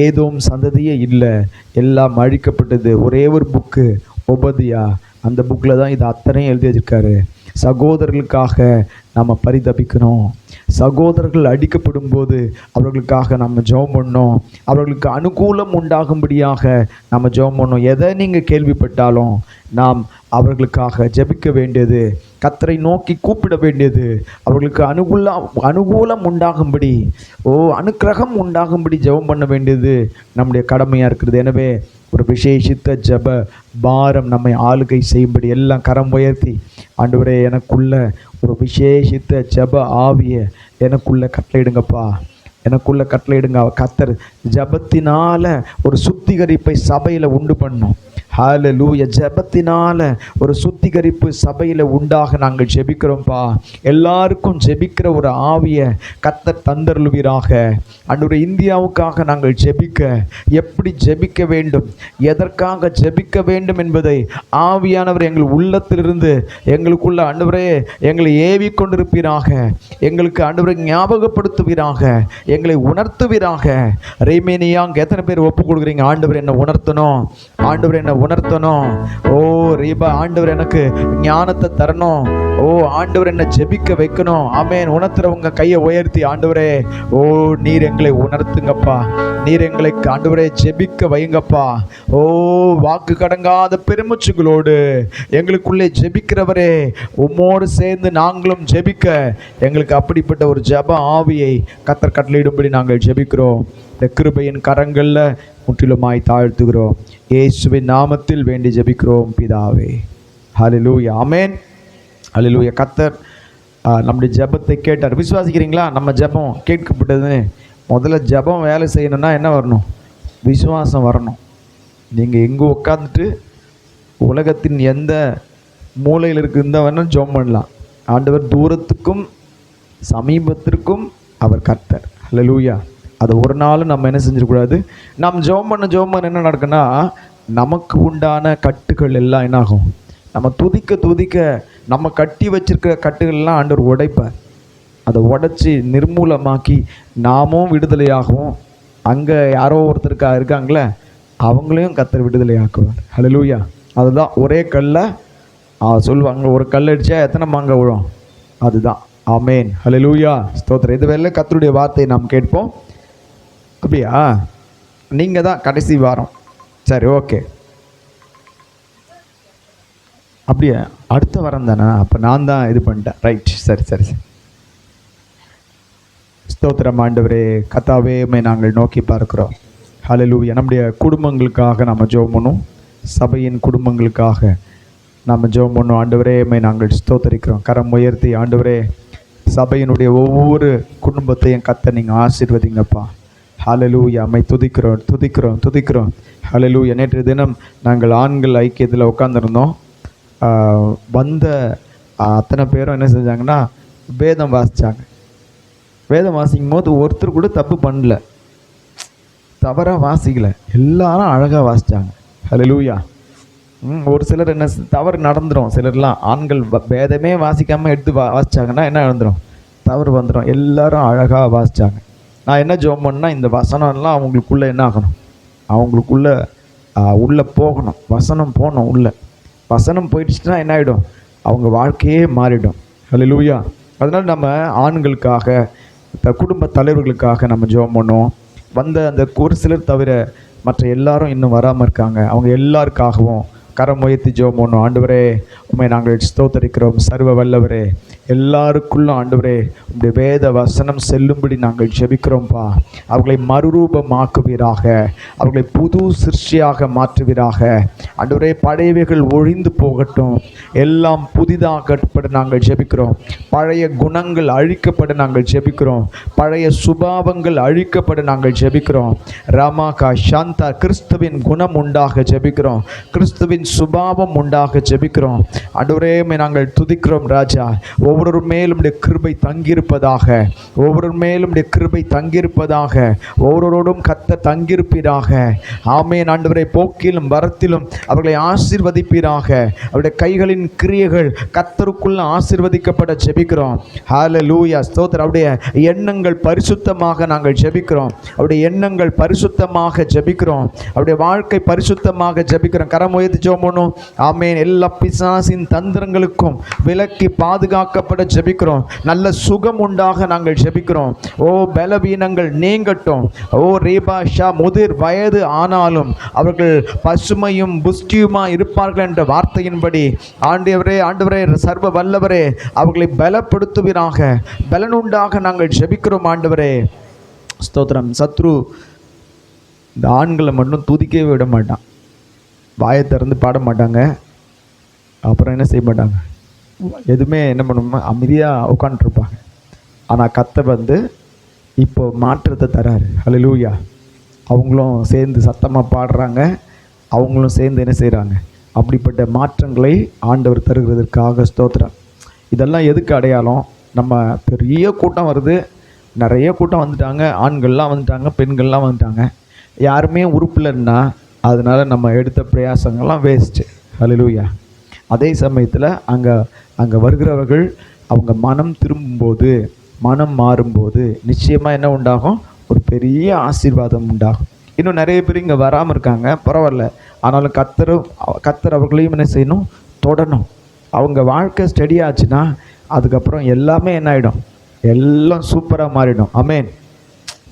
Speaker 4: ஏதோம் சந்ததியே இல்லை, எல்லாம் அழிக்கப்பட்டது. ஒரே ஒரு புக்கு ஒபதியா, அந்த புக்கில் தான் இது அத்தனையும் எழுதி வச்சிருக்காரு. சகோதரர்களுக்காக நம்ம பரிதபிக்கணும். சகோதரர்கள் அடிக்கப்படும் போது அவர்களுக்காக நம்ம ஜெபம் பண்ணோம். அவர்களுக்கு அனுகூலம் உண்டாகும்படியாக நம்ம ஜெபம் பண்ணோம். எதை நீங்கள் கேள்விப்பட்டாலும் நாம் அவர்களுக்காக ஜெபிக்க வேண்டியது, கர்த்தரை நோக்கி கூப்பிட வேண்டியது, அவர்களுக்கு அனுகூலம் உண்டாகும்படி அனுக்கிரகம் உண்டாகும்படி ஜெபம் பண்ண வேண்டியது நம்முடைய கடமையாக இருக்கிறது. எனவே ஒரு விசேஷித்த ஜெப பாரம் நம்மை ஆளுகை செய்யும்படி எல்லாம் கரம் உயர்த்தி ஆண்டவரே எனக்குள்ள ஒரு விசேஷித்த ஜெப ஆவியை எனக்குள்ள கட்டளையிடுங்கப்பா, எனக்குள்ள கட்டளையிடுங்க. கர்த்தர் ஜெபத்தினால ஒரு சுத்திகரிப்பை சபையில் உண்டு பண்ணும். ஹல்லேலூயா. ஜெபத்தினால ஒரு சுத்திகரிப்பு சபையில் உண்டாக நாங்கள் ஜெபிக்கிறோம்ப்பா. எல்லாருக்கும் ஜெபிக்கிற ஒரு ஆவியை கர்த்தர் தந்தருளுவீராக. ஆண்டவரே இந்தியாவுக்காக நாங்கள் ஜெபிக்க, எப்படி ஜெபிக்க வேண்டும், எதற்காக ஜெபிக்க வேண்டும் என்பதை ஆவியானவர் எங்கள் உள்ளத்திலிருந்து எங்களுக்குள்ள ஆண்டவரே எங்களை ஏவி கொண்டிருப்பீராக. எங்களுக்கு ஆண்டவரை ஞாபகப்படுத்துவீராக, எங்களை உணர்த்துவீராக. ரேமேனியாங்க எத்தனை பேர் ஒப்பு கொடுக்குறீங்க? ஆண்டவர் என்னை உணர்த்தணும், ஆண்டவர் என்னை உணர்த்தணும். ஓ ரீபா ஆண்டவர் எனக்கு ஞானத்தை தரணும். ஓ ஆண்டவர் என்னை ஜெபிக்க வைக்கணும். ஆமென். உணர்த்துறவங்க கையை உயர்த்தி ஆண்டவரே ஓ நீர் எங்களை உணர்த்துங்கப்பா, நீர் எங்களை ஆண்டவரே ஜெபிக்க வைங்கப்பா. ஓ வாக்கு கடங்காத பெருமூச்சுகளோடு எங்களுக்குள்ளே ஜெபிக்கிறவரே, உம்மோடு சேர்ந்து நாங்களும் ஜெபிக்க எங்களுக்கு அப்படிப்பட்ட ஒரு ஜெப ஆவியை கர்த்தர் கட்டளையிடும்படி நாங்கள் ஜெபிக்கிறோம். இந்த கிருபையின் கரங்களில் முற்றிலுமாய் தாழ்த்துகிறோம். இயேசுவின் நாமத்தில் வேண்டி ஜெபிக்கிறோம் பிதாவே. ஹல்லேலூயா. ஆமென். ஹல்லேலூயா. கர்த்தர் நம்முடைய ஜெபத்தை கேட்டார். விசுவாசிக்கிறீங்களா? நம்ம ஜெபம் கேட்கப்பட்டதுன்னு. முதல்ல ஜெபம் வேலை செய்யணும்னா என்ன வரணும்? விசுவாசம் வரணும். நீங்கள் எங்கே உட்காந்துட்டு உலகத்தின் எந்த மூலையில் இருக்குந்த வேணும் ஜெபம் பண்ணலாம். ஆண்டவர் தூரத்துக்கும் சமீபத்திற்கும் அவர் கர்த்தர். ஹல்லேலூயா. அதை ஒரு நாளும் நம்ம என்ன செஞ்சிடக்கூடாது. நம்ம ஜெபம் பண்ண என்ன நடக்குன்னா நமக்கு உண்டான கட்டுகள் எல்லாம் என்னாகும், நம்ம துதிக்க நம்ம கட்டி வச்சிருக்கிற கட்டுகள்லாம் ஆண்டவர் உடைப்பார். அதை உடைச்சி நிர்மூலமாக்கி நாமும் விடுதலையாகவும் அங்கே யாரோ ஒருத்தருக்கா இருக்காங்களே அவங்களையும் கர்த்தர் விடுதலையாக்குவார். ஹல்லேலூயா. அதுதான் ஒரே கல்லை சொல்லுவாங்க, ஒரு கல் அடித்தா எத்தனை மாங்காய் விழும், அதுதான் ஆமேன். ஹல்லேலூயா. ஸ்தோத்திரம். இதுவரை கர்த்தருடைய வார்த்தையை நாம் கேட்போம். அப்படியா? நீங்கள் தான் கடைசி வாரம். சரி, ஓகே. அப்படியே அடுத்த வாரம் தானே? அப்போ நான் தான் இது பண்ணிட்டேன். ரைட், சரி சரி சரி. ஸ்தோத்திரம் ஆண்டவரே. கர்த்தாவே உம்மை நாங்கள் நோக்கி பார்க்கிறோம். ஹல்லேலூயா. நம்முடைய குடும்பங்களுக்காக நம்ம ஜெபம் பண்ணோம். சபையின் குடும்பங்களுக்காக நம்ம ஜெபம் பண்ணோம். ஆண்டவரே உம்மை நாங்கள் ஸ்தோத்தரிக்கிறோம். கரம் உயர்த்தி ஆண்டவரே சபையினுடைய ஒவ்வொரு குடும்பத்தையும் கர்த்தர் நீங்கள் ஆசீர்வதிங்கப்பா. ஹல்லேலூயா. உம்மை துதிக்கிறோம் துதிக்கிறோம் துதிக்கிறோம். ஹல்லேலூயா. நேற்று தினம் நாங்கள் ஆண்கள் ஐக்கியத்தில் உட்காந்துருந்தோம். வந்த அத்தனை பேரும் என்ன செஞ்சாங்கன்னா வேதம் வாசித்தாங்க. வேதம் வாசிக்கும் போது ஒருத்தர் கூட தப்பு பண்ணல, தவறாக வாசிக்கலை, எல்லாரும் அழகாக வாசித்தாங்க. ஹல்லேலூயா. ஒரு சிலர் என்ன தவறு நடந்துடும். சிலர்லாம் ஆண்கள் வேதமே வாசிக்காமல் எடுத்து வாசித்தாங்கன்னா என்ன நடந்துடும்? தவறு வந்துடும். எல்லாரும் அழகாக வாசித்தாங்க. நான் என்ன ஜெபம் பண்ணால் இந்த வசனம்லாம் அவங்களுக்குள்ளே என்ன ஆகணும்? அவங்களுக்குள்ளே உள்ளே போகணும். வசனம் போகணும் உள்ளே. வசனம் போயிடுச்சுன்னா என்ன ஆகிடும்? அவங்க வாழ்க்கையே மாறிடும். ஹல்லேலூயா. அதனால் நம்ம ஆண்களுக்காக குடும்ப தலைவர்களுக்காக நம்ம ஜெபம் பண்ணோம். வந்த அந்த ஒரு சிலர் தவிர மற்ற எல்லாரும் இன்னும் வராமல் இருக்காங்க. அவங்க எல்லாருக்காகவும் கரம் உயர்த்தி ஜெபம் பண்ணோம். ஆண்டவரே உம்மை நாங்கள் ஸ்தோத்தரிக்கிறோம். சர்வ வல்லவரே, எல்லாருக்குள்ளும் ஆண்டவரே உம்முடைய வேத வசனம் செல்லும்படி நாங்கள் ஜெபிக்கிறோம்ப்பா. அவர்களை மறுரூபமாக்குவீராக, அவர்களை புது சிருஷ்டியாக மாற்றுவீராக. ஆண்டவரே பழையவைகள் ஒழிந்து போகட்டும், எல்லாம் புதிதாகப்பட நாங்கள் ஜெபிக்கிறோம். பழைய குணங்கள் அழிக்கப்பட நாங்கள் ஜெபிக்கிறோம். பழைய சுபாவங்கள் அழிக்கப்பட நாங்கள் ஜெபிக்கிறோம். ராமாகா சாந்தா, கிறிஸ்துவின் குணம் உண்டாக ஜெபிக்கிறோம். கிறிஸ்துவின் சுபாவம் உண்டாக ஜெபிக்கிறோம். ஆண்டவரே நாங்கள் துதிக்கிறோம் ராஜா. ஒவ்வொரு மேலும் கிருபை தங்கியிருப்பதாக, ஒவ்வொரு மேலும் கிருபை தங்கியிருப்பதாக, ஒவ்வொருவரோடும் கர்த்தர் தங்கியிருப்பீராக. ஆமென். ஆண்டவரே போக்கிலும் வரத்திலும் அவர்களை ஆசீர்வதிப்பீராக. அவருடைய கைகளின் கிரியைகள் கர்த்தருக்குள்ள ஆசீர்வதிக்கப்பட ஜெபிக்கிறோம். ஹல்லேலூயா. ஸ்தோத்திரம். அவருடைய எண்ணங்கள் பரிசுத்தமாக நாங்கள் ஜெபிக்கிறோம். அவருடைய எண்ணங்கள் பரிசுத்தமாக ஜெபிக்கிறோம். அவருடைய வாழ்க்கை பரிசுத்தமாக ஜெபிக்கிறோம். கரம் உயர்த்தி ஜெபம் பண்ணும். ஆமென். எல்லா பிசாசின் தந்திரங்களுக்கும் விலக்கி பாதுகாக்கப்பட ஜெபிக்கிறோம். நல்ல சுகம் உண்டாக நாங்கள் ஜெபிக்கிறோம். ஓ பலவீனங்கள் நீங்கட்டும். ஓ ரேபாஷா, முதிர் வயது ஆனாலும் அவர்கள் பசுமையும் புஷ்டியுமா இருப்பார்கள் என்ற வார்த்தையின்படி ஆண்டவரே ஆண்டவரே சர்வ வல்லவரே அவர்களை பலப்படுத்துவீராக. பலனுண்டாக நாங்கள் ஜெபிக்கிறோம் ஆண்டவரே. ஸ்தோத்திரம். சத்ரு இந்த ஆண்களை மட்டும் துதிக்கவே விட மாட்டான். வாயை திறந்து பாட மாட்டாங்க. அப்புறம் என்ன செய்ய மாட்டாங்க? எதுவுமே என்ன பண்ணுவோமா, அமைதியாக உட்காந்துருப்பாங்க. ஆனால் கர்த்தர் வந்து இப்போ மாற்றத்தை தராரு. ஹல்லேலூயா. அவங்களும் சேர்ந்து சத்தமாக பாடுறாங்க. அவங்களும் சேர்ந்து என்ன செய்கிறாங்க? அப்படிப்பட்ட மாற்றங்களை ஆண்டவர் தருகிறதற்காக ஸ்தோத்திரம். இதெல்லாம் எதுக்கு அடையாளம்? நம்ம பெரிய கூட்டம் வருது, நிறைய கூட்டம் வந்துட்டாங்க, ஆண்கள்லாம் வந்துட்டாங்க, பெண்கள்லாம் வந்துட்டாங்க, யாருமே உறுப்பில்லைன்னா அதனால் நம்ம எடுத்த பிரயாசங்கள்லாம் வேஸ்ட்டு. ஹல்லேலூயா. அதே சமயத்தில் அங்கே வருகிறவர்கள் அவங்க மனம் திரும்பும்போது, மனம் மாறும்போது நிச்சயமாக என்ன உண்டாகும்? ஒரு பெரிய ஆசீர்வாதம் உண்டாகும். இன்னும் நிறைய பேர் இங்கே வராமல் இருக்காங்க, பரவாயில்ல. ஆனாலும் கர்த்தர் அவர்களையும் என்ன செய்யணும்? தொடணும். அவங்க வாழ்க்கை ஸ்டடி ஆச்சுன்னா அதுக்கப்புறம் எல்லாமே என்ன ஆகிடும்? எல்லாம் சூப்பராக மாறிடும். ஆமென்.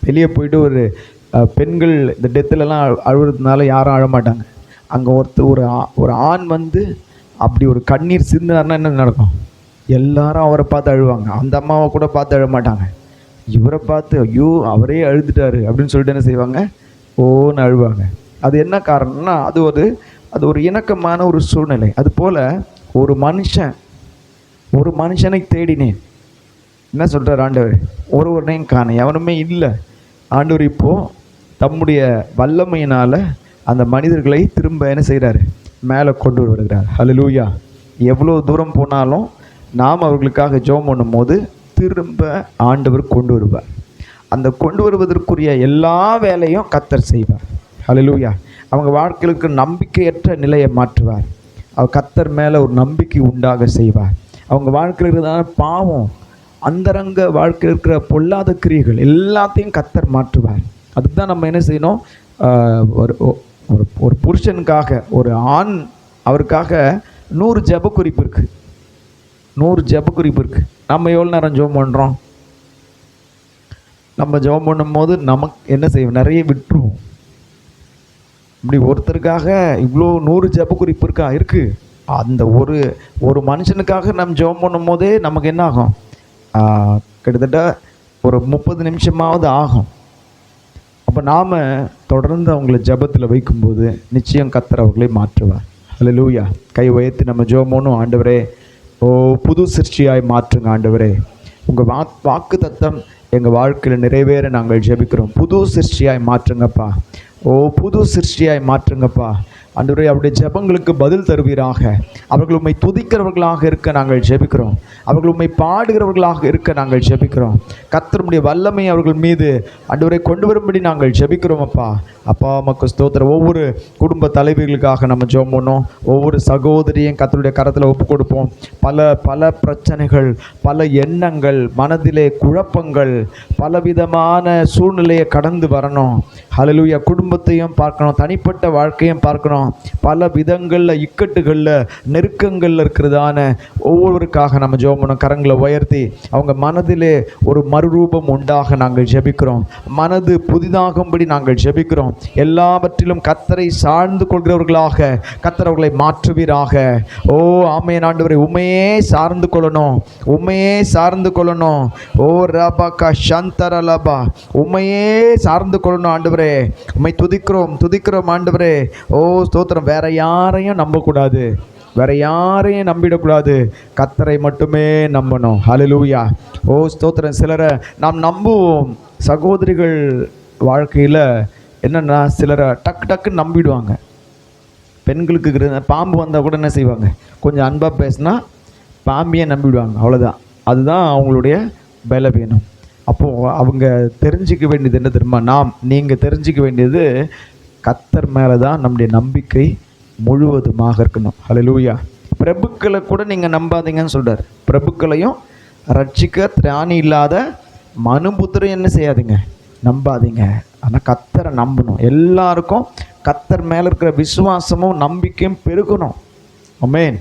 Speaker 4: வெளியே போயிட்டு ஒரு பெண்கள் இந்த டெத்துலலாம் அழுகிறதுனால யாரும் அழமாட்டாங்க. அங்கே ஒரு ஆண் வந்து அப்படி ஒரு கண்ணீர் சிந்தினார்னா என்ன நடக்கும்? எல்லாரும் அவரை பார்த்து அழுவாங்க. அந்த அம்மாவை கூட பார்த்து அழ மாட்டாங்க. இவரை பார்த்து ஐயோ அவரே அழுதுட்டாரு அப்படின்னு சொல்லிட்டு என்ன செய்வாங்க? ஓன்னு அழுவாங்க. அது என்ன காரணம்னா அது ஒரு இணக்கமான ஒரு சூழ்நிலை. அதுபோல் ஒரு மனுஷனை தேடினேன். என்ன சொல்கிறார் ஆண்டவர்? ஒருவனையும் காண எவனுமே இல்லை. ஆண்டவர் இப்போது தம்முடைய வல்லமையினால் அந்த மனிதர்களை திரும்ப என்ன செய்கிறாரு? மேலே கொண்டு வருகிறார். ஹல்லேலூயா. எவ்வளோ தூரம் போனாலும் நாம் அவர்களுக்காக ஜெபம் பண்ணும் போது திரும்ப ஆண்டவர் கொண்டு வருவார். அந்த கொண்டு வருவதற்குரிய எல்லா வேலையும் கர்த்தர் செய்வார். ஹல்லேலூயா. அவங்க வாழ்க்கைகளுக்கு நம்பிக்கையற்ற நிலையை மாற்றுவார். அவர் கர்த்தர் மேலே ஒரு நம்பிக்கை உண்டாக செய்வார். அவங்க வாழ்க்கையில் இருக்கிறதான பாவம், அந்தரங்க வாழ்க்கையில் இருக்கிற பொல்லாத கிரியைகள் எல்லாத்தையும் கர்த்தர் மாற்றுவார். அதுக்கு தான் நம்ம என்ன செய்யணும்? ஒரு புருஷனுக்காக, ஒரு ஆண் அவருக்காக 100 ஜெப குறிப்பு இருக்குது. 100 ஜெப குறிப்பு இருக்குது. நம்ம எவ்வளோ நேரம் ஜெபம் பண்ணுறோம்? நம்ம ஜெபம் பண்ணும்போது நமக்கு என்ன செய்வோம்? நிறைய விட்டுருவோம். இப்படி ஒருத்தருக்காக இவ்வளோ 100 ஜெப குறிப்பு இருக்கா? இருக்குது. அந்த ஒரு மனுஷனுக்காக நம்ம ஜெபம் பண்ணும் போதே நமக்கு என்ன ஆகும்? கிட்டத்தட்ட ஒரு 30 நிமிஷமாவது ஆகும். அப்போ நாம் தொடர்ந்து அவங்கள ஜெபத்தில் வைக்கும்போது நிச்சயம் கர்த்தர் அவர்களை மாற்றுவார். ஹல்லேலூயா. கை உயர்த்தி நம்ம ஜெபம் பண்ணும். ஆண்டவரே, புது சிருஷ்டியாய் மாற்றுங்க ஆண்டவரே. உங்கள் வாக்கு தத்தம் எங்கள் வாழ்க்கையில் நிறைவேற நாங்கள் ஜெபிக்கிறோம். புது சிருஷ்டியாய் மாற்றுங்கப்பா. புது சிருஷ்டியாய் மாற்றுங்கப்பா ஆண்டவரே. அவருடைய ஜெபங்களுக்கு பதில் தருவீராக. அவர்கள் உம்மை துதிக்கிறவர்களாக இருக்க நாங்கள் ஜெபிக்கிறோம். அவர்கள் உம்மை பாடுகிறவர்களாக இருக்க நாங்கள் ஜெபிக்கிறோம். கர்த்தருடைய வல்லமை அவர்கள் மீது ஆண்டவரை கொண்டு வரும்படி நாங்கள் ஜெபிக்கிறோம் அப்பா. அப்பா உமக்கு ஸ்தோத்திரம். ஒவ்வொரு குடும்ப தலைவர்களுக்காக நம்ம ஜெபம் பண்ணோம். ஒவ்வொரு சகோதரியும் கர்த்தருடைய கரத்தில் ஒப்பு கொடுப்போம். பல பிரச்சனைகள், பல எண்ணங்கள், மனதிலே குழப்பங்கள், பலவிதமான சூழ்நிலையை கடந்து வரணும். ஹல்லேலூயா. குடும்பத்தையும் பார்க்கணும், தனிப்பட்ட வாழ்க்கையும் பார்க்கணும். பல விதங்களில், இக்கட்டுகளில், நெருக்கங்களில் இருக்கிறதான ஒவ்வொருவருக்காக நம்ம ஜெபம் பண்ணோம். கரங்களை உயர்த்தி அவங்க மனதிலே ஒரு மறுரூபம் உண்டாக நாங்கள் ஜெபிக்கிறோம். மனது புதிதாகும்படி நாங்கள் ஜெபிக்கிறோம். எல்லாவற்றிலும் கர்த்தரை சார்ந்து கொள்கிறவர்களாக கர்த்தர் அவர்களை மாற்றுவீராக. ஆமென் ஆண்டவரே. உம்மையே சார்ந்து கொள்ளணும், உம்மையே சார்ந்து கொள்ளணும். ரபாக்கா சந்தரலபா, உம்மையே சார்ந்து கொள்ளணும் ஆண்டவரே. உம்மை துதிக்கிறோம் ஆண்டவரே. ஸ்தோத்திரம். வேற யாரையும் நம்பக்கூடாது, வேற யாரையும் நம்பிடக்கூடாது. கர்த்தரை மட்டுமே நம்பணும். ஹல்லேலூயா. ஸ்தோத்திரம். சிலரை நாம் நம்புவோம். சகோதரிகள் வாழ்க்கையில் என்னென்னா சிலரை டக்குன்னு நம்பிடுவாங்க. பெண்களுக்கு பாம்பு வந்தால் கூட என்ன செய்வாங்க? கொஞ்சம் அன்பாக பேசினா பாம்பியே நம்பிடுவாங்க. அவ்வளோதான். அதுதான் அவங்களுடைய பலவீனம். அப்போது அவங்க தெரிஞ்சிக்க வேண்டியது என்ன தெரியுமா? நீங்கள் தெரிஞ்சிக்க வேண்டியது கர்த்தர் மேலே தான் நம்முடைய நம்பிக்கை முழுவதுமாக இருக்கணும். ஹல்லேலூயா. பிரபுக்களை கூட நீங்கள் நம்பாதீங்கன்னு சொல்கிறார். பிரபுக்களையும் ரட்சிக்க திராணி இல்லாத மனுபுத்திரம் என்ன செய்யாதீங்க? நம்பாதீங்க. ஆனால் கர்த்தரை நம்பணும். எல்லாருக்கும் கர்த்தர் மேலே இருக்கிற விசுவாசமும் நம்பிக்கையும் பெருகணும். ஆமென்.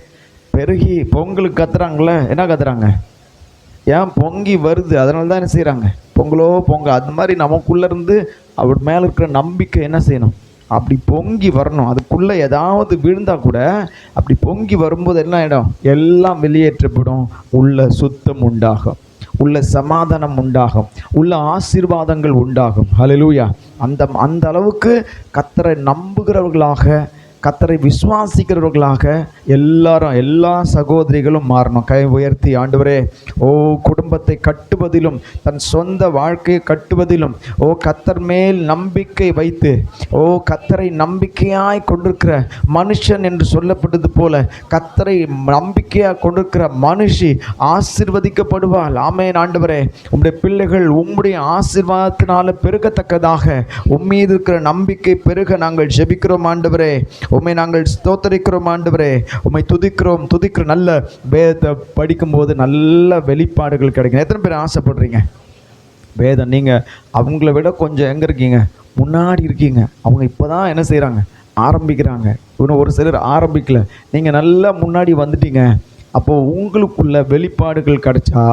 Speaker 4: பெருகி பொங்கலுக்கு கத்துறாங்களே, என்ன கத்துறாங்க? ஏன் பொங்கி வருது, அதனால தான் என்ன செய்கிறாங்க? பொங்க. அது மாதிரி நமக்குள்ளேருந்து அவர் மேலே இருக்கிற நம்பிக்கை என்ன செய்யணும்? அப்படி பொங்கி வரணும். அதுக்குள்ளே ஏதாவது விழுந்தால் கூட அப்படி பொங்கி வரும்போது என்ன ஆகிடும்? எல்லாம் வெளியேற்றப்படும். உள்ள சுத்தம் உண்டாகும், உள்ள சமாதானம் உண்டாகும், உள்ள ஆசீர்வாதங்கள் உண்டாகும். ஹல்லேலூயா. அந்த அளவுக்கு கர்த்தரை நம்புகிறவர்களாக, கர்த்தரை விசுவாசிக்கிறவர்களாக எல்லா சகோதரிகளும் மாறணும். கை உயர்த்தி ஆண்டவரே, குடும்பத்தை கட்டுவதிலும் தன் சொந்த வாழ்க்கையை கட்டுவதிலும் கர்த்தர் மேல் நம்பிக்கை வைத்து கர்த்தரை நம்பிக்கையாய் கொண்டிருக்கிற மனுஷன் என்று சொல்லப்பட்டது போல கர்த்தரை நம்பிக்கையாக கொண்டிருக்கிற மனுஷி ஆசீர்வதிக்கப்படுவாள். ஆமென் ஆண்டவரே. உம்முடைய பிள்ளைகள் உம்முடைய ஆசீர்வாதத்தினால பெருகத்தக்கதாக உம்மீது இருக்கிற நம்பிக்கை பெருக நாங்கள் ஜெபிக்கிறோம் ஆண்டவரே. உம்மை நாங்கள் ஸ்தோத்தரிக்கிறோம் ஆண்டவரே. உம்மை துதிக்கிறோம். நல்ல வேதத்தை படிக்கும்போது நல்ல வெளிப்பாடுகள் கிடைக்கும். எத்தனை பேர் ஆசைப்படுறீங்க? வேதம் நீங்கள் அவங்கள விட கொஞ்சம் எங்கே இருக்கீங்க? முன்னாடி இருக்கீங்க. அவங்க இப்போ தான் என்ன செய்கிறாங்க? ஆரம்பிக்கிறாங்க. இன்னும் ஒரு சிலர் ஆரம்பிக்கல. நீங்கள் நல்லா முன்னாடி வந்துட்டீங்க. அப்போது உங்களுக்குள்ள வெளிப்பாடுகள் கிடைச்சா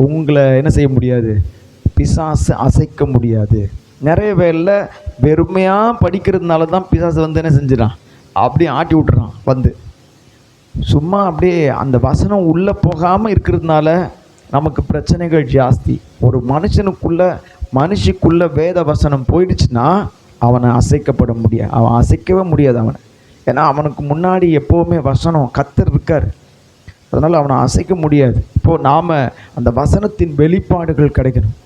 Speaker 4: உங்களை என்ன செய்ய முடியாது? பிசாசு அசைக்க முடியாது. நிறைய வேலையில் வெறுமையாக படிக்கிறதுனால தான் பிசாசு வந்து என்ன செஞ்சிடான்? அப்படியே ஆட்டி விட்டுறான். வந்து சும்மா அப்படியே அந்த வசனம் உள்ளே போகாமல் இருக்கிறதுனால நமக்கு பிரச்சனைகள் ஜாஸ்தி. ஒரு மனுஷிக்குள்ள வேத வசனம் போயிடுச்சுன்னா அவனை அசைக்கப்பட முடியாது. அவன் அசைக்கவே முடியாது அவனை. ஏன்னா அவனுக்கு முன்னாடி எப்போவுமே வசனம் கர்த்தர் இருக்கார். அதனால் அவனை அசைக்க முடியாது. இப்போது நாம் அந்த வசனத்தின் வெளிப்பாடுகள் கிடைக்கணும்.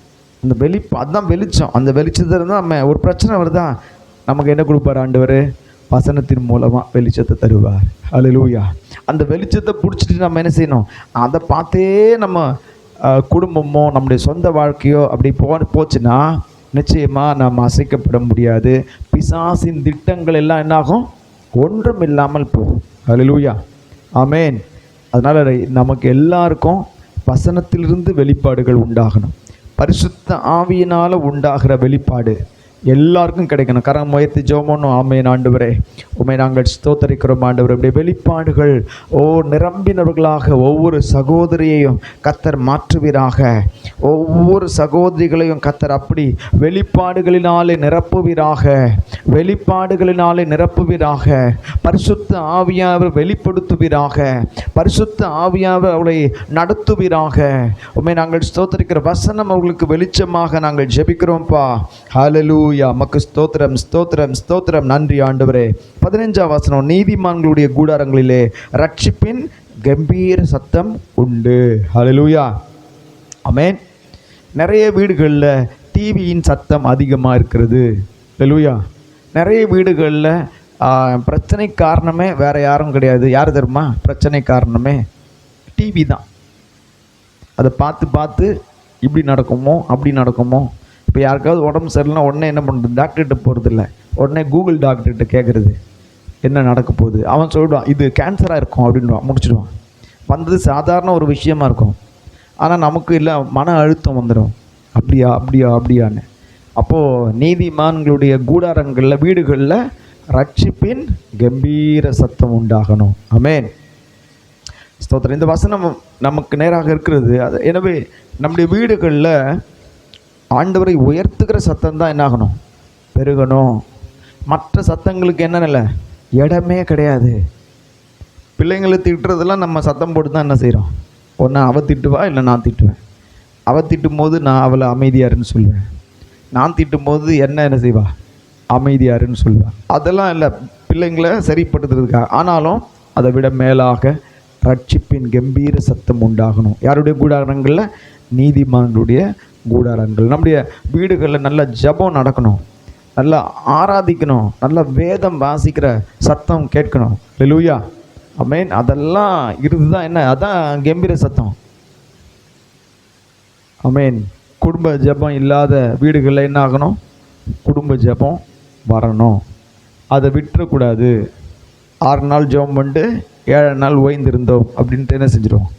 Speaker 4: அந்த அதுதான் வெளிச்சம். அந்த வெளிச்சத்தில் இருந்தால் நம்ம ஒரு பிரச்சனை வருதா, நமக்கு என்ன கொடுப்பார் ஆண்டவர்? வசனத்தின் மூலமாக வெளிச்சத்தை தருவார். ஹல்லேலூயா. அந்த வெளிச்சத்தை பிடிச்சிட்டு நம்ம என்ன செய்யணும்? அதை பார்த்தே நம்ம குடும்பமோ நம்முடைய சொந்த வாழ்க்கையோ அப்படி போச்சுன்னா நிச்சயமாக நாம் அசைக்கப்பட முடியாது. பிசாசின் திட்டங்கள் எல்லாம் என்னாகும்? ஒன்றும் இல்லாமல் போகும். ஹல்லேலூயா. ஆமென். அதனால் நமக்கு எல்லாருக்கும் வசனத்திலிருந்து வெளிப்பாடுகள் உண்டாகணும். பரிசுத்த ஆவியினால் உண்டாகிற வெளிப்பாடு எல்லாருக்கும் கிடைக்கணும். கரம் உயர்த்தி ஜெபம் பண்ணணும். ஆமென் ஆண்டவரே, உம்மை நாங்கள் ஸ்தோத்தரிக்கிறோம் ஆண்டவரே. இப்படி வெளிப்பாடுகள் நிரம்பினவர்களாக ஒவ்வொரு சகோதரியையும் கர்த்தர் மாற்றுவீராக. ஒவ்வொரு சகோதரிகளையும் கர்த்தர் அப்படி வெளிப்பாடுகளினாலே நிரப்புவீராக. வெளிப்பாடுகளினாலே நிரப்புவீராக. பரிசுத்த ஆவியானவர் வெளிப்படுத்துவீராக. பரிசுத்த ஆவியானவர் அவளை நடத்துவீராக. உம்மை நாங்கள் ஸ்தோத்தரிக்கிற வசனம் அவர்களுக்கு வெளிச்சமாக நாங்கள் ஜெபிக்கிறோம்ப்பா. ஹல்லேலூயா. மக்கு ஸ்தோத்திரம், ஸ்தோத்திரம், ஸ்தோத்திரம். நன்றி ஆண்டவரே. 15ஆம் வசனம், நீதிமான்களுடைய கூடாரங்களிலே ரட்சிப்பின் கம்பீர சத்தம் உண்டு. ஹல்லேலூயா. ஆமென். நிறைய வீடுகளில் டிவியின் சத்தம் அதிகமாக இருக்கிறது. ஹல்லேலூயா. நிறைய வீடுகளில் பிரச்சனை காரணமே வேறு யாரும் கிடையாது. யார் தெரியுமா பிரச்சனை காரணமே? டிவி தான். அதை பார்த்து பார்த்து இப்படி நடக்குமோ அப்படி நடக்குமோ. இப்போ யாருக்காவது உடம்பு சரியில்லைனா உடனே என்ன பண்ணுறது? டாக்டர்கிட்ட போகிறதில்ல, உடனே கூகுள் டாக்டர்கிட்ட கேட்குறது என்ன நடக்க போகுது. அவன் சொல்லிடுவான் இது கேன்சராக இருக்கும் அப்படின்வான், முடிச்சிடுவான். வந்தது சாதாரண ஒரு விஷயமா இருக்கும். ஆனால் நமக்கு இல்லை, மன அழுத்தம் வந்துடும். அப்படியா அப்படியா அப்படியான்னு. அப்போது நீதிமான்களுடைய கூடாரங்களில் வீடுகளில் ரட்சிப்பின் கம்பீர சத்தம் உண்டாகணும். ஆமென். ஸ்தோத்திரம். இந்த வசனம் நமக்கு நேராக இருக்கிறது. அது எனவே நம்முடைய வீடுகளில் ஆண்டவரை உயர்த்துகிற சத்தம் தான் என்னாகணும்? பெருகணும். மற்ற சத்தங்களுக்கு என்னென்ன இடமே கிடையாது. பிள்ளைங்களை திட்டுறதெல்லாம் நம்ம சத்தம் போட்டு தான் என்ன செய்கிறோம்? ஒன்று அவள் திட்டுவா, இல்லை நான் திட்டுவேன். அவள் திட்டும் போது நான் அவளை அமைதியாருன்னு சொல்லுவேன். நான் திட்டும் போது என்ன செய்வா? அமைதியாருன்னு சொல்லுவேன். அதெல்லாம் இல்லை, பிள்ளைங்களை சரிப்படுத்துறதுக்காக. ஆனாலும் அதை விட மேலாக ரட்சிப்பின் கம்பீர சத்தம் உண்டாகணும். யாருடைய கூடாரங்களில்? நீதிமான்களுடைய கூடாரங்கள். நம்முடைய வீடுகளில் நல்ல ஜெபம் நடக்கணும், நல்லா ஆராதிக்கணும், நல்ல வேதம் வாசிக்கிற சத்தம் கேட்கணும். ஹல்லேலூயா. ஆமென். அதெல்லாம் இருந்துதான் என்ன? அதான் கம்பீர சத்தம். ஆமென். குடும்ப ஜெபம் இல்லாத வீடுகளில் என்ன ஆகணும்? குடும்ப ஜெபம் வரணும். அதை விட்டுறக்கூடாது. 6 நாள் ஜெபம் பண்ணிட்டு 7 நாள் ஓய்ந்திருந்தோம் அப்படின்ட்டு என்ன செஞ்சிடுவோம்?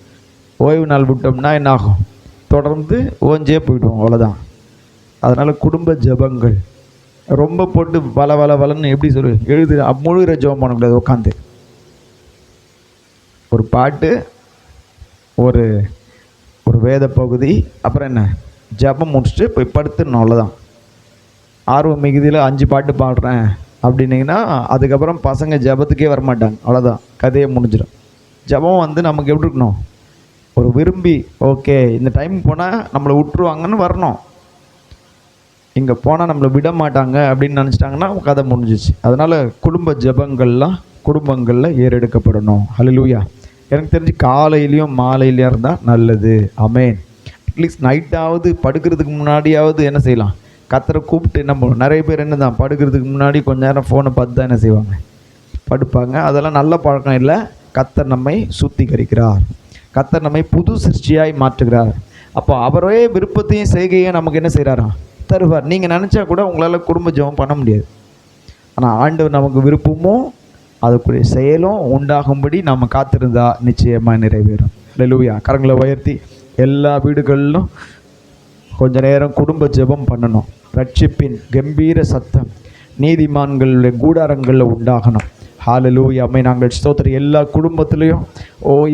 Speaker 4: ஓய்வு நாள் விட்டோம்னா என்ன ஆகும்? தொடர்ந்து ஓஞ்சே போயிடுவோம், அவ்வளோதான். அதனால் குடும்ப ஜெபங்கள் ரொம்ப போட்டு வளன்னு எப்படி எழுது முழுகிற ஜெபம் பண்ணக்கூடாது. உட்காந்து ஒரு பாட்டு, ஒரு ஒரு வேத பகுதி, அப்புறம் என்ன ஜெபம் முடிச்சுட்டு போய் படுத்துடணும், அவ்வளோதான். ஆர்வம் மிகுதியில் 5 பாட்டு பாடுறேன் அப்படின்னீங்கன்னா அதுக்கப்புறம் பசங்க ஜெபத்துக்கே வரமாட்டாங்க, அவ்வளோதான், கதையை முடிஞ்சிடும். ஜெபம் நமக்கு எப்படி இருக்கணும்? ஒரு விரும்பி, ஓகே இந்த டைம் போனால் நம்மளை விட்டுருவாங்கன்னு வரணும். இங்கே போனால் நம்மளை விட மாட்டாங்க அப்படின்னு நினச்சிட்டாங்கன்னா கதை முடிஞ்சிச்சு. அதனால் குடும்ப ஜெபங்கள்லாம் குடும்பங்களில் ஏறெடுக்கப்படணும். ஹல்லேலூயா. எனக்கு தெரிஞ்சு காலையிலையும் மாலையிலையும் இருந்தால் நல்லது. ஆமென். அட்லீஸ்ட் நைட்டாவது படுக்கிறதுக்கு முன்னாடியாவது என்ன செய்யலாம்? கர்த்தரை கூப்பிட்டு நம்ம நிறைய பேர் என்ன தான் படுக்கிறதுக்கு முன்னாடி கொஞ்ச நேரம் ஃபோனை பார்த்து தான் என்ன செய்வாங்க? படுப்பாங்க. அதெல்லாம் நல்ல பழக்கம் இல்லை. கர்த்தர் நம்மை சுத்திகரிக்கிறார். கர்த்தர் நம்மை புது சிருஷ்டியாய் மாற்றுகிறார். அப்போ அவரே விருப்பத்தையும் செய்கையும் நமக்கு என்ன செய்கிறாராம்? தருவார். நீங்கள் நினச்சா கூட உங்களால் குடும்ப ஜெபம் பண்ண முடியாது. ஆனால் ஆண்டவர் நமக்கு விருப்பமும் அதுக்குரிய செயலும் உண்டாகும்படி நம்ம காத்திருந்தா நிச்சயமாக நிறைவேறும். ஹல்லேலூயா. கரங்களை உயர்த்தி எல்லா வீடுகளிலும் கொஞ்ச நேரம் குடும்ப ஜெபம் பண்ணணும். ரட்சிப்பின் கம்பீர சத்தம் நீதிமான்களுடைய கூடாரங்களில் உண்டாகணும். ஹல்லேலூயா. அம்மை நாங்கள் ஸ்தோத்திரம். எல்லா குடும்பத்திலையும்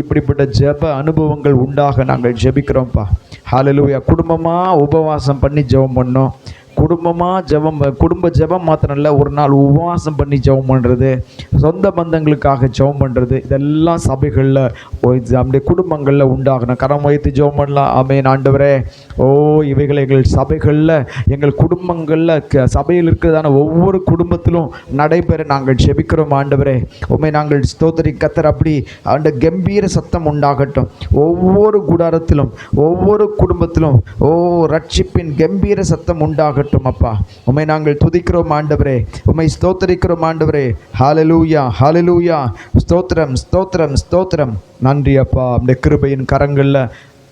Speaker 4: இப்படிப்பட்ட ஜெப அனுபவங்கள் உண்டாக நாங்கள் ஜெபிக்கிறோம்ப்பா. ஹல்லேலூயா. குடும்பமாக உபவாசம் பண்ணி ஜெபம் பண்ணோம். குடும்பமாக ஜெபம், குடும்ப ஜெபம் மாத்திரம் இல்லை, ஒரு நாள் உபவாசம் பண்ணி ஜெபம் பண்ணுறது, சொந்த பந்தங்களுக்காக ஜெபம் பண்ணுறது, இதெல்லாம் சபைகளில் நம்முடைய குடும்பங்களில் உண்டாகணும். கரம் வைத்து ஜெபம் பண்ணலாம். ஆமென். ஆண்டவரே, இவைகளை எங்கள் சபைகளில் எங்கள் குடும்பங்களில் சபையில் இருக்கிறதான ஒவ்வொரு குடும்பத்திலும் நடைபெற நாங்கள் ஜெபிக்கிறோம். ஆண்டவரே, உம்மை நாங்கள் ஸ்தோத்திரி. கர்த்தர் அப்படி அந்த கம்பீர சத்தம் உண்டாகட்டும். ஒவ்வொரு கூடாரத்திலும் ஒவ்வொரு குடும்பத்திலும் ரட்சிப்பின் கம்பீர சத்தம் உண்டாகட்டும். அப்பா, உம்மை நாங்கள் துதிக்கிறோம் ஆண்டவரே, உம்மை ஸ்தோத்திரிக்கிறோம் ஆண்டவரே. ஹல்லேலூயா, ஹல்லேலூயா. ஸ்தோத்திரம், ஸ்தோத்திரம், ஸ்தோத்திரம். நன்றி அப்பா. அந்த கிருபையின் கரங்களில்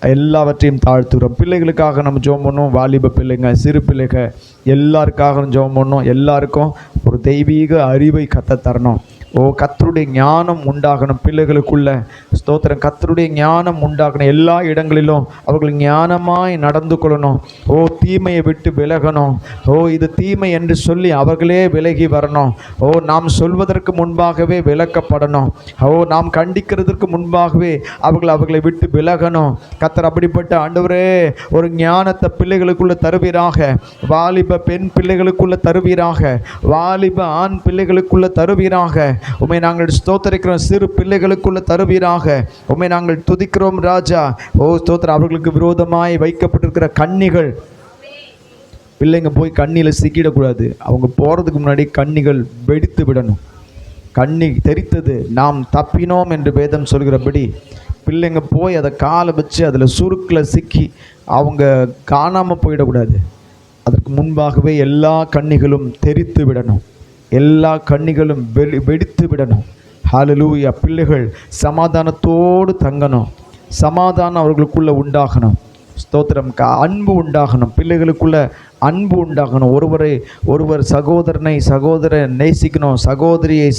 Speaker 4: எல்லாவற்றையும் தாழ்த்துக்கிறோம். பிள்ளைகளுக்காக நம்ம ஜெபம் பண்ணோம். வாலிப பிள்ளைங்க, சிறு பிள்ளைங்க எல்லாருக்காக ஜெபம் பண்ணோம். எல்லாருக்கும் ஒரு தெய்வீக அறிவை கத்த தரணும். கர்த்தருடைய ஞானம் உண்டாகணும் பிள்ளைகளுக்குள்ள. ஸ்தோத்திரம். கர்த்தருடைய ஞானம் உண்டாகணும். எல்லா இடங்களிலும் அவர்கள் ஞானமாய் நடந்து கொள்ளணும். தீமையை விட்டு விலகணும். இது தீமை என்று சொல்லி அவர்களே விலகி வரணும். நாம் சொல்வதற்கு முன்பாகவே விலக்கப்படணும். நாம் கண்டிக்கிறதுக்கு முன்பாகவே அவர்களை விட்டு விலகணும். கர்த்தர் அப்படிப்பட்ட ஆண்டவரே ஒரு ஞானத்தை பிள்ளைகளுக்குள்ள தருவீராக. வாலிப பெண் பிள்ளைகளுக்குள்ள தருவீராக. வாலிப ஆண் பிள்ளைகளுக்குள்ள தருவீராக. உம்மை நாங்கள் ஸ்தோத்தரிக்கிறோம். சிறு பிள்ளைகளுக்குள்ள தருவீராக. உம்மை நாங்கள் துதிக்கிறோம் ராஜா. ஸ்தோத்திரம். அவர்களுக்கு விரோதமாய் வைக்கப்பட்டிருக்கிற கண்ணிகள், பிள்ளைங்க போய் கண்ணியில் சிக்கிடக்கூடாது. அவங்க போகிறதுக்கு முன்னாடி கண்ணிகள் வெடித்து விடணும். கண்ணி தெரித்தது நாம் தப்பினோம் என்று வேதம் சொல்கிறபடி பிள்ளைங்க போய் அதை காலை வச்சு அதில் சுருக்கில் சிக்கி அவங்க காணாமல் போயிடக்கூடாது. அதற்கு முன்பாகவே எல்லா கண்ணிகளும் தெரித்து விடணும். எல்லா கண்ணிகளும் வெடித்து விடணும். ஹல்லேலூயா. பிள்ளைகள் சமாதானத்தோடு தங்கணும். சமாதானம் அவர்களுக்குள்ளே உண்டாகணும். ஸ்தோத்திரம். அன்பு உண்டாகணும். பிள்ளைகளுக்குள்ள அன்பு உண்டாகணும். ஒருவர் சகோதரன் நேசிக்கணும்.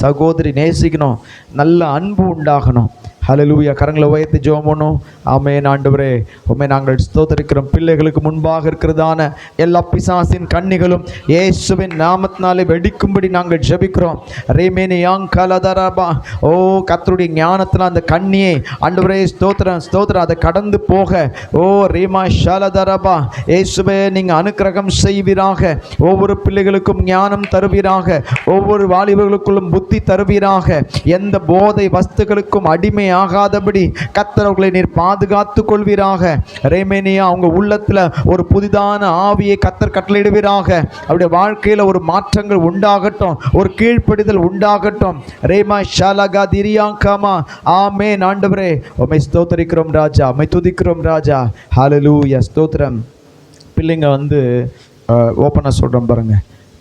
Speaker 4: சகோதரி நேசிக்கணும். நல்ல அன்பு உண்டாகணும். ஹல்லேலூயா. கரங்களை உயர்த்தி ஜெபம் பண்ணுவோம். ஆமென். ஆண்டவரே உம்மை நாங்கள் ஸ்தோத்திரிக்கிறோம். பிள்ளைகளுக்கு முன்பாக இருக்கிறதான எல்லா பிசாசின் கண்ணிகளும் இயேசுவின் நாமத்தினாலே வெடிக்கும்படி நாங்கள் ஜெபிக்கிறோம். ரேமேனி யாங்கலதரபா. கர்த்தருடைய ஞானத்தில் அந்த கண்ணியை ஆண்டவரே ஸ்தோத்திரம் அதை கடந்து போக ரேமா ஷலதரபா இயேசுவே நீங்கள் அனுக்கிரகம் செய்வீராக. ஒவ்வொரு பிள்ளைகளுக்கும் ஞானம் தருவீராக. ஒவ்வொரு வாலிபர்களுக்குள்ளும் புத்தி தருவீராக. எந்த போதை வஸ்துகளுக்கும் அடிமை ஆகாதபடி கர்த்தர் அவர்களை நீர் பாதுகாத்து கொள்வீராக. ரேமேனியா அவங்க உள்ளத்துல ஒரு புதிதான ஆவியை கர்த்தர் கட்டளையிடுவீராக. அவருடைய வாழ்க்கையில ஒரு மாற்றங்கள் உண்டாகட்டும். ஒரு கீழ்ப்படிதல் உண்டாகட்டும். ரேமா ஷாலகா திரியாங்காமா. ஆமென். ஆண்டவரே உம்மை ஸ்தோத்திரிக்கிறோம் ராஜா. உம்மை துதிக்கிறோம் ராஜா. ஹல்லேலூயா. ஸ்தோத்திரம். பிள்ளைங்க ஓப்பனாக சொல்கிறோம் பாருங்க,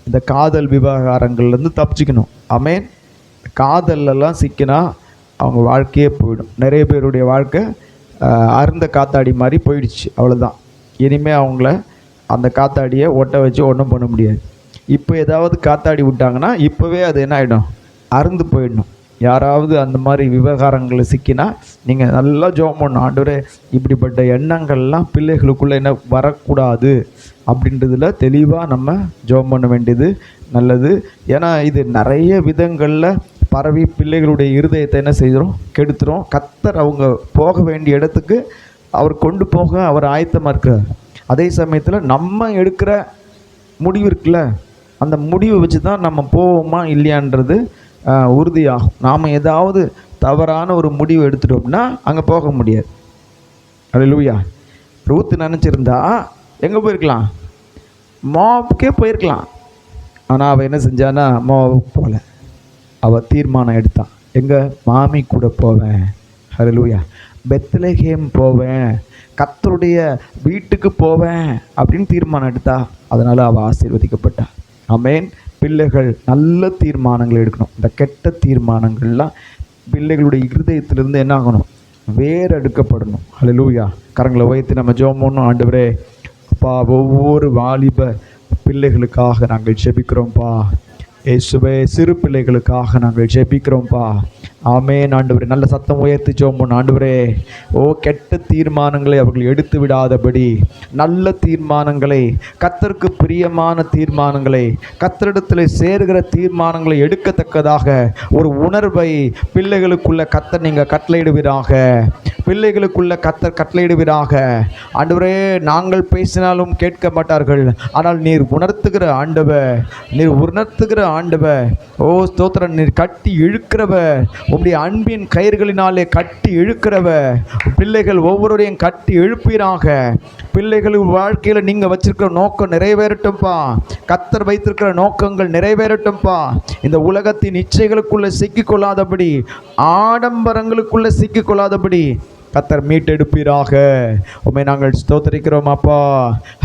Speaker 4: இந்த காதல் விவகாரங்கள்லேருந்து தப்பிச்சுக்கணும். ஆமென். காதல்லாம் சிக்கினா அவங்க வாழ்க்கையே போயிடும். நிறைய பேருடைய வாழ்க்கை அருந்த காத்தாடி மாதிரி போயிடுச்சு. அவ்வளோதான். இனிமேல் அவங்கள அந்த காத்தாடியை ஒட்ட வச்சு ஒன்றும் பண்ண முடியாது. இப்போ ஏதாவது காத்தாடி விட்டாங்கன்னா இப்போவே அது என்ன ஆகிடும்? அருந்து போயிடணும். யாராவது அந்த மாதிரி விவகாரங்களை சிக்கினா நீங்கள் நல்லா ஜெபம் பண்ணணும். ஆண்டவரே இப்படிப்பட்ட எண்ணங்கள்லாம் பிள்ளைகளுக்குள்ளே என்ன வரக்கூடாது அப்படின்றதுல தெளிவாக நம்ம ஜெபம் பண்ண வேண்டியது நல்லது. ஏன்னா இது நிறைய விதங்களில் பரவி பிள்ளைகளுடைய இருதயத்தை என்ன செய்கிறோம்? கெடுத்துரும். கர்த்தர் அவங்க போக வேண்டிய இடத்துக்கு அவர் கொண்டு போக அவர் ஆயத்தமாக இருக்கிறார். அதே சமயத்தில் நம்ம எடுக்கிற முடிவு இருக்குல்ல, அந்த முடிவை வச்சு தான் நம்ம போவோமா இல்லையான்றது உறுதியாகும். நாம் ஏதாவது தவறான ஒரு முடிவு எடுத்துட்டோம்னா அங்கே போக முடியாது. அல்லேலூயா. ரூத் நினச்சிருந்தா எங்கே போயிருக்கலாம்? மோவாபுக்கே போயிருக்கலாம். ஆனால் அவள் என்ன செஞ்சான்னா மோவாபுக்கு போகல. அவள் தீர்மானம் எடுத்தான். எங்கள் மாமி கூட போவேன். அல்லேலூயா. பெத்லகேம் போவேன், கர்த்தருடைய வீட்டுக்கு போவேன் அப்படின்னு தீர்மானம் எடுத்தா. அதனால் அவள் ஆசீர்வதிக்கப்பட்டா. ஆமென். பிள்ளைகள் நல்ல தீர்மானங்கள் எடுக்கணும். இந்த கெட்ட தீர்மானங்கள்லாம் பிள்ளைகளுடைய இருதயத்திலிருந்து என்ன ஆகணும்? வேறு எடுக்கப்படணும். அல்லேலூயா. கரங்களை உயர்த்தி நம்ம ஜெபம் பண்ணணும். ஆண்டவரே அப்பா, ஒவ்வொரு வாலிப பிள்ளைகளுக்காக நாங்கள் ஜெபிக்கிறோம்ப்பா. இயேசுவே சிறு பிள்ளைகளுக்காக நாங்கள் ஜெபிக்கிறோம்ப்பா. ஆமென். ஆண்டவரே நல்ல சத்தம் உயர்த்தி ஜெபம் பண்ணு. ஆண்டவரே கெட்ட தீர்மானங்களை அவர்கள் எடுத்து விடாதபடி நல்ல தீர்மானங்களை, கர்த்தருக்கு பிரியமான தீர்மானங்களை, கர்த்தரிடத்தில் சேர்கிற தீர்மானங்களை எடுக்கத்தக்கதாக ஒரு உணர்வை பிள்ளைகளுக்குள்ள கர்த்தர் நீங்கள் கட்டளையிடுவீராக. பிள்ளைகளுக்குள்ள கர்த்தர் கட்டளையிடுவீராக. ஆண்டவரே நாங்கள் பேசினாலும் கேட்க மாட்டார்கள். ஆனால் நீர் உணர்த்துகிற ஆண்டவர், நீர் உணர்த்துகிற ஆண்டவர். ஸ்தோத்திரம். நீர் கட்டி இழுக்கிறவர். உம்முடைய அன்பின் கயிறுகளினாலே கட்டி இழுக்கிறவர். பிள்ளைகள் ஒவ்வொருவரையும் கட்டி இழுப்பீராக. பிள்ளைகள் வாழ்க்கையில் நீங்கள் வச்சிருக்கிற நோக்கம் நிறைவேறட்டும்ப்பா. கர்த்தர் வைத்திருக்கிற நோக்கங்கள் நிறைவேறட்டும்ப்பா. இந்த உலகத்தின் இச்சைகளுக்குள்ளே சிக்கிக்கொள்ளாதபடி, ஆடம்பரங்களுக்குள்ளே சிக்கிக்கொள்ளாதபடி கத்தர் மீட்டெடுப்பீராக. உம்மை நாங்கள் ஸ்தோத்திரிக்கிறோம் அப்பா.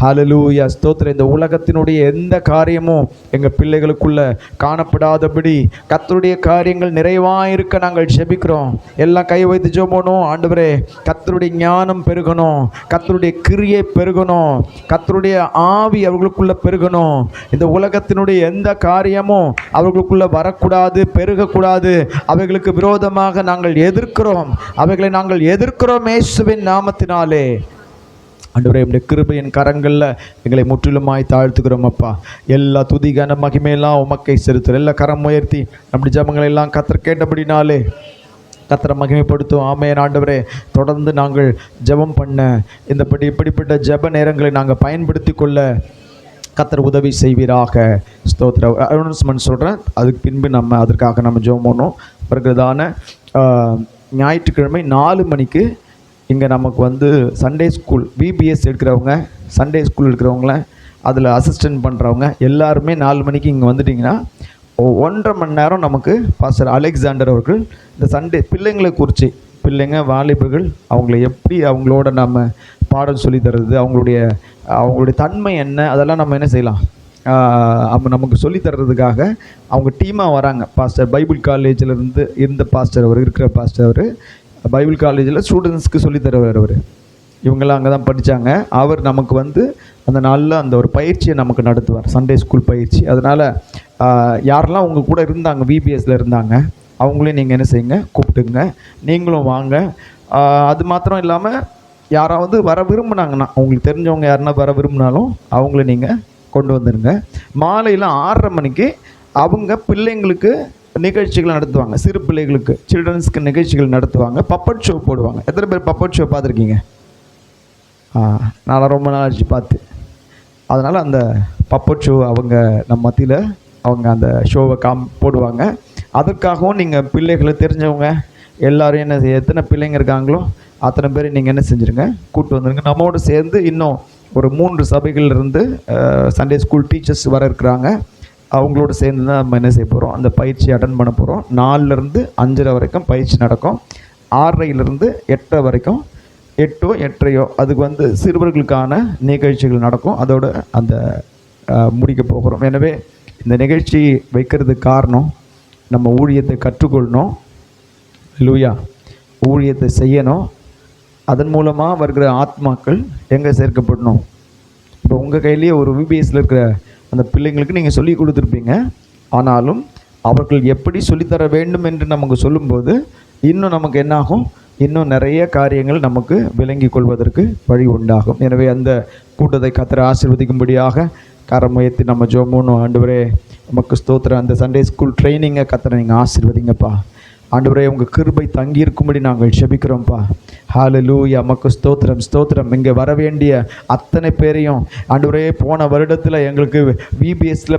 Speaker 4: ஹல்லேலூயா. ஸ்தோத்திரம். இந்த உலகத்தினுடைய எந்த காரியமும் எங்கள் பிள்ளைகளுக்குள்ள காணப்படாதபடி கத்தருடைய காரியங்கள் நிறைவாக இருக்க நாங்கள் ஜெபிக்கிறோம். எல்லாம் கை வைத்து ஜெபணும். ஆண்டவரே, கத்தருடைய ஞானம் பெருகணும், கத்தருடைய கிரியை பெருகணும், கத்தருடைய ஆவி அவர்களுக்குள்ள பெருகணும். இந்த உலகத்தினுடைய எந்த காரியமும் அவர்களுக்குள்ள வரக்கூடாது, பெருகக்கூடாது. அவைகளுக்கு விரோதமாக நாங்கள் எதிர்க்கிறோம், அவைகளை நாங்கள் எதிர்க்கிறோம் இயேசுவின் நாமத்தினாலே. ஆண்டவரே, உம்முடைய கிருபையின் கரங்களில் எங்களை முற்றிலுமாய் தாழ்த்துக்கிறோம் அப்பா. எல்லா துதி கன மகிமையெல்லாம் உமக்கை செலுத்துகிறோம். எல்லா கரம் உயர்த்தி நம்முடைய ஜெபங்களை எல்லாம் கத்தர் கேட்டபடினாலே கத்தரை மகிமைப்படுத்தும். ஆமென். ஆண்டவரே, தொடர்ந்து நாங்கள் ஜெபம் பண்ண இப்படிப்பட்ட ஜெப நேரங்களை நாங்கள் பயன்படுத்தி கொள்ள கத்தர் உதவி செய்வீராக. ஸ்தோத்திர. அனௌன்ஸ்மெண்ட் சொல்கிறேன், அதுக்கு பின்பு அதற்காக நம்ம ஜெபம் பண்ணோம். பிறகுதான ஞாயிற்றுக்கிழமை 4 மணிக்கு இங்கே நமக்கு வந்து சண்டே ஸ்கூல் VBS எடுக்கிறவங்க, சண்டே ஸ்கூல் எடுக்கிறவங்கள அதில் அசிஸ்டன்ட் பண்ணுறவங்க எல்லாருமே 4 மணிக்கு இங்கே வந்துட்டிங்கன்னா 1.5 மணி நேரம் நமக்கு பாஸ்டர் அலெக்சாண்டர் அவர்கள் இந்த சண்டே பிள்ளைங்களை குறித்து, பிள்ளைங்க வாலிபர்கள் அவங்கள எப்படி அவங்களோட நம்ம பாடம் சொல்லி தர்றது, அவங்களுடைய தன்மை என்ன, அதெல்லாம் நம்ம என்ன செய்யலாம், அவங்க நமக்கு சொல்லி தர்றதுக்காக அவங்க டீமாக வராங்க. பாஸ்டர் பைபிள் காலேஜில் இருந்த பாஸ்டர் அவர், இருக்கிற பாஸ்டர் அவர் பைபிள் காலேஜில் ஸ்டூடெண்ட்ஸ்க்கு சொல்லி தருவார். அவர் இவங்கெல்லாம் அங்கே தான் படித்தாங்க. அவர் நமக்கு வந்து அந்த நாளில் அந்த ஒரு பயிற்சியை நமக்கு நடத்துவார், சண்டே ஸ்கூல் பயிற்சி. அதனால் யாரெல்லாம் உங்கள் கூட இருந்தாங்க, VBSல இருந்தாங்க, அவங்களையும் நீங்கள் என்ன செய்யுங்க, கூப்பிட்டுங்க, நீங்களும் வாங்க. அது மாத்திரம் இல்லாமல் யாராவது வர விரும்பினாங்கன்னா, உங்களுக்கு தெரிஞ்சவங்க யாருன்னா வர விரும்பினாலும் அவங்கள நீங்கள் கொண்டு வந்துடுங்க. மாலையில் 6:30 மணிக்கு அவங்க பிள்ளைங்களுக்கு நிகழ்ச்சிகள் நடத்துவாங்க, சிறு பிள்ளைகளுக்கு சில்ட்ரன்ஸ்க்கு நிகழ்ச்சிகள் நடத்துவாங்க, பப்பட் ஷோ போடுவாங்க. எத்தனை பேர் பப்பட் ஷோ பார்த்துருக்கீங்க? நான் ரொம்ப நாள் ஆச்சு பார்த்து. அதனால் அந்த பப்பட் ஷோ அவங்க நம்ம மத்தியில் அவங்க அந்த ஷோவை போடுவாங்க. அதற்காகவும் நீங்கள் பிள்ளைகளை தெரிஞ்சவங்க எல்லோரும் என்ன எத்தனை பிள்ளைங்க இருக்காங்களோ அத்தனை பேர் நீங்கள் என்ன செஞ்சுருங்க, கூப்பிட்டு வந்துடுங்க. நம்மோடு சேர்ந்து இன்னும் ஒரு 3 சபைகளிலிருந்து சண்டே ஸ்கூல் டீச்சர்ஸ் வர இருக்கிறாங்க. அவங்களோட சேர்ந்து தான் நம்ம என்ன செய்ய போகிறோம், அந்த பயிற்சி அட்டன் பண்ண போகிறோம். 4லேருந்து 5:30 வரைக்கும் பயிற்சி நடக்கும். 6:30லேருந்து 8:30 வரைக்கும், 8 8:30 அதுக்கு வந்து சிறுவர்களுக்கான நிகழ்ச்சிகள் நடக்கும். அதோட அந்த முடிக்க போகிறோம். எனவே இந்த நிகழ்ச்சி வைக்கிறதுக்கு காரணம், நம்ம ஊழியத்தை கற்றுக்கொள்ளணும், லூயா ஊழியத்தை செய்யணும். அதன் மூலமாக வருகிற ஆத்மாக்கள் எங்கே சேர்க்கப்படணும். இப்போ உங்கள் கையிலேயே ஒரு VBSல இருக்கிற அந்த பிள்ளைங்களுக்கு நீங்கள் சொல்லி கொடுத்துருப்பீங்க. ஆனாலும் அவர்கள் எப்படி சொல்லித்தர வேண்டும் என்று நமக்கு சொல்லும்போது இன்னும் நமக்கு என்னாகும், இன்னும் நிறைய காரியங்கள் நமக்கு விளங்கி கொள்வதற்கு வழி உண்டாகும். எனவே அந்த கூட்டத்தை கர்த்தர் ஆசீர்வதிக்கும்படியாக கரமுயர்த்தி நம்ம ஜெபம். ஆண்டவரே, நமக்கு ஸ்தோத்திரம். அந்த சண்டே ஸ்கூல் ட்ரைனிங்கை கர்த்தரை நீங்கள் ஆசீர்வதிங்கப்பா. ஆண்டவரே, உங்கள் கிருபை தங்கியிருக்கும்படி நாங்கள் ஜெபிக்கிறோம்ப்பா. ஹல்லேலூயா. நமக்கு ஸ்தோத்திரம் ஸ்தோத்திரம். இங்கே வர வேண்டிய அத்தனை பேரையும் ஆண்டவரே, போன வருடத்தில் எங்களுக்கு VBSல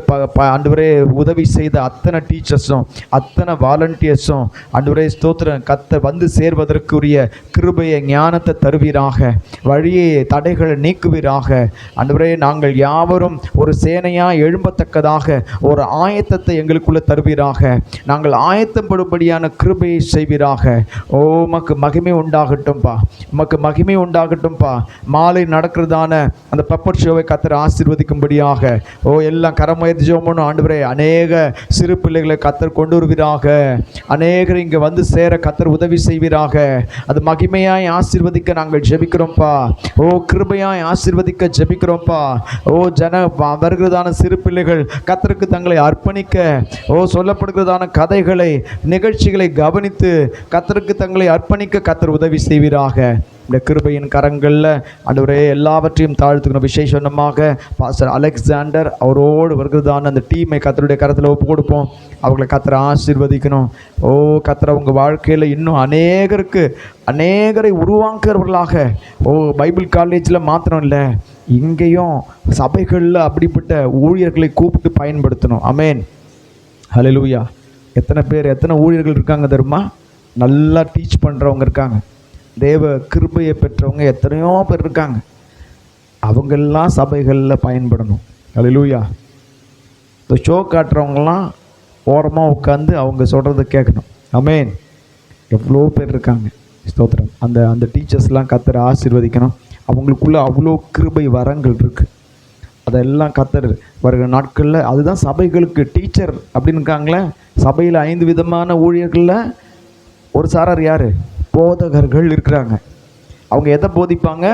Speaker 4: ஆண்டவரே உதவி செய்த அத்தனை டீச்சர்ஸும் அத்தனை வாலண்டியர்ஸும் ஆண்டவரே ஸ்தோத்திரம் வந்து சேர்வதற்குரிய கிருபையை ஞானத்தை தருவீராக, வழியை தடைகளை நீக்குவீராக. ஆண்டவரே, நாங்கள் யாவரும் ஒரு சேனையாக எழும்பத்தக்கதாக ஒரு ஆயத்தத்தை எங்களுக்குள்ளே தருவீராக. நாங்கள் ஆயத்தப்படும்படியான கிருபையை செய்வீராக. ஓ, உமக்கு மகிமை உண்டாகட்டும்பா, உமக்கு மகிமை உண்டாகட்டும்பா. மாலை நடக்கிறதான அந்த பப்பட் ஷோவை கர்த்தர் ஆசீர்வதிக்கும்படியாக எல்லாம் கரமுயர்த்தி ஜெபம். ஆண்டவரே, அநேக சிறு பிள்ளைகளை கர்த்தர் கொண்டு வருவீராக. அநேகர் இங்கே வந்து சேர கர்த்தர் உதவி செய்வீராக. அது மகிமையாய் ஆசீர்வதிக்க நாங்கள் ஜெபிக்கிறோம்ப்பா. கிருபையாய் ஆசீர்வதிக்க ஜெபிக்கிறோம்ப்பா. வருகிறதான சிறு பிள்ளைகள் கர்த்தருக்கு தங்களை அர்ப்பணிக்க, சொல்லப்படுகிறதான கதைகளை நிகழ்ச்சிகளை கவனித்து கர்த்தருக்கு தங்களை அர்ப்பணிக்க கர்த்தர் உதவி செய்வீராக. இந்த கிருபையின் கரங்களில் ஆண்டவரே எல்லாவற்றையும் தாழ்த்துக்கணும். விசேஷமாக பாஸ்டர் அலெக்சாண்டர் அவரோடு வருகிறதான அந்த டீமை கர்த்தருடைய கரத்தில் ஒப்பு கொடுப்போம். அவங்களை கர்த்தரை ஆசீர்வதிக்கணும். கர்த்தர் உங்கள் வாழ்க்கையில் இன்னும் அநேகரை உருவாக்குறவர்களாக, பைபிள் காலேஜில் மாத்திரம் இல்லை, இங்கேயும் சபைகளில் அப்படிப்பட்ட ஊழியர்களை கூப்பிட்டு பயன்படுத்தணும். ஆமென். ஹல்லேலூயா. எத்தனை ஊழியர்கள் இருக்காங்க தெரியுமா? நல்லா டீச் பண்ணுறவங்க இருக்காங்க, தேவ கிருபையை பெற்றவங்க எத்தனையோ பேர் இருக்காங்க. அவங்கெல்லாம் சபைகளில் பயன்படணும். ஹல்லேலூயா. இந்த ஷோ காட்டுறவங்கலாம் ஓரமாக உட்காந்து அவங்க சொல்கிறத கேட்கணும். ஆமென். எவ்வளோ பேர் இருக்காங்க. ஸ்தோத்திரம். அந்த டீச்சர்ஸ்லாம் கர்த்தர் ஆசீர்வதிக்கணும். அவங்களுக்குள்ள அவ்வளோ கிருபை வரங்கள் இருக்குது. அதெல்லாம் கர்த்தர் வருகிற நாட்களில், அதுதான் சபைகளுக்கு டீச்சர் அப்படின்னு இருக்காங்களே. சபையில் 5 விதமான ஊழியர்களில் ஒரு சாரார் யார்? போதகர்கள் இருக்கிறாங்க. அவங்க எதை போதிப்பாங்க?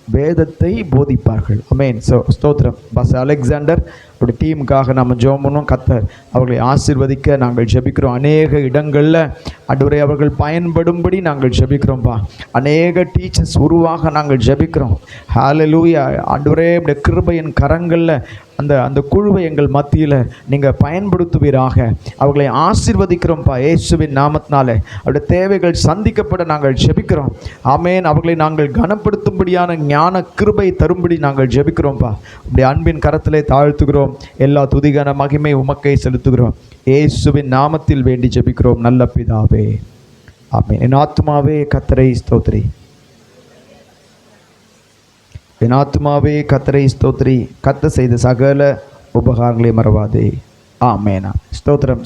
Speaker 4: வேதத்தை போதிப்பார்கள். அமேன். ஸ்தோத்திரம். பாஸ் அலெக்சாண்டர் அவருடைய டீமுக்காக நம்ம ஜெபம் பண்ணுவோம். கர்த்தர் அவர்களை ஆசீர்வதிக்க நாங்கள் ஜெபிக்கிறோம். அநேக இடங்களில் ஆண்டவரே அவர்கள் பயன்படும்படி நாங்கள் ஜெபிக்கிறோம்ப்பா. அநேக டீச்சர்ஸ் உருவாக நாங்கள் ஜெபிக்கிறோம். ஹல்லேலூயா. ஆண்டவரே உம்முடைய கிருபையின் கரங்களில் அந்த குழுவை எங்கள் மத்தியில் நீங்கள் பயன்படுத்துவீராக. அவர்களை ஆசீர்வதிக்கிறோம்ப்பா இயேசுவின் நாமத்தினாலே. அவருடைய தேவைகள் சந்திக்கப்பட நாங்கள் ஜெபிக்கிறோம். ஆமென். அவர்களை நாங்கள் கனப்படுத்தும்படியான ஞான கிருபை தரும்படி நாங்கள் ஜெபிக்கிறோம்ப்பா. உம்முடைய அன்பின் கரத்திலே தாழ்த்துகிறோம். எல்லா துதிகன மகிமை உமக்கை செலுத்துகிறோம். இயேசுவின் நாமத்தில் வேண்டி ஜெபிக்கிறோம் நல்ல பிதாவே. ஆமென். என் ஆத்துமாவே கர்த்தரை ஸ்தோத்திரி. என் ஆத்துமாவே கர்த்தரை ஸ்தோத்திரி. கர்த்தர் செய்த சகல உபகாரங்களை மறவாதே. ஆமென். ஸ்தோத்திரம்.